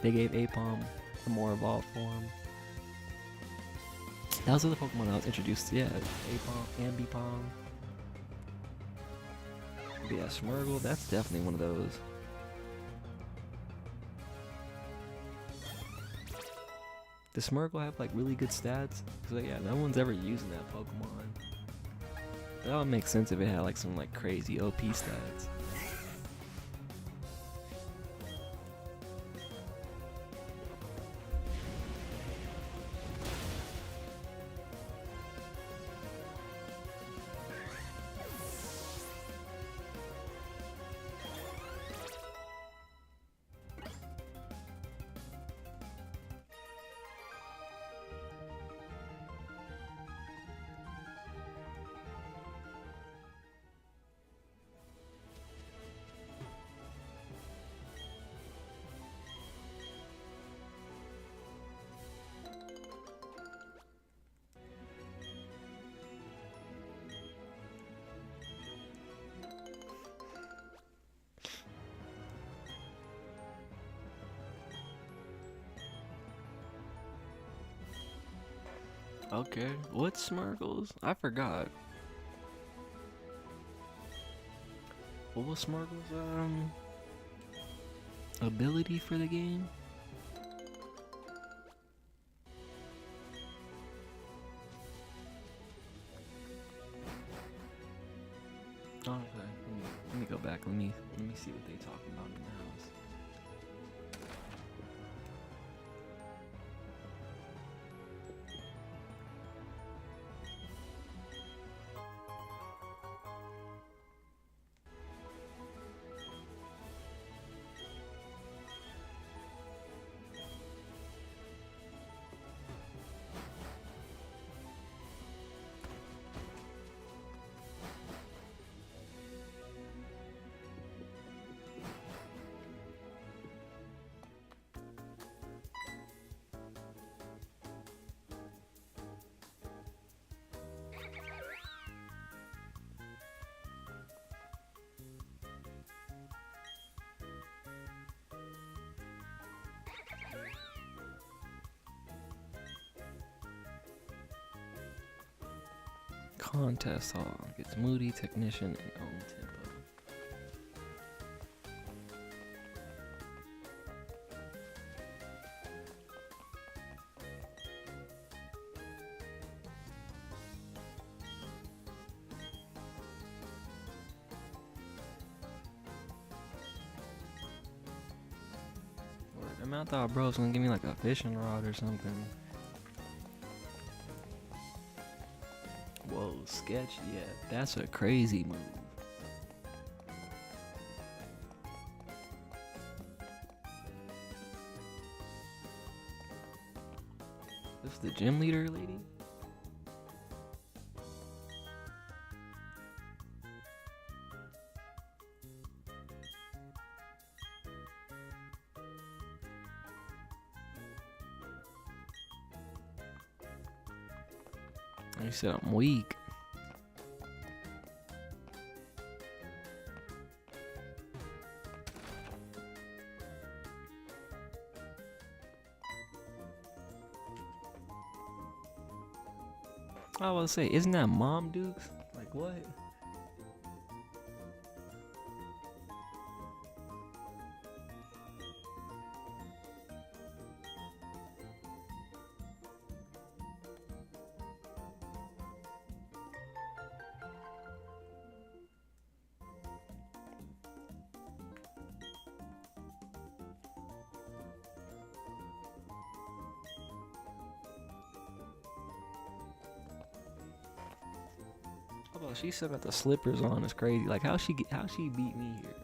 They gave Apom a more evolved form. That was the other Pokemon I was introduced to, yeah. Apom, Ambipom. But yeah, Smeargle, that's definitely one of those. Does Smeargle have like really good stats? So yeah, no one's ever using that Pokemon. That would make sense if it had like some like crazy OP stats. Okay, what's Smeargle's? I forgot. What was Smeargle's ability for the game? Oh, okay. Let me go back. Let me see what they talking about in the house. Contest hall. Gets moody, technician, and own tempo. I thought bro was gonna give me like a fishing rod or something. Whoa, sketch, yeah, that's a crazy move. This is the gym leader lady? You said I'm weak. I was say, isn't that Mom Dukes? Like what? Oh, she still got the slippers on. It's crazy. Like how she beat me here.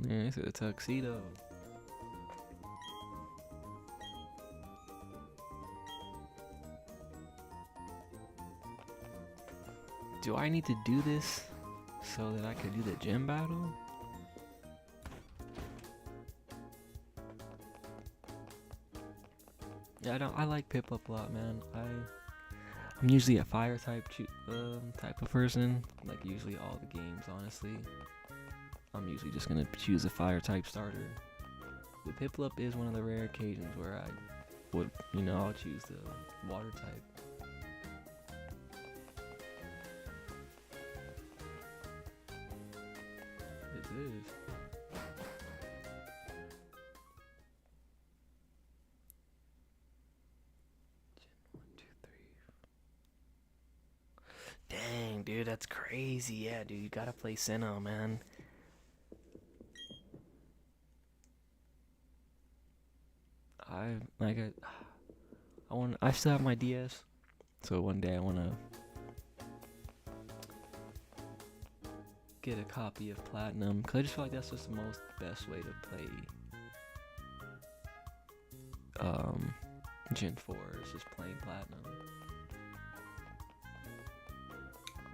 Yeah, it's a tuxedo. Do I need to do this so that I could do the gym battle? Yeah, I like Pip-Up a lot, man. I'm usually a fire type of person. Like usually all the games, honestly. I'm usually just gonna choose a fire type starter. But Pip-Up is one of the rare occasions where I would, I'll choose the water type. Is. Dang, dude, that's crazy. Yeah, dude, you gotta play Sinnoh, man. I still have my DS, so one day I wanna get a copy of Platinum, cause I just feel like that's just the best way to play Gen 4 is just playing Platinum.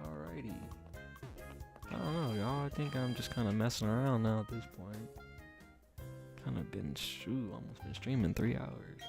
Alrighty. I don't know, y'all. I think I'm just kind of messing around now at this point. Kind of been almost been streaming 3 hours.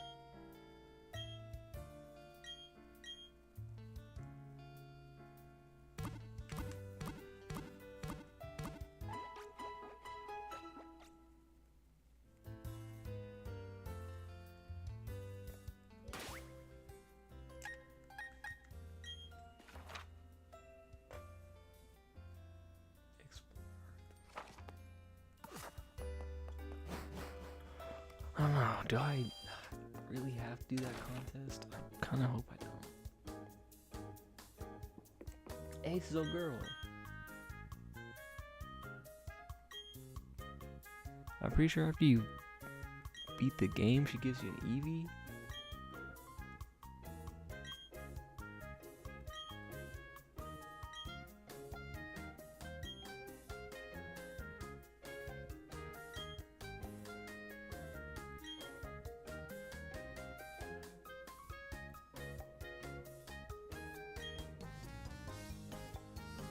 I don't know, do I really have to do that contest? I kind of hope I don't. Ace is a girl. I'm pretty sure after you beat the game, she gives you an Eevee.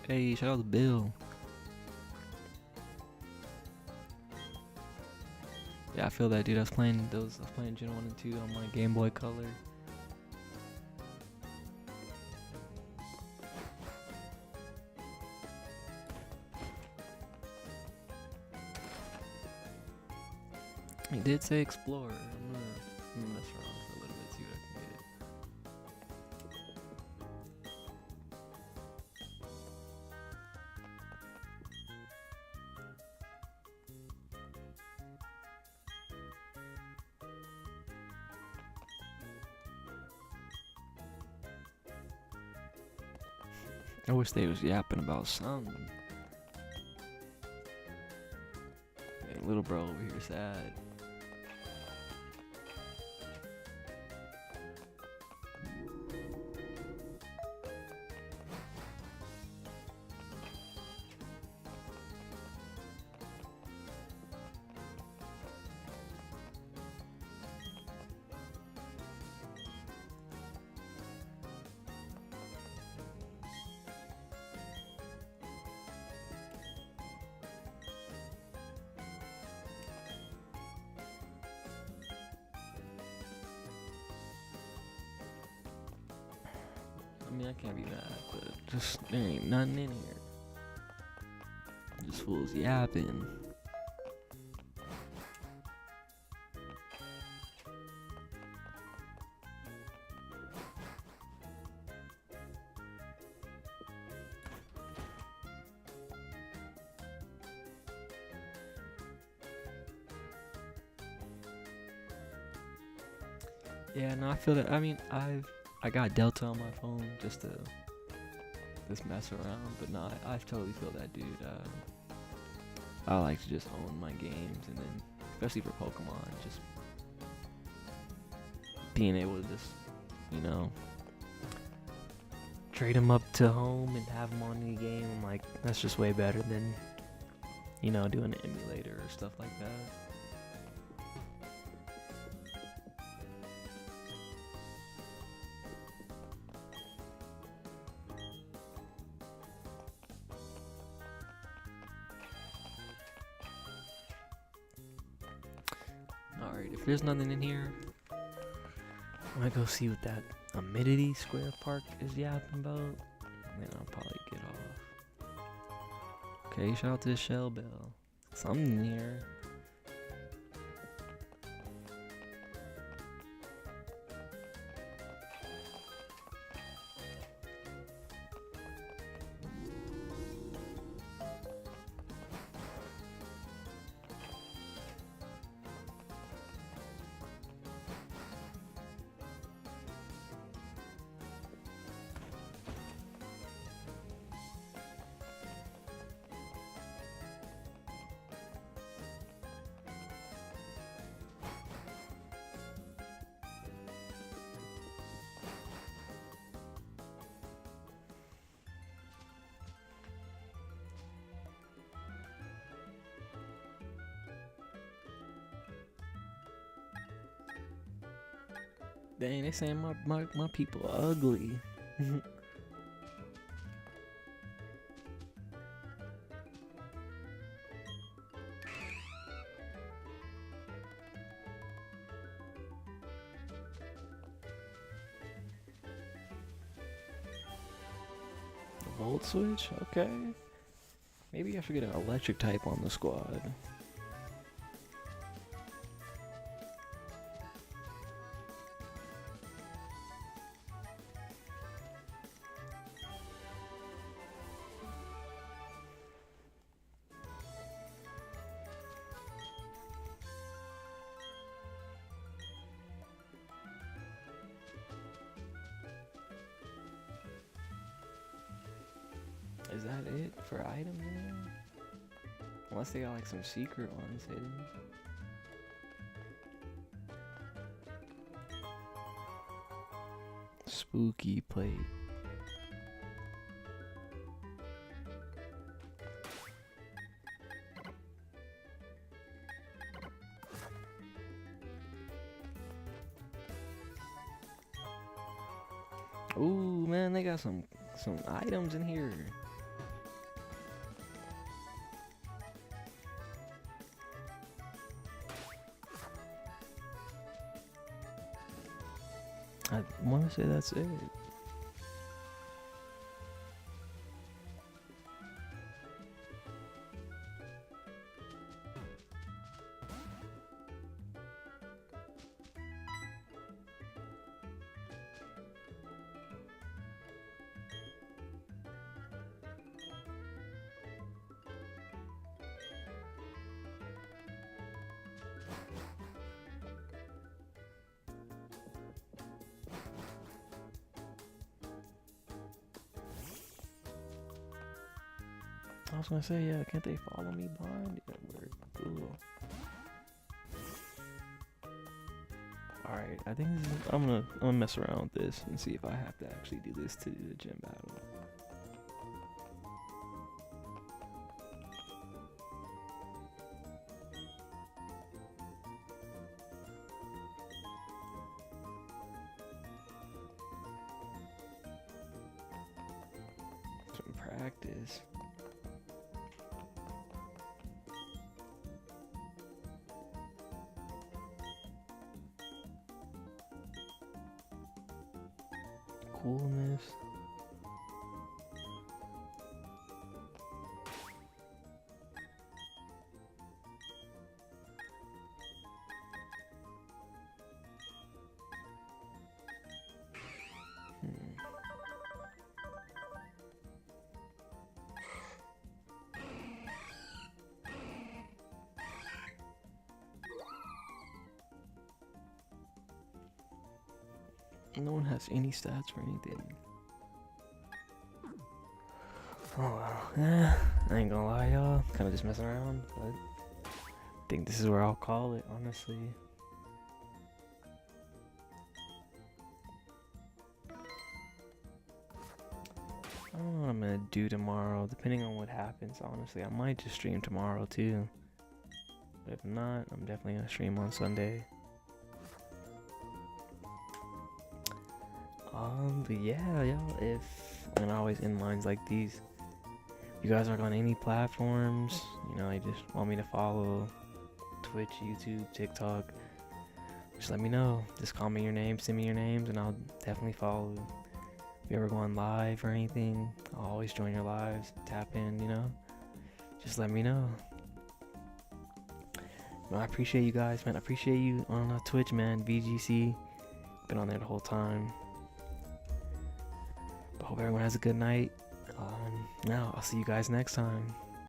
Hey, shout out to Bill. Yeah, I feel that, dude. I was playing Gen 1 and 2 on my Game Boy Color. He did say explore. I'm gonna mess around for a little bit, see what I can get. I wish they was yapping about something. Hey, little bro over here sad. I mean, I can't be mad, but just there ain't nothing in here. This fool's yapping. Yeah, no, I feel that. I mean, I got Delta on my phone just to mess around, but no, I totally feel that, dude. I like to just own my games, and then especially for Pokemon, just being able to just, you know, trade them up to home and have them on the game. I'm like, that's just way better than, you know, doing an emulator or stuff like that. Alright, if there's nothing in here, I'm gonna go see what that Amenity Square Park is yapping about, and then I'll probably get off. Okay, shout out to the Shell Bell. Something in here. Dang, they saying my people are ugly. Volt switch? Okay. Maybe I should get an electric type on the squad. Is that it for items in there? Unless they got like some secret ones hidden. Spooky plate. Ooh, man, they got some items in here. I want to say that's it. I was gonna say, yeah, can't they follow me behind? Yeah, word. Cool. Alright, I think this is, I'm gonna mess around with this and see if I have to actually do this to do the gym battle. Some practice. Coolness. No one has any stats for anything. Oh wow. I ain't gonna lie, y'all. Kinda just messing around, but I think this is where I'll call it, honestly. I don't know what I'm gonna do tomorrow, depending on what happens, honestly. I might just stream tomorrow too. But if not, I'm definitely gonna stream on Sunday. But yeah, y'all, if, and I always end lines like these. You guys are on any platforms, you know, you just want me to follow Twitch, YouTube, TikTok, just let me know. Just call me your name, send me your names, and I'll definitely follow. If you ever go on live or anything, I'll always join your lives, tap in, you know, just let me know. No, I appreciate you guys, man. I appreciate you on Twitch, man. VGC, been on there the whole time. But hope everyone has a good night. Now I'll see you guys next time.